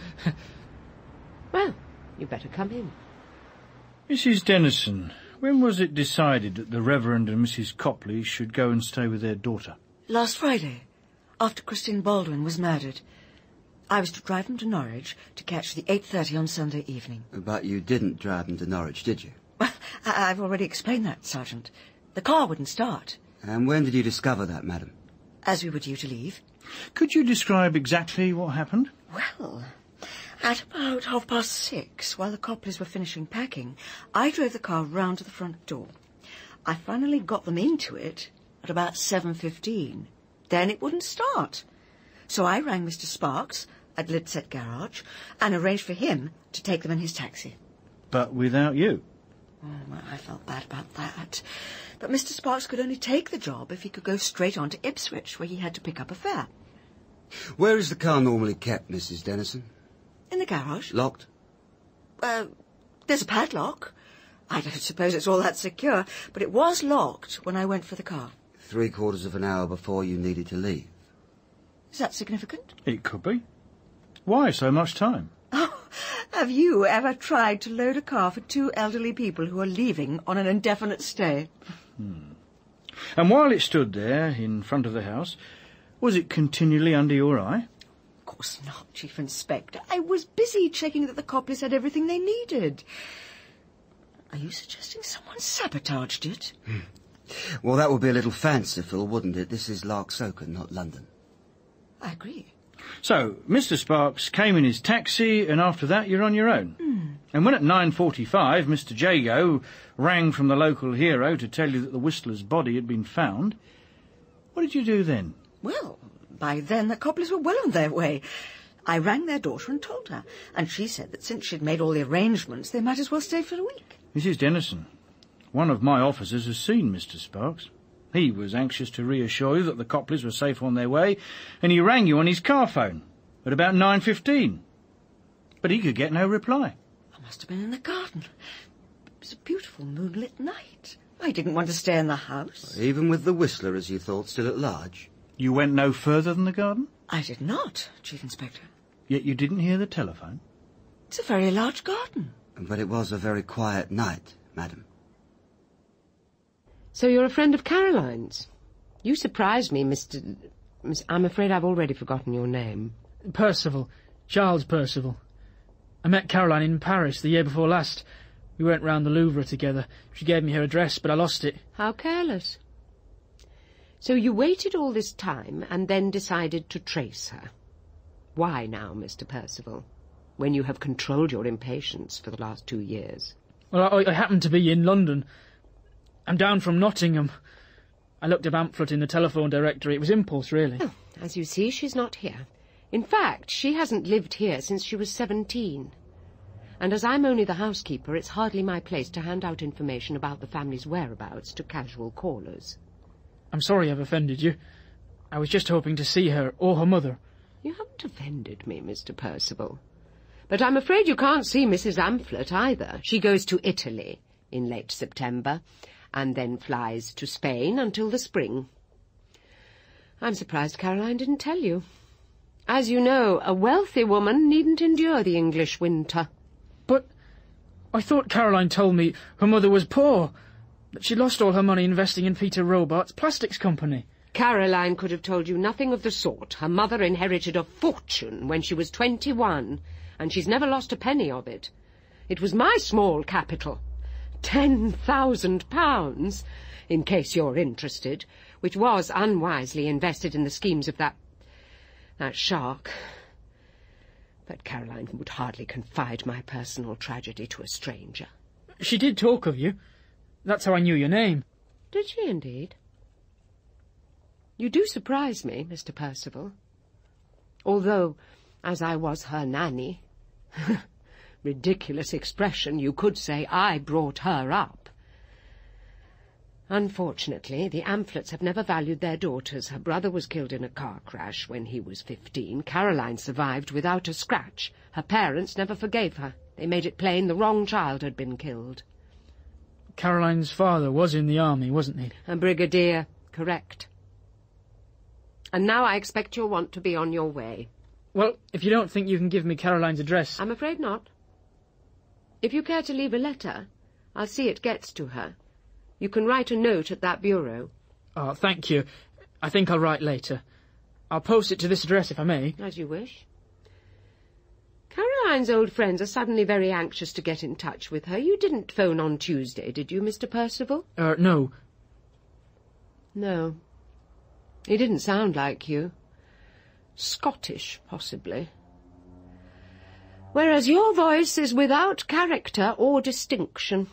Well, you better come in. Mrs. Dennison, when was it decided that the Reverend and Mrs. Copley should go and stay with their daughter? Last Friday, after Christine Baldwin was murdered. I was to drive them to Norwich to catch the 8:30 on Sunday evening. But you didn't drive them to Norwich, did you? I've already explained that, Sergeant. The car wouldn't start. And when did you discover that, madam? As we were due to leave. Could you describe exactly what happened? Well, at about 6:30, while the Copleys were finishing packing, I drove the car round to the front door. I finally got them into it at about 7:15. Then it wouldn't start. So I rang Mr. Sparks at Lidset Garage and arranged for him to take them in his taxi. But without you? Oh, well, I felt bad about that. But Mr. Sparks could only take the job if he could go straight on to Ipswich, where he had to pick up a fare. Where is the car normally kept, Mrs. Dennison? In the garage. Locked? There's a padlock. I don't suppose it's all that secure, but it was locked when I went for the car. 3/4 of an hour before you needed to leave. Is that significant? It could be. Why so much time? Oh, have you ever tried to load a car for 2 elderly people who are leaving on an indefinite stay? And while it stood there in front of the house, was it continually under your eye? Of course not, Chief Inspector. I was busy checking that the Copleys had everything they needed. Are you suggesting someone sabotaged it? Well, that would be a little fanciful, wouldn't it? This is Larksoken, not London. I agree. So, Mr. Sparks came in his taxi, and after that you're on your own. And when at 9:45 Mr. Jago rang from the local hero to tell you that the Whistler's body had been found, what did you do then? Well, by then the Copleys were well on their way. I rang their daughter and told her, and she said that since she'd made all the arrangements, they might as well stay for a week. Mrs. Dennison, one of my officers has seen Mr. Sparks. He was anxious to reassure you that the Copleys were safe on their way, and he rang you on his car phone at about 9:15. But he could get no reply. I must have been in the garden. It was a beautiful moonlit night. I didn't want to stay in the house. Even with the Whistler, as you thought, still at large? You went no further than the garden? I did not, Chief Inspector. Yet you didn't hear the telephone? It's a very large garden. But it was a very quiet night, madam. So you're a friend of Caroline's? You surprised me, I'm afraid I've already forgotten your name. Percival. Charles Percival. I met Caroline in Paris the year before last. We went round the Louvre together. She gave me her address, but I lost it. How careless. So you waited all this time and then decided to trace her. Why now, Mr. Percival, when you have controlled your impatience for the last 2 years? Well, I happened to be in London. I'm down from Nottingham. I looked up Amphlett in the telephone directory. It was impulse, really. Oh, as you see, she's not here. In fact, she hasn't lived here since she was 17. And as I'm only the housekeeper, it's hardly my place to hand out information about the family's whereabouts to casual callers. I'm sorry I've offended you. I was just hoping to see her or her mother. You haven't offended me, Mr. Percival. But I'm afraid you can't see Mrs. Amphlett either. She goes to Italy in late September and then flies to Spain until the spring. I'm surprised Caroline didn't tell you. As you know, a wealthy woman needn't endure the English winter. But I thought Caroline told me her mother was poor, that she lost all her money investing in Peter Robart's plastics company. Caroline could have told you nothing of the sort. Her mother inherited a fortune when she was 21, and she's never lost a penny of it. It was my small capital, £10,000, in case you're interested, which was unwisely invested in the schemes of that shark. But Caroline would hardly confide my personal tragedy to a stranger. She did talk of you. That's how I knew your name. Did she indeed? You do surprise me, Mr. Percival. Although, as I was her nanny, ridiculous expression, you could say I brought her up. Unfortunately, the Amphlets have never valued their daughters. Her brother was killed in a car crash when he was 15. Caroline survived without a scratch. Her parents never forgave her. They made it plain the wrong child had been killed. Caroline's father was in the army, wasn't he? A brigadier, correct. And now I expect you'll want to be on your way. Well, if you don't think you can give me Caroline's address... I'm afraid not. If you care to leave a letter, I'll see it gets to her. You can write a note at that bureau. Oh, thank you. I think I'll write later. I'll post it to this address if I may. As you wish. Caroline's old friends are suddenly very anxious to get in touch with her. You didn't phone on Tuesday, did you, Mr. Percival? No. No. He didn't sound like you. Scottish, possibly. Whereas your voice is without character or distinction.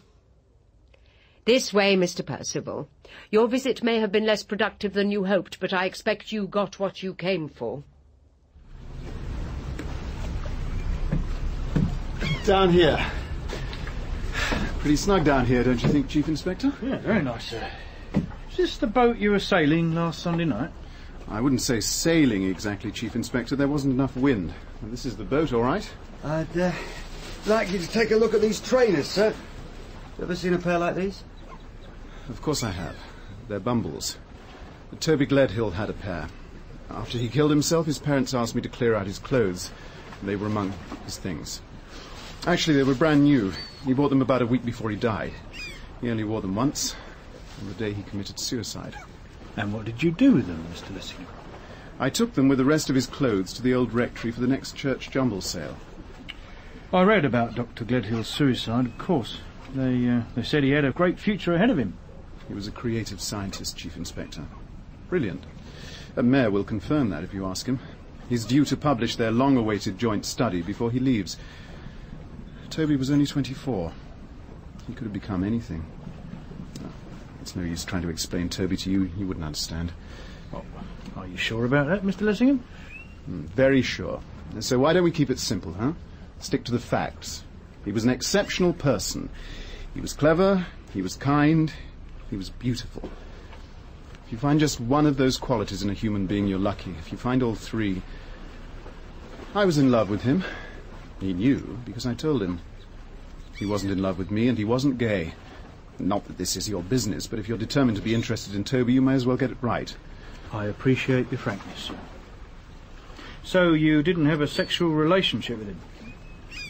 This way, Mr. Percival. Your visit may have been less productive than you hoped, but I expect you got what you came for. Down here. Pretty snug down here, don't you think, Chief Inspector? Yeah, very nice, sir. Is this the boat you were sailing last Sunday night? I wouldn't say sailing exactly, Chief Inspector. There wasn't enough wind. Well, this is the boat, all right. I'd like you to take a look at these trainers, sir. You ever seen a pair like these? Of course I have. They're Bumbles. Toby Gledhill had a pair. After he killed himself, his parents asked me to clear out his clothes. They were among his things. Actually, they were brand new. He bought them about a week before he died. He only wore them once, on the day he committed suicide. And what did you do with them, Mr. Lessingham? I took them with the rest of his clothes to the old rectory for the next church jumble sale. I read about Dr. Gledhill's suicide, of course. They said he had a great future ahead of him. He was a creative scientist, Chief Inspector. Brilliant. A mayor will confirm that if you ask him. He's due to publish their long-awaited joint study before he leaves. Toby was only 24. He could have become anything. Oh, it's no use trying to explain Toby to you. You wouldn't understand. Well, are you sure about that, Mr. Lessingham? Very sure. So why don't we keep it simple, huh? Stick to the facts. He was an exceptional person. He was clever, he was kind, he was beautiful. If you find just one of those qualities in a human being, you're lucky. If you find all three... I was in love with him. He knew, because I told him. He wasn't in love with me, and he wasn't gay. Not that this is your business, but if you're determined to be interested in Toby, you may as well get it right. I appreciate your frankness, sir. So you didn't have a sexual relationship with him?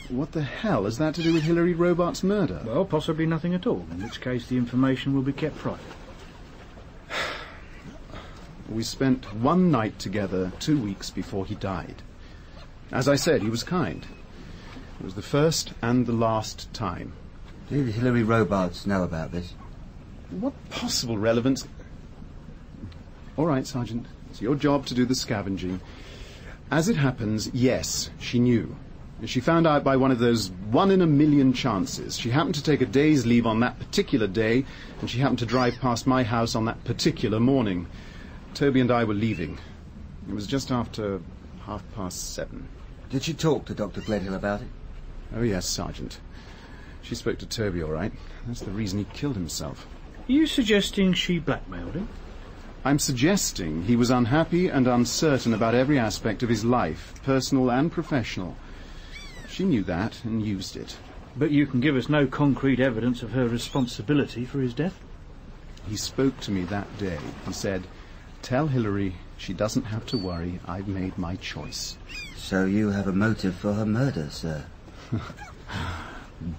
What the hell has that to do with Hilary Robart's murder? Well, possibly nothing at all, in which case the information will be kept private. We spent one night together 2 weeks before he died. As I said, he was kind. It was the first and the last time. Did Hilary Robarts know about this? What possible relevance... All right, Sergeant. It's your job to do the scavenging. As it happens, yes, she knew. She found out by one of those 1 in a million chances. She happened to take a day's leave on that particular day, and she happened to drive past my house on that particular morning. Toby and I were leaving. It was just after 7:30. Did she talk to Dr. Gledhill about it? Oh, yes, Sergeant. She spoke to Toby, all right. That's the reason he killed himself. Are you suggesting she blackmailed him? I'm suggesting he was unhappy and uncertain about every aspect of his life, personal and professional. She knew that and used it. But you can give us no concrete evidence of her responsibility for his death? He spoke to me that day. He said, "Tell Hilary she doesn't have to worry. I've made my choice." So you have a motive for her murder, sir?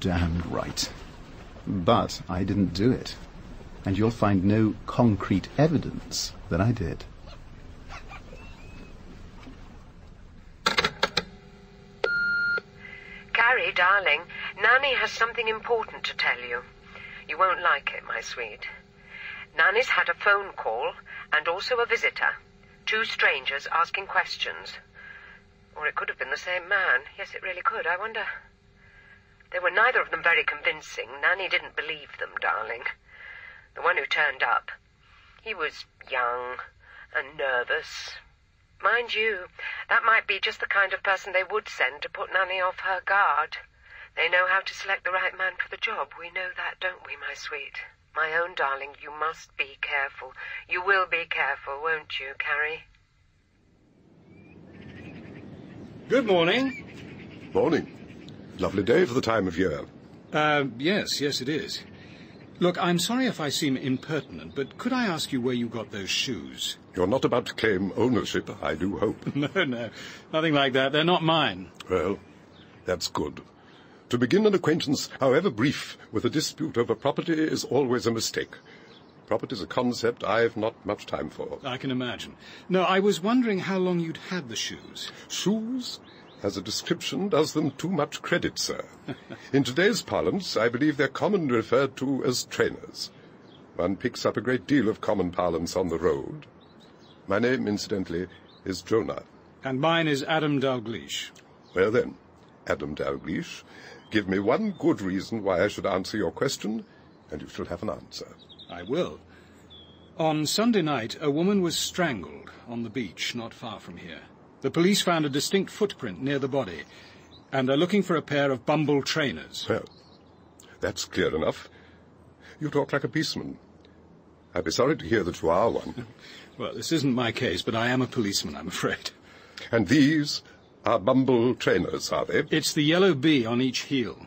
Damned right. But I didn't do it. And you'll find no concrete evidence that I did. Carrie, darling, Nanny has something important to tell you. You won't like it, my sweet. Nanny's had a phone call and also a visitor. 2 strangers asking questions. Or it could have been the same man. Yes, it really could. I wonder... They were neither of them very convincing. Nanny didn't believe them, darling. The one who turned up, he was young and nervous. Mind you, that might be just the kind of person they would send to put Nanny off her guard. They know how to select the right man for the job. We know that, don't we, my sweet? My own darling, you must be careful. You will be careful, won't you, Carrie? Good morning. Morning. Lovely day for the time of year. Yes, it is. Look, I'm sorry if I seem impertinent, but could I ask you where you got those shoes? You're not about to claim ownership, I do hope. No, nothing like that. They're not mine. Well, that's good. To begin an acquaintance, however brief, with a dispute over property is always a mistake. Property's a concept I've not much time for. I can imagine. No, I was wondering how long you'd had the shoes. Shoes? As a description does them too much credit, sir. In today's parlance, I believe they're commonly referred to as trainers. One picks up a great deal of common parlance on the road. My name, incidentally, is Jonah. And mine is Adam Dalgliesh. Well then, Adam Dalgliesh, give me one good reason why I should answer your question, and you shall have an answer. I will. On Sunday night, a woman was strangled on the beach not far from here. The police found a distinct footprint near the body, and are looking for a pair of Bumble trainers. Well, that's clear enough. You talk like a policeman. I'd be sorry to hear that you are one. Well, this isn't my case, but I am a policeman, I'm afraid. And these are Bumble trainers, are they? It's the yellow bee on each heel.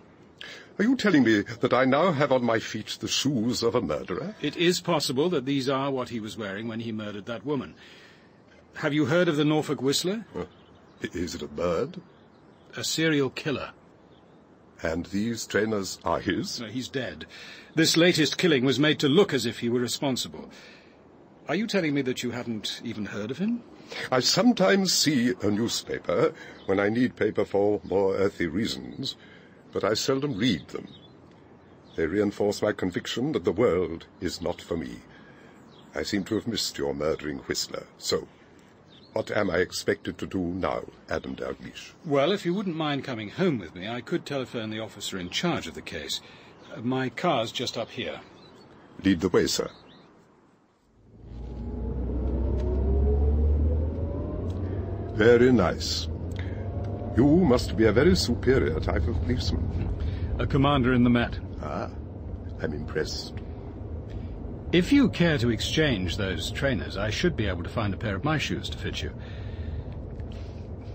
Are you telling me that I now have on my feet the shoes of a murderer? It is possible that these are what he was wearing when he murdered that woman. Have you heard of the Norfolk Whistler? Is it a bird? A serial killer. And these trainers are his? No, he's dead. This latest killing was made to look as if he were responsible. Are you telling me that you hadn't even heard of him? I sometimes see a newspaper when I need paper for more earthly reasons, but I seldom read them. They reinforce my conviction that the world is not for me. I seem to have missed your murdering Whistler. So, what am I expected to do now, Adam Dalgliesh? Well, if you wouldn't mind coming home with me, I could telephone the officer in charge of the case. My car's just up here. Lead the way, sir. Very nice. You must be a very superior type of policeman. A commander in the Met. Ah, I'm impressed. If you care to exchange those trainers, I should be able to find a pair of my shoes to fit you.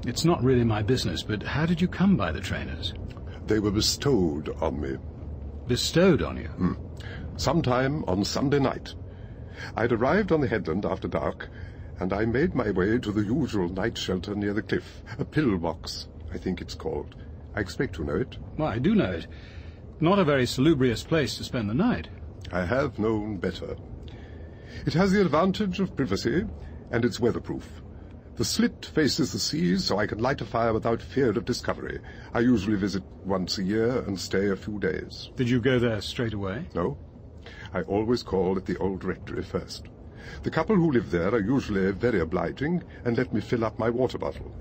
It's not really my business, but how did you come by the trainers? They were bestowed on me. Bestowed on you? Sometime on Sunday night. I'd arrived on the headland after dark, and I made my way to the usual night shelter near the cliff. A pillbox, I think it's called. I expect you know it. Well, I do know it. Not a very salubrious place to spend the night. I have known better. It has the advantage of privacy, and it's weatherproof. The slit faces the sea, so I can light a fire without fear of discovery. I usually visit once a year and stay a few days. Did you go there straight away? No. I always call at the old rectory first. The couple who live there are usually very obliging and let me fill up my water bottle.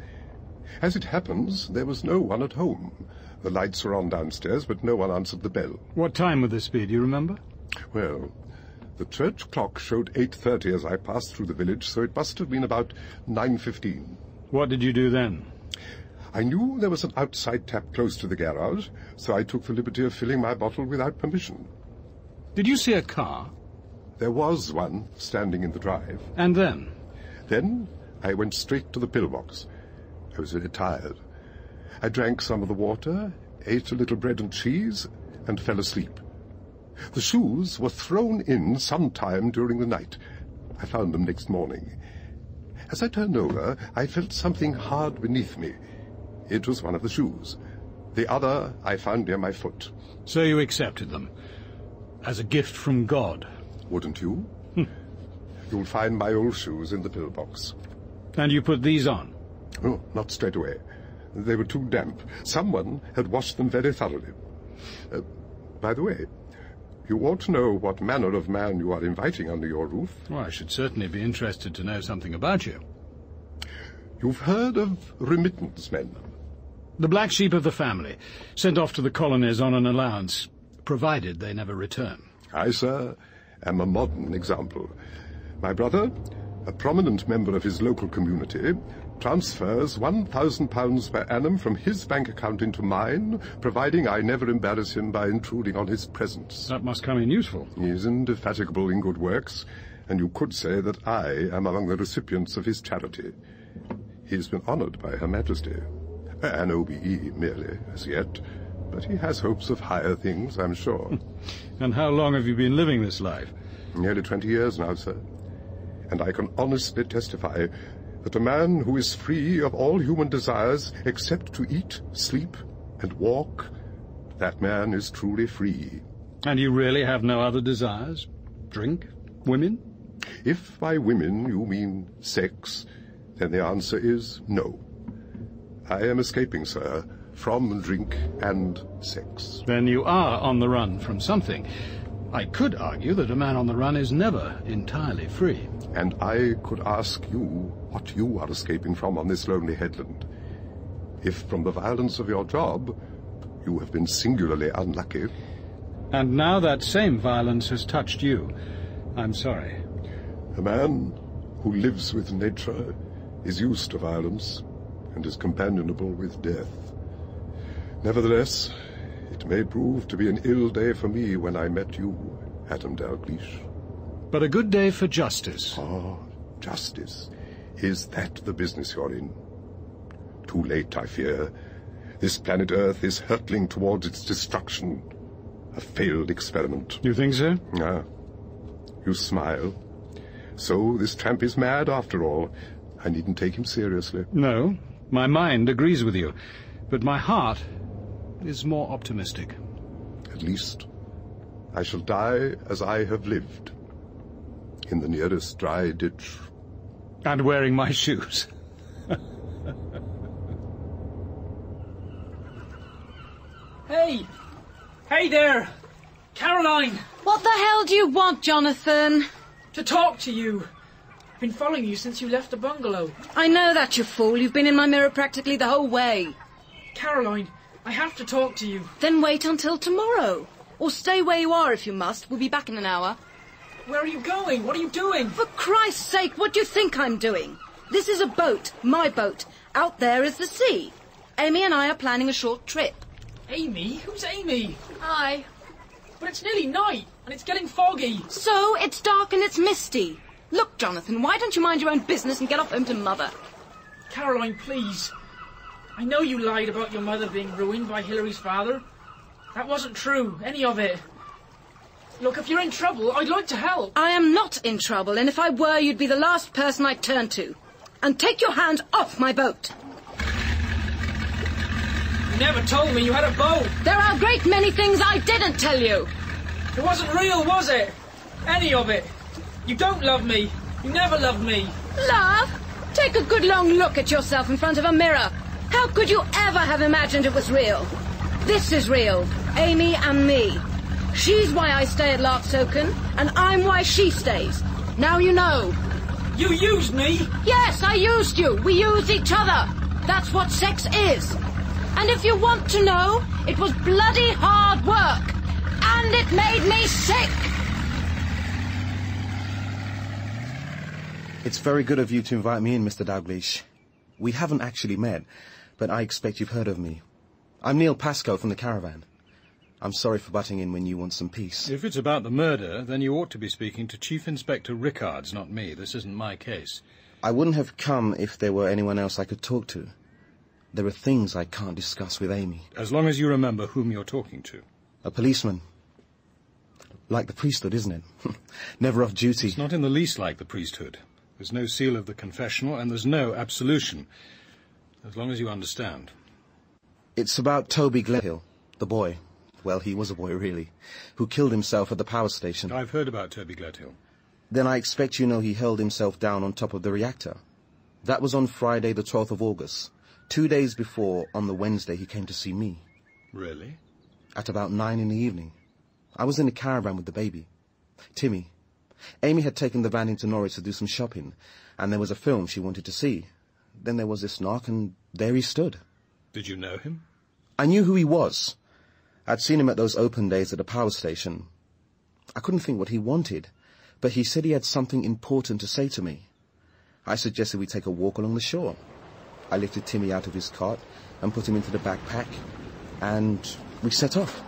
As it happens, there was no one at home. The lights were on downstairs, but no one answered the bell. What time would this be, do you remember? Well, the church clock showed 8:30 as I passed through the village, so it must have been about 9:15. What did you do then? I knew there was an outside tap close to the garage, so I took the liberty of filling my bottle without permission. Did you see a car? There was one standing in the drive. And then? Then I went straight to the pillbox. I was very tired. I drank some of the water, ate a little bread and cheese, and fell asleep. The shoes were thrown in some time during the night. I found them next morning. As I turned over, I felt something hard beneath me. It was one of the shoes. The other I found near my foot. So you accepted them? As a gift from God? Wouldn't you? You'll find my old shoes in the pillbox. And you put these on? Oh, not straight away. They were too damp. Someone had washed them very thoroughly. By the way, you ought to know what manner of man you are inviting under your roof. Well, I should certainly be interested to know something about you. You've heard of remittance men? The black sheep of the family, sent off to the colonies on an allowance, provided they never return. I, sir, am a modern example. My brother, a prominent member of his local community, transfers £1,000 per annum from his bank account into mine, providing I never embarrass him by intruding on his presence. That must come in useful. He is indefatigable in good works, and you could say that I am among the recipients of his charity. He has been honoured by Her Majesty. An OBE merely, as yet, but he has hopes of higher things, I'm sure. And how long have you been living this life? Nearly 20 years now, sir. And I can honestly testify that a man who is free of all human desires except to eat, sleep, and walk, that man is truly free. And you really have no other desires? Drink? Women? If by women you mean sex, then the answer is no. I am escaping, sir, from drink and sex. Then you are on the run from something. I could argue that a man on the run is never entirely free. And I could ask you what you are escaping from on this lonely headland. If from the violence of your job, you have been singularly unlucky. And now that same violence has touched you. I'm sorry. A man who lives with nature is used to violence and is companionable with death. Nevertheless, it may prove to be an ill day for me when I met you, Adam Dalgliesh. But a good day for justice. Ah, justice. Is that the business you're in? Too late, I fear. This planet Earth is hurtling towards its destruction. A failed experiment. You think so? Ah. You smile. So this tramp is mad after all. I needn't take him seriously. No, my mind agrees with you, but my heart is more optimistic. At least I shall die as I have lived, in the nearest dry ditch. And wearing my shoes. Hey! Hey there! Caroline! What the hell do you want, Jonathan? To talk to you. I've been following you since you left the bungalow. I know that, you fool. You've been in my mirror practically the whole way. Caroline, I have to talk to you. Then wait until tomorrow. Or stay where you are if you must. We'll be back in an hour. Where are you going? What are you doing? For Christ's sake, what do you think I'm doing? This is a boat, my boat. Out there is the sea. Amy and I are planning a short trip. Amy? Who's Amy? Hi. But it's nearly night, and it's getting foggy. So, it's dark and it's misty. Look, Jonathan, why don't you mind your own business and get off home to Mother? Caroline, please. I know you lied about your mother being ruined by Hillary's father. That wasn't true, any of it. Look, if you're in trouble, I'd like to help. I am not in trouble, and if I were, you'd be the last person I'd turn to. And take your hand off my boat. You never told me you had a boat. There are a great many things I didn't tell you. It wasn't real, was it? Any of it. You don't love me. You never loved me. Love? Take a good long look at yourself in front of a mirror. How could you ever have imagined it was real? This is real. Amy and me. She's why I stay at Larksoken, and I'm why she stays. Now you know. You used me? Yes, I used you. We used each other. That's what sex is. And if you want to know, it was bloody hard work. And it made me sick. It's very good of you to invite me in, Mr. Dalgliesh. We haven't actually met, but I expect you've heard of me. I'm Neil Pascoe from the Caravan. I'm sorry for butting in when you want some peace. If it's about the murder, then you ought to be speaking to Chief Inspector Rickards, not me. This isn't my case. I wouldn't have come if there were anyone else I could talk to. There are things I can't discuss with Amy. As long as you remember whom you're talking to. A policeman. Like the priesthood, isn't it? Never off duty. It's not in the least like the priesthood. There's no seal of the confessional, and there's no absolution. As long as you understand. It's about Toby Gledhill, the boy. Well, he was a boy, really. Who killed himself at the power station. I've heard about Toby Gledhill. Then I expect you know he held himself down on top of the reactor. That was on Friday, the 12th of August. 2 days before, on the Wednesday, he came to see me. Really? At about 9 in the evening. I was in the caravan with the baby. Timmy. Amy had taken the van into Norwich to do some shopping, and there was a film she wanted to see. Then there was this knock, and there he stood. Did you know him? I knew who he was. I'd seen him at those open days at the power station. I couldn't think what he wanted, but he said he had something important to say to me. I suggested we take a walk along the shore. I lifted Timmy out of his cot and put him into the backpack, and we set off.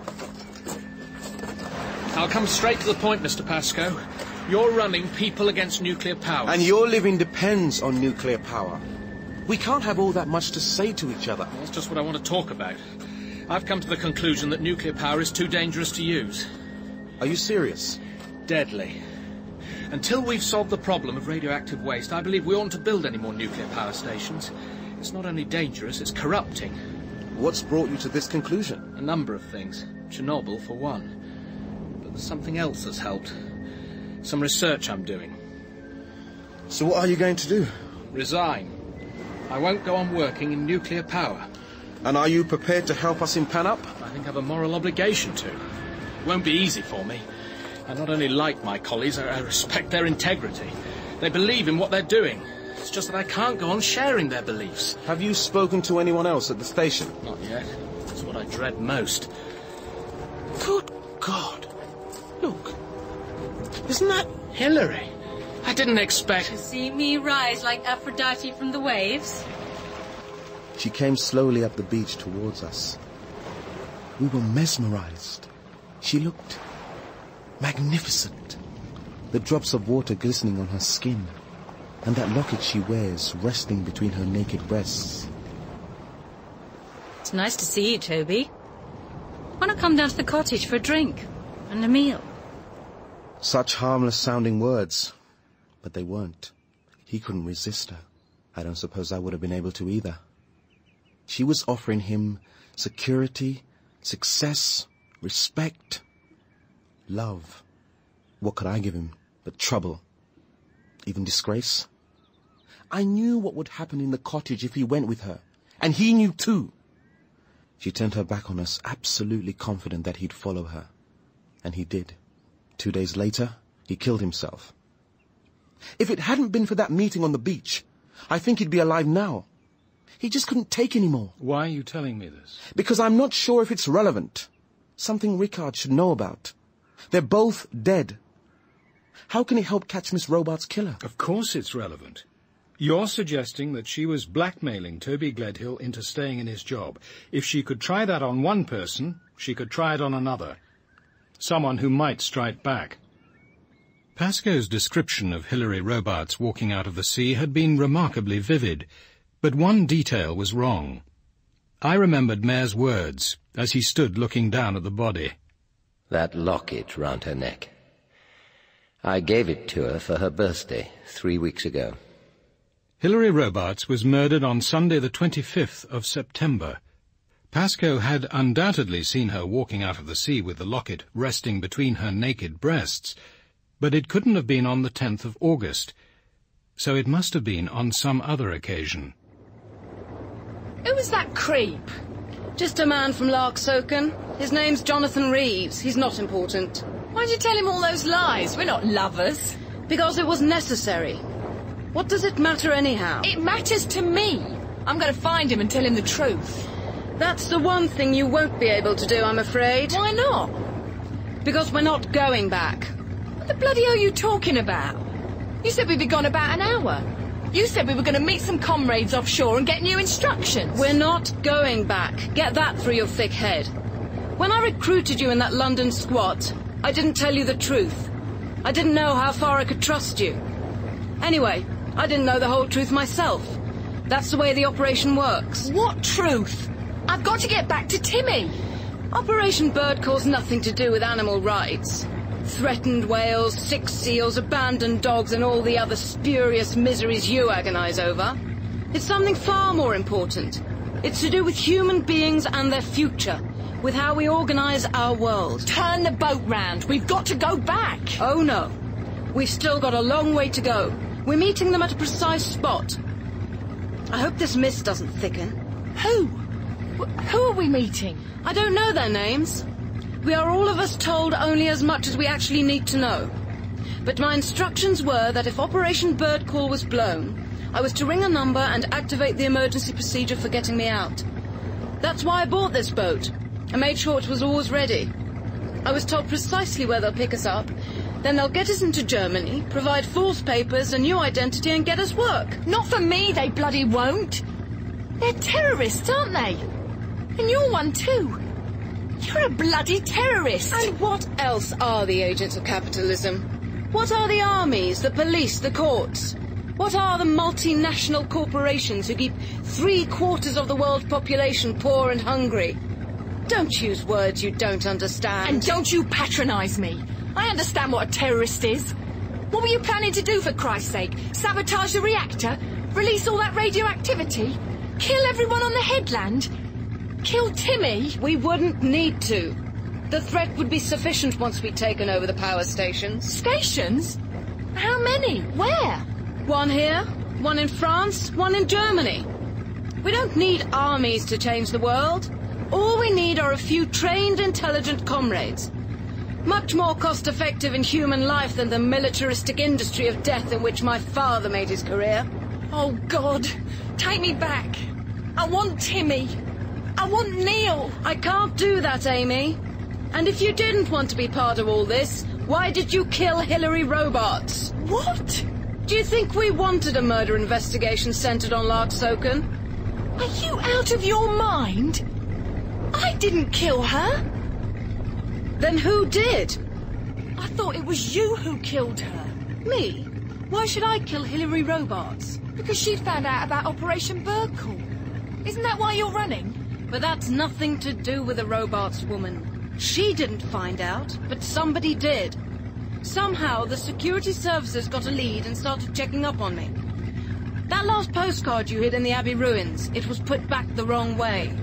I'll come straight to the point, Mr. Pascoe. You're running people against nuclear power. And your living depends on nuclear power. We can't have all that much to say to each other. That's just what I want to talk about. I've come to the conclusion that nuclear power is too dangerous to use. Are you serious? Deadly. Until we've solved the problem of radioactive waste, I believe we oughtn't to build any more nuclear power stations. It's not only dangerous, it's corrupting. What's brought you to this conclusion? A number of things. Chernobyl, for one. But there's something else that's helped. Some research I'm doing. So what are you going to do? Resign. I won't go on working in nuclear power. And are you prepared to help us in Panup? I think I have a moral obligation to. It won't be easy for me. I not only like my colleagues, I respect their integrity. They believe in what they're doing. It's just that I can't go on sharing their beliefs. Have you spoken to anyone else at the station? Not yet. That's what I dread most. Good God. Look. Isn't that Hillary? I didn't expect... To see me rise like Aphrodite from the waves? She came slowly up the beach towards us. We were mesmerized. She looked magnificent. The drops of water glistening on her skin, and that locket she wears resting between her naked breasts. It's nice to see you, Toby. Why not come down to the cottage for a drink and a meal? Such harmless-sounding words, but they weren't. He couldn't resist her. I don't suppose I would have been able to either. She was offering him security, success, respect, love. What could I give him but trouble, even disgrace? I knew what would happen in the cottage if he went with her, and he knew too. She turned her back on us, absolutely confident that he'd follow her. And he did. 2 days later, he killed himself. If it hadn't been for that meeting on the beach, I think he'd be alive now. He just couldn't take any more. Why are you telling me this? Because I'm not sure if it's relevant. Something Rickard should know about. They're both dead. How can it help catch Miss Robarts' killer? Of course it's relevant. You're suggesting that she was blackmailing Toby Gledhill into staying in his job. If she could try that on one person, she could try it on another. Someone who might strike back. Pascoe's description of Hilary Robarts walking out of the sea had been remarkably vivid, but one detail was wrong. I remembered Mayor's words as he stood looking down at the body. That locket round her neck. I gave it to her for her birthday 3 weeks ago. Hilary Robarts was murdered on Sunday the 25th of September. Pascoe had undoubtedly seen her walking out of the sea with the locket resting between her naked breasts, but it couldn't have been on the 10th of August, so it must have been on some other occasion. Who was that creep? Just a man from Larksoken. His name's Jonathan Reeves. He's not important. Why'd you tell him all those lies? We're not lovers. Because it was necessary. What does it matter anyhow? It matters to me. I'm going to find him and tell him the truth. That's the one thing you won't be able to do, I'm afraid. Why not? Because we're not going back. What the bloody hell are you talking about? You said we'd be gone about an hour. You said we were going to meet some comrades offshore and get new instructions. We're not going back. Get that through your thick head. When I recruited you in that London squat, I didn't tell you the truth. I didn't know how far I could trust you. Anyway, I didn't know the whole truth myself. That's the way the operation works. What truth? I've got to get back to Timmy. Operation Birdcall's nothing to do with animal rights. Threatened whales, sick seals, abandoned dogs, and all the other spurious miseries you agonize over. It's something far more important. It's to do with human beings and their future, with how we organize our world. Turn the boat round. We've got to go back. Oh, no. We've still got a long way to go. We're meeting them at a precise spot. I hope this mist doesn't thicken. Who? Who are we meeting? I don't know their names. We are all of us told only as much as we actually need to know. But my instructions were that if Operation Birdcall was blown, I was to ring a number and activate the emergency procedure for getting me out. That's why I bought this boat. I made sure it was always ready. I was told precisely where they'll pick us up. Then they'll get us into Germany, provide false papers, a new identity, and get us work. Not for me, they bloody won't. They're terrorists, aren't they? And you're one too. You're a bloody terrorist. And what else are the agents of capitalism? What are the armies, the police, the courts? What are the multinational corporations who keep 3/4 of the world's population poor and hungry? Don't use words you don't understand. And don't you patronise me. I understand what a terrorist is. What were you planning to do, for Christ's sake? Sabotage the reactor? Release all that radioactivity? Kill everyone on the headland? Kill Timmy? We wouldn't need to. The threat would be sufficient once we'd taken over the power stations. Stations? How many? Where? One here, one in France, one in Germany. We don't need armies to change the world. All we need are a few trained, intelligent comrades. Much more cost-effective in human life than the militaristic industry of death in which my father made his career. Oh, God. Take me back. I want Timmy. I want Neil. I can't do that, Amy. And if you didn't want to be part of all this, why did you kill Hillary Robarts? What? Do you think we wanted a murder investigation centered on Larksoken? Are you out of your mind? I didn't kill her. Then who did? I thought it was you who killed her. Me? Why should I kill Hillary Robarts? Because she'd found out about Operation Birdcall. Isn't that why you're running? But that's nothing to do with the Robarts woman. She didn't find out, but somebody did. Somehow the security services got a lead and started checking up on me. That last postcard you hid in the Abbey ruins, it was put back the wrong way.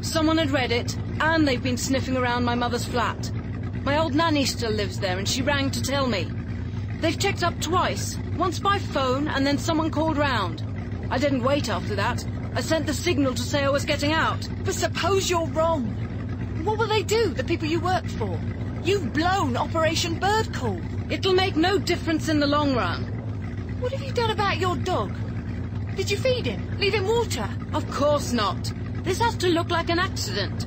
Someone had read it, and they've been sniffing around my mother's flat. My old nanny still lives there, and she rang to tell me. They've checked up twice, once by phone, and then someone called round. I didn't wait after that. I sent the signal to say I was getting out. But suppose you're wrong. What will they do, the people you work for? You've blown Operation Birdcall. It'll make no difference in the long run. What have you done about your dog? Did you feed him? Leave him water? Of course not. This has to look like an accident.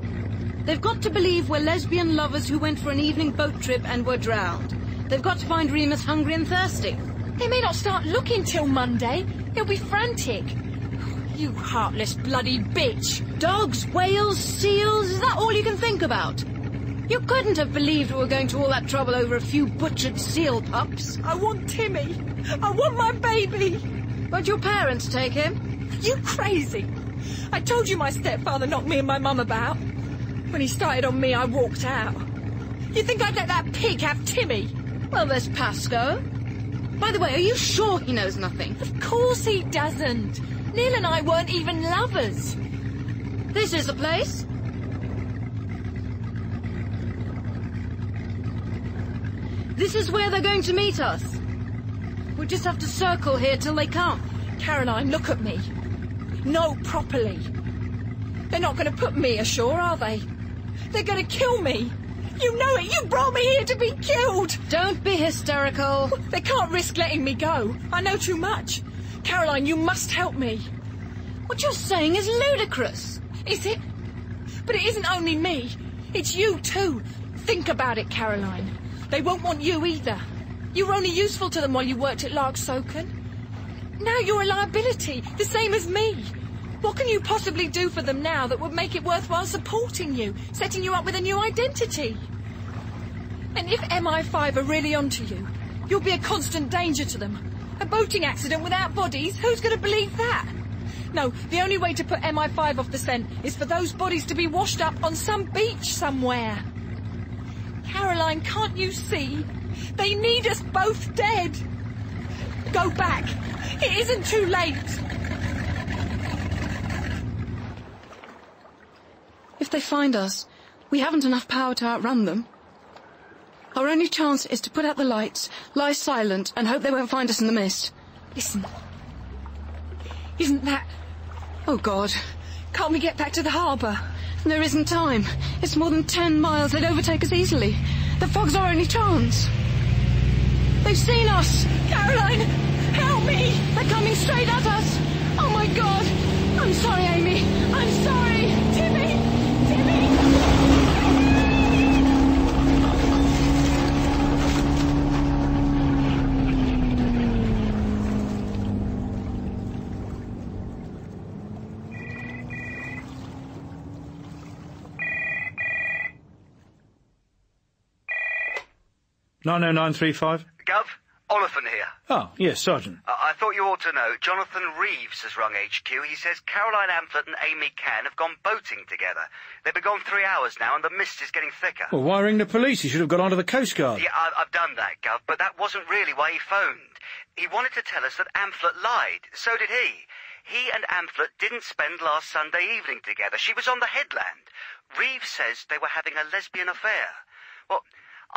They've got to believe we're lesbian lovers who went for an evening boat trip and were drowned. They've got to find Remus hungry and thirsty. They may not start looking till Monday. He'll be frantic. You heartless bloody bitch. Dogs, whales, seals, is that all you can think about? You couldn't have believed we were going to all that trouble over a few butchered seal pups. I want Timmy. I want my baby. Won't your parents take him? You crazy. I told you my stepfather knocked me and my mum about. When he started on me, I walked out. You think I'd let that pig have Timmy? Well, there's Pascoe. By the way, are you sure he knows nothing? Of course he doesn't. Neil and I weren't even lovers. This is the place. This is where they're going to meet us. We'll just have to circle here till they come. Caroline, look at me. No, properly. They're not going to put me ashore, are they? They're going to kill me. You know it. You brought me here to be killed. Don't be hysterical. They can't risk letting me go. I know too much. Caroline, you must help me. What you're saying is ludicrous. Is it? But it isn't only me. It's you too. Think about it, Caroline. They won't want you either. You were only useful to them while you worked at Larksoken. now you're a liability, the same as me. What can you possibly do for them now that would make it worthwhile supporting you, setting you up with a new identity? And if MI5 are really onto you, you'll be a constant danger to them. A boating accident without bodies, who's going to believe that? No, the only way to put MI5 off the scent is for those bodies to be washed up on some beach somewhere. Caroline, can't you see? They need us both dead. Go back. It isn't too late. If they find us, we haven't enough power to outrun them. Our only chance is to put out the lights, lie silent, and hope they won't find us in the mist. Listen. Isn't that... Oh, God. Can't we get back to the harbour? There isn't time. It's more than 10 miles. They'd overtake us easily. The fog's our only chance. They've seen us! Caroline! Help me! They're coming straight at us! Oh, my God! I'm sorry, Amy. I'm sorry! Timmy! .90935. Gov, Oliphant here. Oh, yes, Sergeant. I thought you ought to know. Jonathan Reeves has rung HQ. He says Caroline Amphlett and Amy Cann have gone boating together. They've been gone 3 hours now, and the mist is getting thicker. Well, why ring the police? He should have got onto the Coast Guard. Yeah, I've done that, Gov, but that wasn't really why he phoned. He wanted to tell us that Amphlett lied. So did he. He and Amphlett didn't spend last Sunday evening together. She was on the headland. Reeves says they were having a lesbian affair. Well,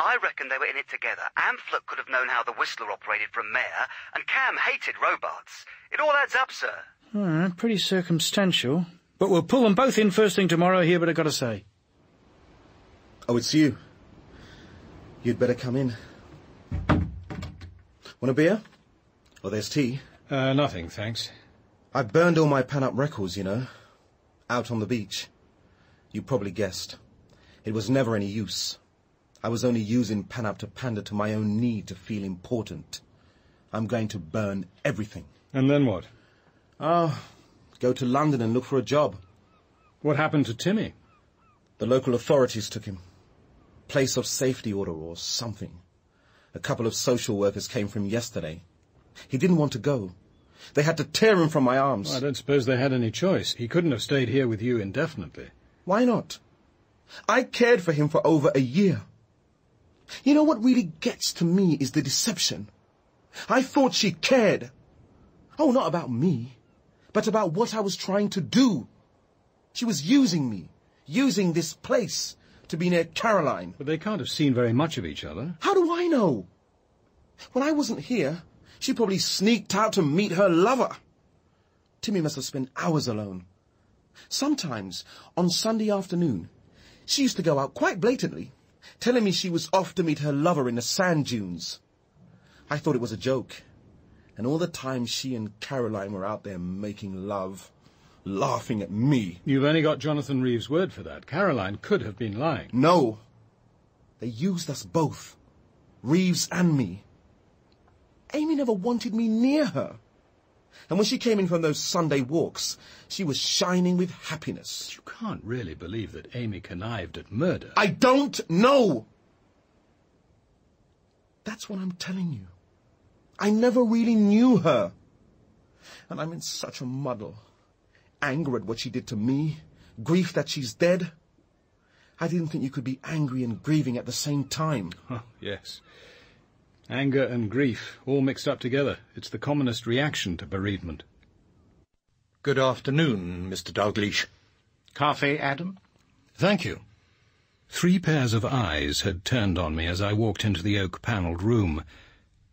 I reckon they were in it together. Amphlett could have known how the Whistler operated from Mayor, and Cam hated Robarts. It all adds up, sir. Pretty circumstantial. But we'll pull them both in first thing tomorrow, hear what I've got to say. Oh, it's you. You'd better come in. Want a beer? Or there's tea. Nothing, thanks. I burned all my pan-up records, you know. Out on the beach. You probably guessed. It was never any use. I was only using pan-up to pander to my own need to feel important. I'm going to burn everything. And then what? Go to London and look for a job. What happened to Timmy? The local authorities took him. Place of safety order or something. A couple of social workers came from yesterday. He didn't want to go. They had to tear him from my arms. Well, I don't suppose they had any choice. He couldn't have stayed here with you indefinitely. Why not? I cared for him for over a year. You know what really gets to me is the deception. I thought she cared. Oh, not about me, but about what I was trying to do. She was using me, using this place to be near Caroline. But they can't have seen very much of each other. How do I know? When I wasn't here, she probably sneaked out to meet her lover. Timmy must have spent hours alone. Sometimes, on Sunday afternoon, she used to go out quite blatantly, telling me she was off to meet her lover in the sand dunes. I thought it was a joke. And all the time she and Caroline were out there making love, laughing at me. You've only got Jonathan Reeves' word for that. Caroline could have been lying. No. They used us both. Reeves and me. Amy never wanted me near her. And when she came in from those Sunday walks, she was shining with happiness. You can't really believe that Amy connived at murder. I don't know! That's what I'm telling you. I never really knew her. And I'm in such a muddle. Anger at what she did to me. Grief that she's dead. I didn't think you could be angry and grieving at the same time. Oh, yes. Anger and grief, all mixed up together. It's the commonest reaction to bereavement. Good afternoon, Mr. Dalgliesh. Coffee, Adam? Thank you. 3 pairs of eyes had turned on me as I walked into the oak-panelled room.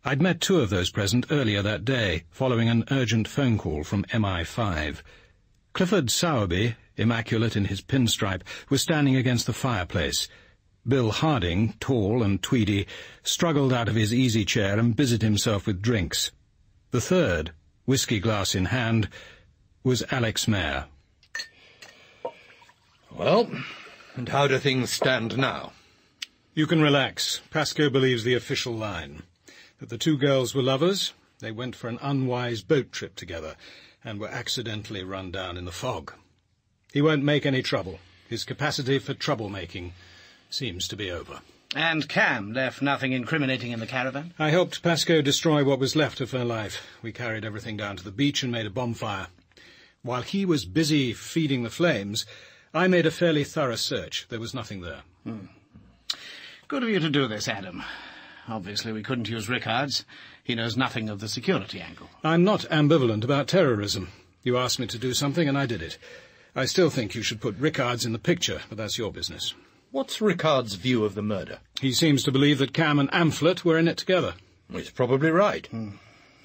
I'd met 2 of those present earlier that day, following an urgent phone call from MI5. Clifford Sowerby, immaculate in his pinstripe, was standing against the fireplace. Bill Harding, tall and tweedy, struggled out of his easy chair and busied himself with drinks. The third, whisky glass in hand, was Alex Mayer. Well, and how do things stand now? You can relax. Pascoe believes the official line. That the 2 girls were lovers, They went for an unwise boat trip together and were accidentally run down in the fog. He won't make any trouble. His capacity for troublemaking seems to be over. And Cam left nothing incriminating in the caravan? I helped Pascoe destroy what was left of her life. We carried everything down to the beach and made a bonfire. While he was busy feeding the flames, I made a fairly thorough search. There was nothing there. Good of you to do this, Adam. Obviously we couldn't use Rickard's. He knows nothing of the security angle. I'm not ambivalent about terrorism. You asked me to do something and I did it. I still think you should put Rickard's in the picture, but that's your business. What's Rickard's view of the murder? He seems to believe that Cam and Amphlett were in it together. He's probably right.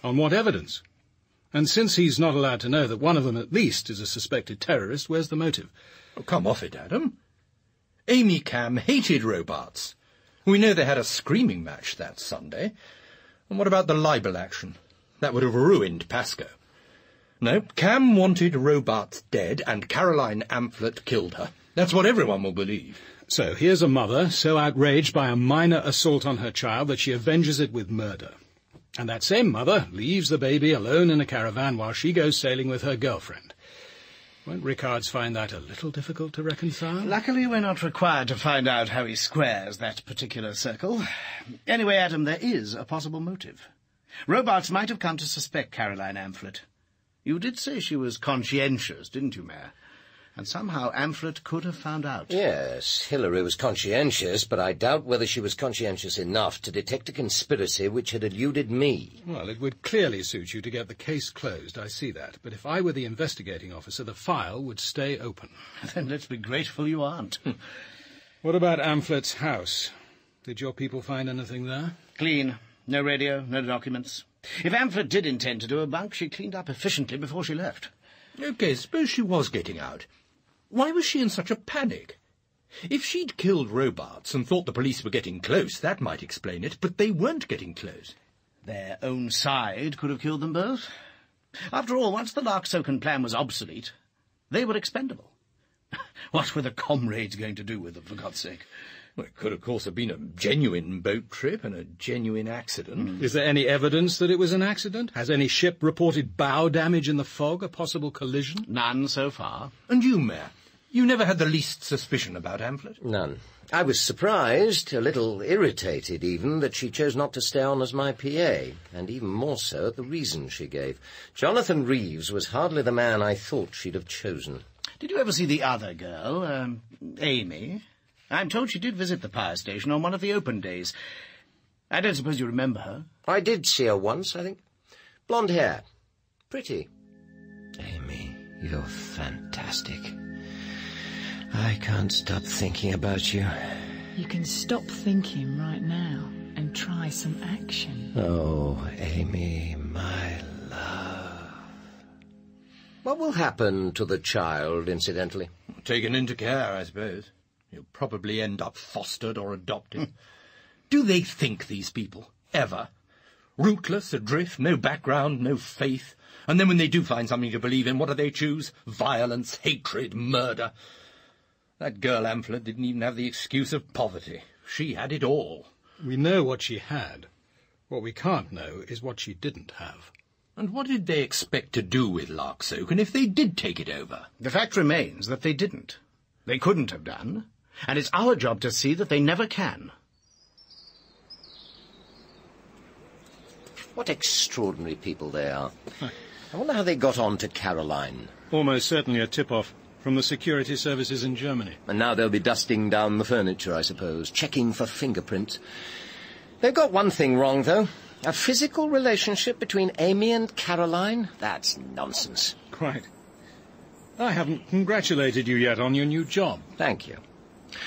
On what evidence? And since he's not allowed to know that one of them at least is a suspected terrorist, where's the motive? Oh, come off it, Adam. Amy Cam hated Robarts. We know they had a screaming match that Sunday. And what about the libel action? That would have ruined Pascoe. No, Cam wanted Robarts dead, and Caroline Amphlett killed her. That's what everyone will believe. So here's a mother so outraged by a minor assault on her child that she avenges it with murder. And that same mother leaves the baby alone in a caravan while she goes sailing with her girlfriend. Won't Rickards find that a little difficult to reconcile? Luckily we're not required to find out how he squares that particular circle. Anyway, Adam, there is a possible motive. Robarts might have come to suspect Caroline Amphlett. You did say she was conscientious, didn't you, Mayor? And somehow Amphlett could have found out. Yes, Hilary was conscientious, but I doubt whether she was conscientious enough to detect a conspiracy which had eluded me. Well, it would clearly suit you to get the case closed, I see that. But if I were the investigating officer, the file would stay open. Then let's be grateful you aren't. What about Amphleth's house? Did your people find anything there? Clean. No radio, no documents. If Amphlett did intend to do a bunk, she cleaned up efficiently before she left. OK, suppose she was getting out. Why was she in such a panic? If she'd killed Robarts and thought the police were getting close, that might explain it, but they weren't getting close. Their own side could have killed them both. After all, once the Larksoken plan was obsolete, they were expendable. What were the comrades going to do with them, for God's sake? Well, it could, of course, have been a genuine boat trip and a genuine accident. Is there any evidence that it was an accident? Has any ship reported bow damage in the fog, a possible collision? None so far. And you, Mayor? You never had the least suspicion about Amphlett? None. I was surprised, a little irritated even, that she chose not to stay on as my PA, and even more so at the reason she gave. Jonathan Reeves was hardly the man I thought she'd have chosen. Did you ever see the other girl, Amy? I'm told she did visit the power station on one of the open days. I don't suppose you remember her? I did see her once, I think. Blonde hair. Pretty. Amy, you're fantastic. I can't stop thinking about you. You can stop thinking right now and try some action. Oh, Amy, my love. What will happen to the child, incidentally? Taken into care, I suppose. He'll probably end up fostered or adopted. Do they think, these people, ever? Rootless, adrift, no background, no faith. And then when they do find something to believe in, what do they choose? Violence, hatred, murder. That girl Amphlett didn't even have the excuse of poverty. She had it all. We know what she had. What we can't know is what she didn't have. And what did they expect to do with Larksoken if they did take it over? The fact remains that they didn't. They couldn't have done. And it's our job to see that they never can. What extraordinary people they are. I wonder how they got on to Caroline. Almost certainly a tip-off from the security services in Germany. And now they'll be dusting down the furniture, I suppose, checking for fingerprints. They've got one thing wrong, though. A physical relationship between Amy and Caroline? That's nonsense. Quite. I haven't congratulated you yet on your new job. Thank you.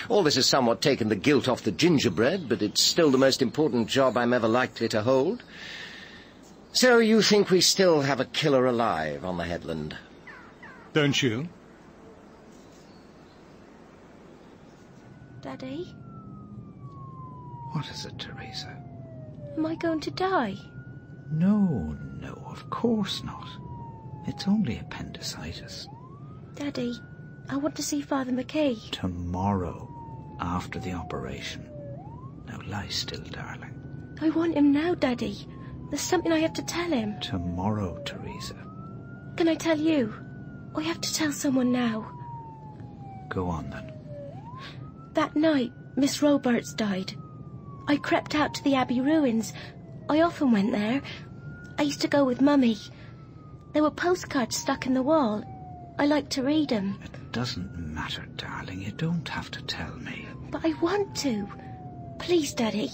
All this has somewhat taken the gilt off the gingerbread, but it's still the most important job I'm ever likely to hold. So you think we still have a killer alive on the headland? Don't you? Daddy? What is it, Teresa? Am I going to die? No, of course not. It's only appendicitis. Daddy, I want to see Father McKay. Tomorrow, after the operation. Now lie still, darling. I want him now, Daddy. There's something I have to tell him. Tomorrow, Teresa. Can I tell you? I have to tell someone now. Go on, then. That night, Miss Robarts died. I crept out to the Abbey ruins. I often went there. I used to go with Mummy. There were postcards stuck in the wall. I liked to read them. It doesn't matter, darling. You don't have to tell me. But I want to. Please, Daddy.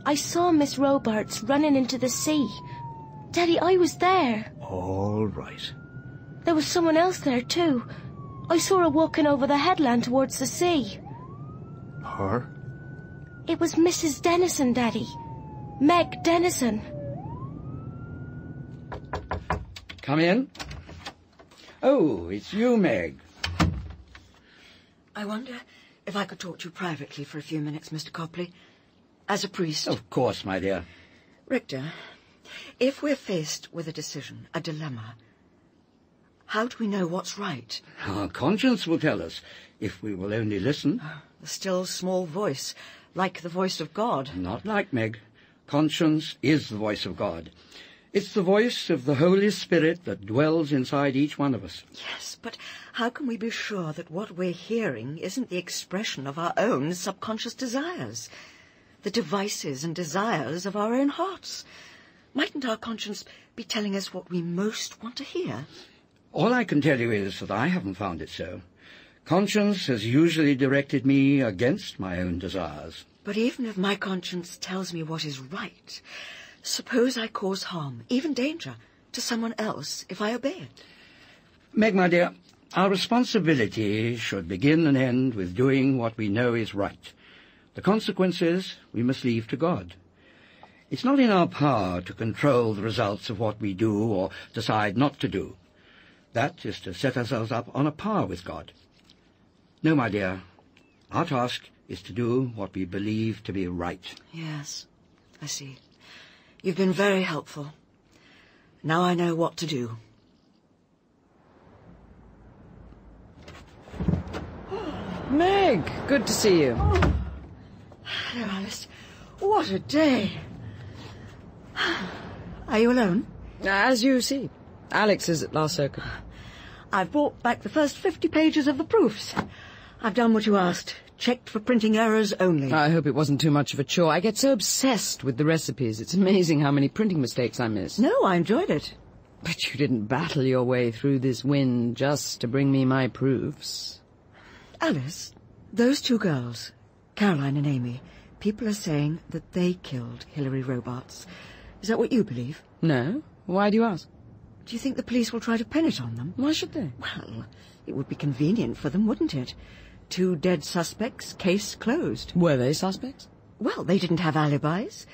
I saw Miss Robarts running into the sea. Daddy, I was there. All right. There was someone else there, too. I saw her walking over the headland towards the sea. Her? It was Mrs. Dennison, Daddy. Meg Dennison. Come in. Oh, it's you, Meg. I wonder if I could talk to you privately for a few minutes, Mr. Copley. As a priest. Of course, my dear. Richter, if we're faced with a decision, a dilemma, how do we know what's right? Our conscience will tell us, if we will only listen. The still small voice, like the voice of God. Not like, Meg. Conscience is the voice of God. It's the voice of the Holy Spirit that dwells inside each one of us. Yes, but how can we be sure that what we're hearing isn't the expression of our own subconscious desires? The devices and desires of our own hearts? Mightn't our conscience be telling us what we most want to hear? All I can tell you is that I haven't found it so. Conscience has usually directed me against my own desires. But even if my conscience tells me what is right, suppose I cause harm, even danger, to someone else if I obey it. Meg, my dear, our responsibility should begin and end with doing what we know is right. The consequences we must leave to God. It's not in our power to control the results of what we do or decide not to do. That is to set ourselves up on a par with God. No, my dear, our task is to do what we believe to be right. Yes, I see. You've been very helpful. Now I know what to do. Meg, good to see you. Hello, Alice. What a day. Are you alone? As you see. Alex is at last circuit. I've brought back the first 50 pages of the proofs. I've done what you asked. Checked for printing errors only. I hope it wasn't too much of a chore. I get so obsessed with the recipes. It's amazing how many printing mistakes I miss. No, I enjoyed it. But you didn't battle your way through this wind just to bring me my proofs. Alice, those two girls, Caroline and Amy, people are saying that they killed Hilary Robarts. Is that what you believe? No. Why do you ask? Do you think the police will try to pin it on them? Why should they? Well, it would be convenient for them, wouldn't it? 2 dead suspects, case closed. Were they suspects? Well, they didn't have alibis.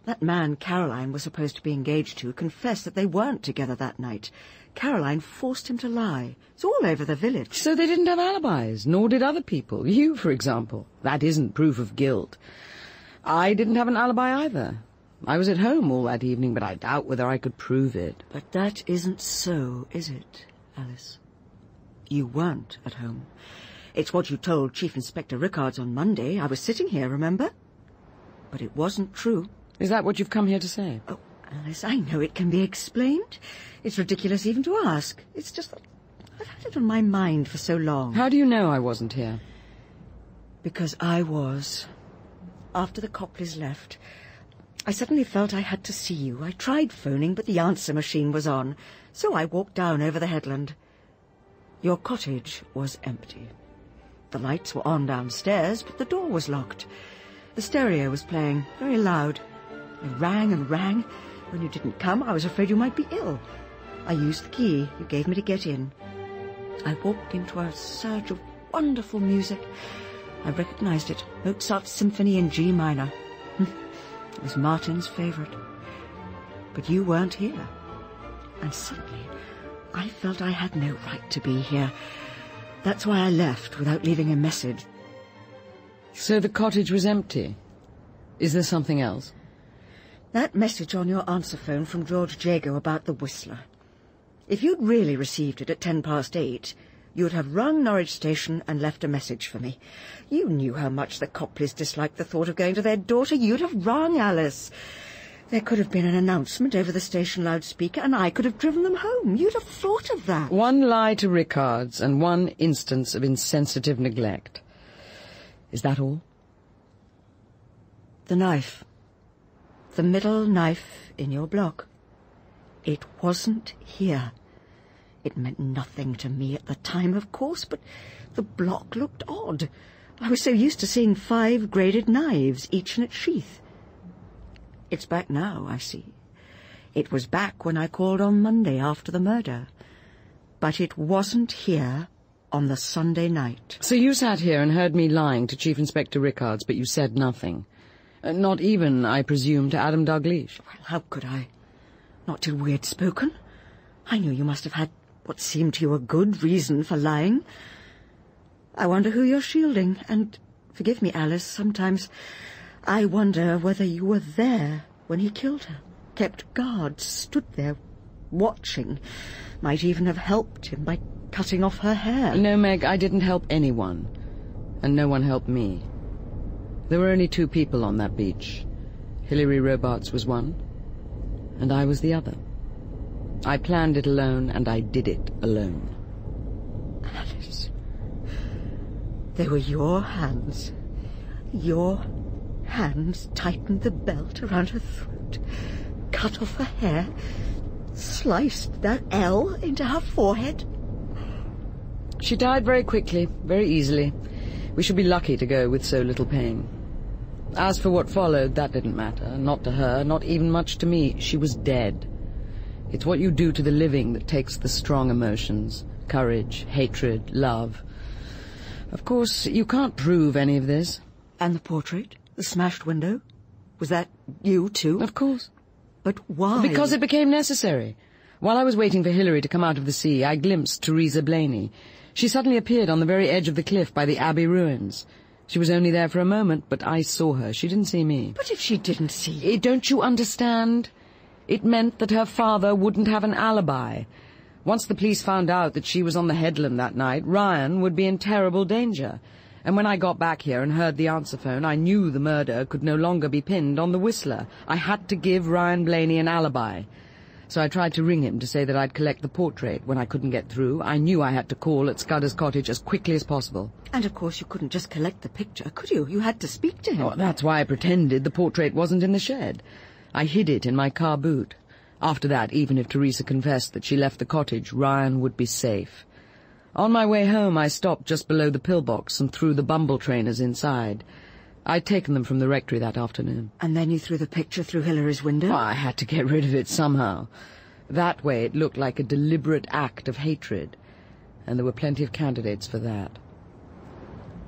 That man Caroline was supposed to be engaged to confessed that they weren't together that night. Caroline forced him to lie. It's all over the village. So they didn't have alibis, nor did other people. You, for example. That isn't proof of guilt. I didn't have an alibi either. I was at home all that evening, but I doubt whether I could prove it. But that isn't so, is it, Alice? You weren't at home. It's what you told Chief Inspector Rickards on Monday. I was sitting here, remember? But it wasn't true. Is that what you've come here to say? Oh, Alice, I know it can be explained. It's ridiculous even to ask. It's just that I've had it on my mind for so long. How do you know I wasn't here? Because I was. After the Copleys left, I suddenly felt I had to see you. I tried phoning, but the answer machine was on, so I walked down over the headland. Your cottage was empty. The lights were on downstairs, but the door was locked. The stereo was playing, very loud. I rang and rang. When you didn't come, I was afraid you might be ill. I used the key you gave me to get in. I walked into a surge of wonderful music. I recognized it, Mozart's Symphony in G minor. It was Martin's favourite. But you weren't here. And suddenly, I felt I had no right to be here. That's why I left without leaving a message. So the cottage was empty. Is there something else? That message on your answer phone from George Jago about the Whistler. If you'd really received it at 8:10, you'd have rung Norwich Station and left a message for me. You knew how much the Copleys disliked the thought of going to their daughter. You'd have rung, Alice. There could have been an announcement over the station loudspeaker, and I could have driven them home. You'd have thought of that. One lie to Rickards and one instance of insensitive neglect. Is that all? The knife. The middle knife in your block. It wasn't here. It meant nothing to me at the time, of course, but the block looked odd. I was so used to seeing 5 graded knives, each in its sheath. It's back now, I see. It was back when I called on Monday after the murder. But it wasn't here on the Sunday night. So you sat here and heard me lying to Chief Inspector Rickards, but you said nothing. Not even, I presume, to Adam Dalgliesh. Well, how could I? Not till we had spoken. I knew you must have had what seemed to you a good reason for lying. I wonder who you're shielding, and forgive me, Alice, sometimes I wonder whether you were there when he killed her, kept guard, stood there, watching, might even have helped him by cutting off her hair. No, Meg, I didn't help anyone, and no one helped me. There were only 2 people on that beach. Hilary Robarts was one, and I was the other. I planned it alone, and I did it alone. Alice, they were your hands. Your hands tightened the belt around her throat, cut off her hair, sliced that L into her forehead. She died very quickly, very easily. We should be lucky to go with so little pain. As for what followed, that didn't matter. Not to her, not even much to me. She was dead. It's what you do to the living that takes the strong emotions. Courage, hatred, love. Of course, you can't prove any of this. And the portrait? The smashed window? Was that you, too? Of course. But why? Because it became necessary. While I was waiting for Hilary to come out of the sea, I glimpsed Teresa Blaney. She suddenly appeared on the very edge of the cliff by the Abbey ruins. She was only there for a moment, but I saw her. She didn't see me. But if she didn't see you... Don't you understand? It meant that her father wouldn't have an alibi. Once the police found out that she was on the headland that night, Ryan would be in terrible danger. And when I got back here and heard the answer phone, I knew the murder could no longer be pinned on the Whistler. I had to give Ryan Blaney an alibi. So I tried to ring him to say that I'd collect the portrait. When I couldn't get through, I knew I had to call at Scudder's cottage as quickly as possible. And of course you couldn't just collect the picture, could you? You had to speak to him. Oh, that's why I pretended the portrait wasn't in the shed. I hid it in my car boot. After that, even if Teresa confessed that she left the cottage, Ryan would be safe. On my way home, I stopped just below the pillbox and threw the bumble trainers inside. I'd taken them from the rectory that afternoon. And then you threw the picture through Hilary's window? Oh, I had to get rid of it somehow. That way it looked like a deliberate act of hatred, and there were plenty of candidates for that.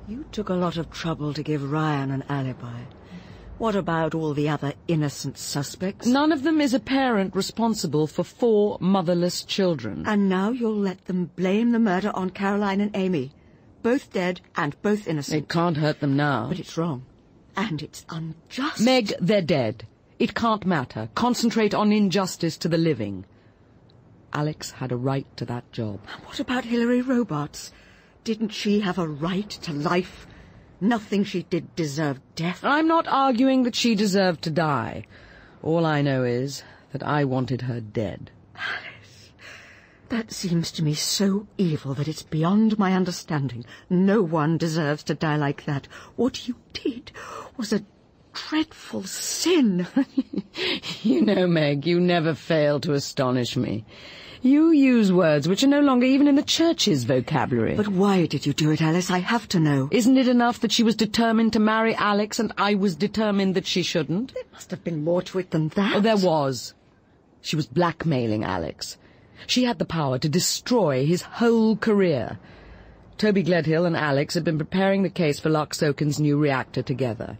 You took a lot of trouble to give Ryan an alibi. What about all the other innocent suspects? None of them is a parent responsible for 4 motherless children. And now you'll let them blame the murder on Caroline and Amy. Both dead and both innocent. It can't hurt them now. But it's wrong. And it's unjust. Meg, they're dead. It can't matter. Concentrate on injustice to the living. Alex had a right to that job. And what about Hilary Robarts? Didn't she have a right to life? Nothing she did deserved death. I'm not arguing that she deserved to die. All I know is that I wanted her dead. Alice, that seems to me so evil that it's beyond my understanding. No one deserves to die like that. What you did was a dreadful sin. You know, Meg, you never fail to astonish me. You use words which are no longer even in the church's vocabulary. But why did you do it, Alice? I have to know. Isn't it enough that she was determined to marry Alex and I was determined that she shouldn't? There must have been more to it than that. Oh, there was. She was blackmailing Alex. She had the power to destroy his whole career. Toby Gledhill and Alex had been preparing the case for Lochsoken's new reactor together.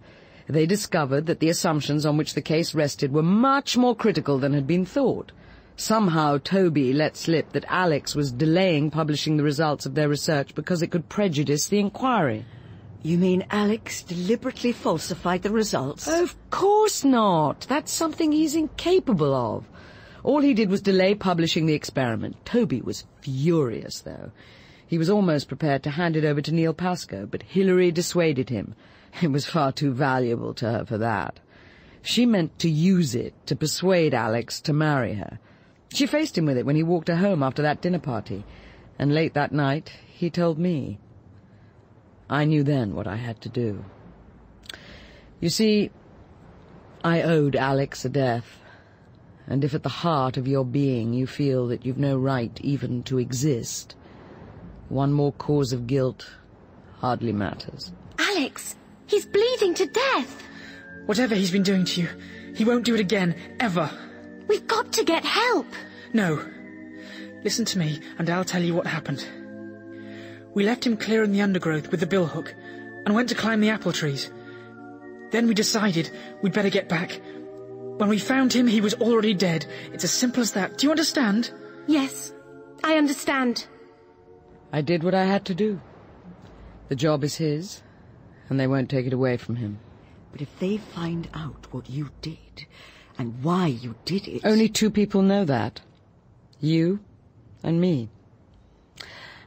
They discovered that the assumptions on which the case rested were much more critical than had been thought. Somehow Toby let slip that Alex was delaying publishing the results of their research because it could prejudice the inquiry. You mean Alex deliberately falsified the results? Of course not. That's something he's incapable of. All he did was delay publishing the experiment. Toby was furious, though. He was almost prepared to hand it over to Neil Pascoe, but Hilary dissuaded him. It was far too valuable to her for that. She meant to use it to persuade Alex to marry her. She faced him with it when he walked her home after that dinner party, and late that night he told me. I knew then what I had to do. You see, I owed Alex a death, and if at the heart of your being you feel that you've no right even to exist, one more cause of guilt hardly matters. Alex, he's bleeding to death. Whatever he's been doing to you, he won't do it again, ever. We've got to get help. No. Listen to me, and I'll tell you what happened. We left him clear in the undergrowth with the billhook, and went to climb the apple trees. Then we decided we'd better get back. When we found him, he was already dead. It's as simple as that. Do you understand? Yes, I understand. I did what I had to do. The job is his, and they won't take it away from him. But if they find out what you did, and why you did it... Only two people know that. You and me.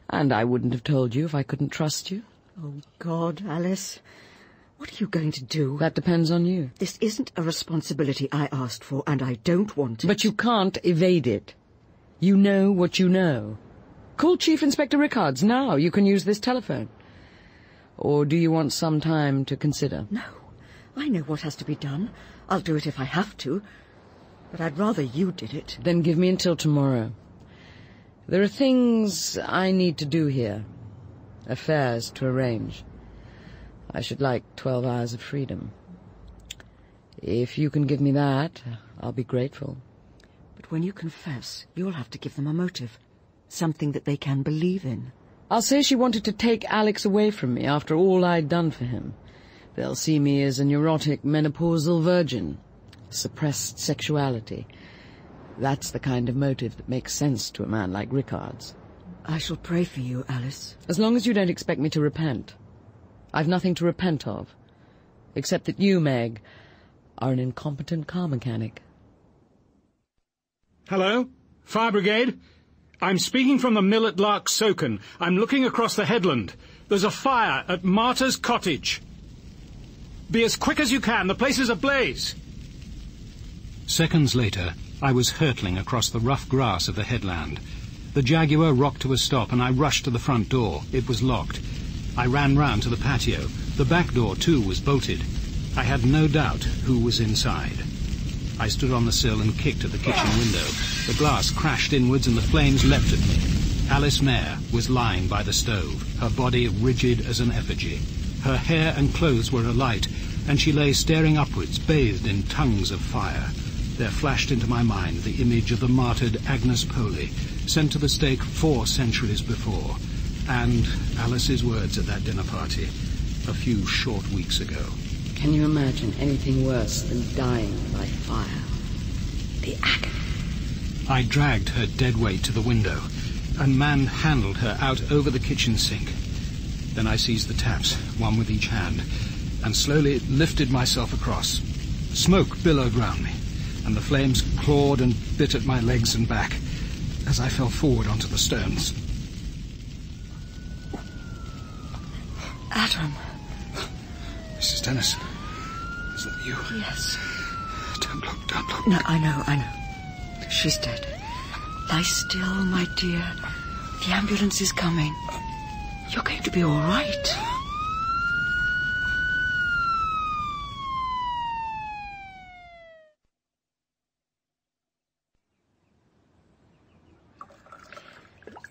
And I wouldn't have told you if I couldn't trust you. Oh, God, Alice. What are you going to do? That depends on you. This isn't a responsibility I asked for, and I don't want it. But you can't evade it. You know what you know. Call Chief Inspector Rickards now. You can use this telephone. Or do you want some time to consider? No. I know what has to be done. I'll do it if I have to. But I'd rather you did it. Then give me until tomorrow. There are things I need to do here. Affairs to arrange. I should like 12 hours of freedom. If you can give me that, I'll be grateful. But when you confess, you'll have to give them a motive. Something that they can believe in. I'll say she wanted to take Alex away from me after all I'd done for him. They'll see me as a neurotic menopausal virgin. Suppressed sexuality. That's the kind of motive that makes sense to a man like Rickards. I shall pray for you, Alice. As long as you don't expect me to repent. I've nothing to repent of. Except that you, Meg, are an incompetent car mechanic. Hello? Fire Brigade? I'm speaking from the mill at Lark Soken. I'm looking across the headland. There's a fire at Martha's cottage. Be as quick as you can. The place is ablaze. Seconds later, I was hurtling across the rough grass of the headland. The Jaguar rocked to a stop, and I rushed to the front door. It was locked. I ran round to the patio. The back door, too, was bolted. I had no doubt who was inside. I stood on the sill and kicked at the kitchen window. The glass crashed inwards and the flames leapt at me. Alice Mayer was lying by the stove, her body rigid as an effigy. Her hair and clothes were alight, and she lay staring upwards, bathed in tongues of fire. There flashed into my mind the image of the martyred Agnes Poley, sent to the stake 4 centuries before, and Alice's words at that dinner party a few short weeks ago. Can you imagine anything worse than dying by fire? The agony. I dragged her dead weight to the window and manhandled her out over the kitchen sink. Then I seized the taps, one with each hand, and slowly lifted myself across. Smoke billowed round me, and the flames clawed and bit at my legs and back as I fell forward onto the stones. Adam. Mrs. Dennison, is that you? Yes. Don't look. No, I know. She's dead. Lie still, my dear. The ambulance is coming. You're going to be all right.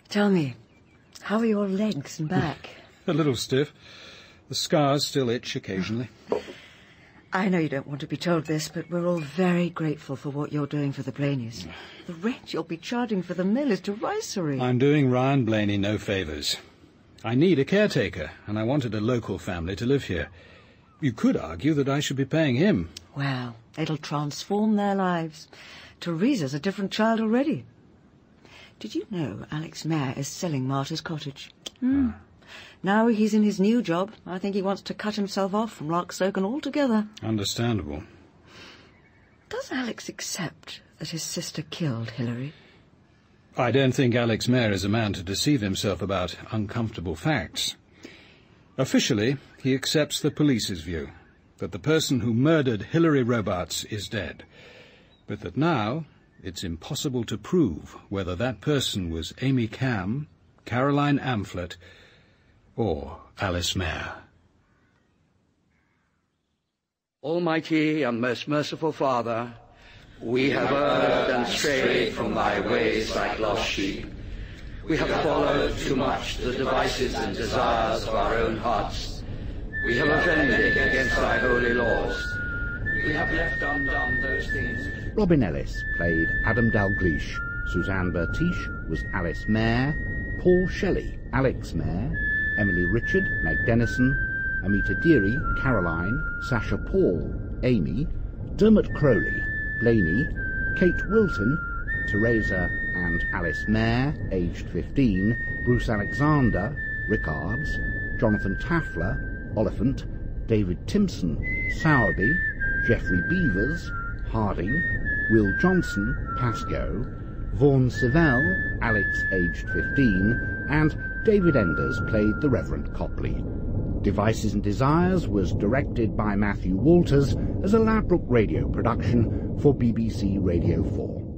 Tell me, how are your legs and back? A little stiff. The scars still itch occasionally. I know you don't want to be told this, but we're all very grateful for what you're doing for the Blaneys. The rent you'll be charging for the mill is derisory. I'm doing Ryan Blaney no favours. I need a caretaker, and I wanted a local family to live here. You could argue that I should be paying him. Well, it'll transform their lives. Teresa's a different child already. Did you know Alex Mayer is selling Martha's cottage? Now he's in his new job, I think he wants to cut himself off from Lark Soken altogether. Understandable. Does Alex accept that his sister killed Hilary? I don't think Alex Mayer is a man to deceive himself about uncomfortable facts. Officially, he accepts the police's view. that the person who murdered Hilary Robarts is dead, but that now it's impossible to prove whether that person was Amy Cam, Caroline Amphlett, or Alice Mayer. Almighty and most merciful Father, we have erred and strayed from thy ways like lost sheep. We have followed too much the devices and desires of our own hearts. We have offended against thy holy laws. We have left undone those things. Robin Ellis played Adam Dalgliesh. Suzanne Bertiche was Alice Mayer. Paul Shelley, Alex Mayer. Emily Richard, Meg Dennison. Amita Deary, Caroline. Sasha Paul, Amy. Dermot Crowley, Blaney. Kate Wilton, Teresa and Alice Mayer, aged 15. Bruce Alexander, Rickards. Jonathan Taffler, Oliphant. David Timpson, Sowerby. Geoffrey Beavers, Harding. Will Johnson, Pascoe. Vaughan Sivell, Alex, aged 15, and David Enders played the Reverend Copley. Devices and Desires was directed by Matthew Walters as a Ladbroke Radio production for BBC Radio 4.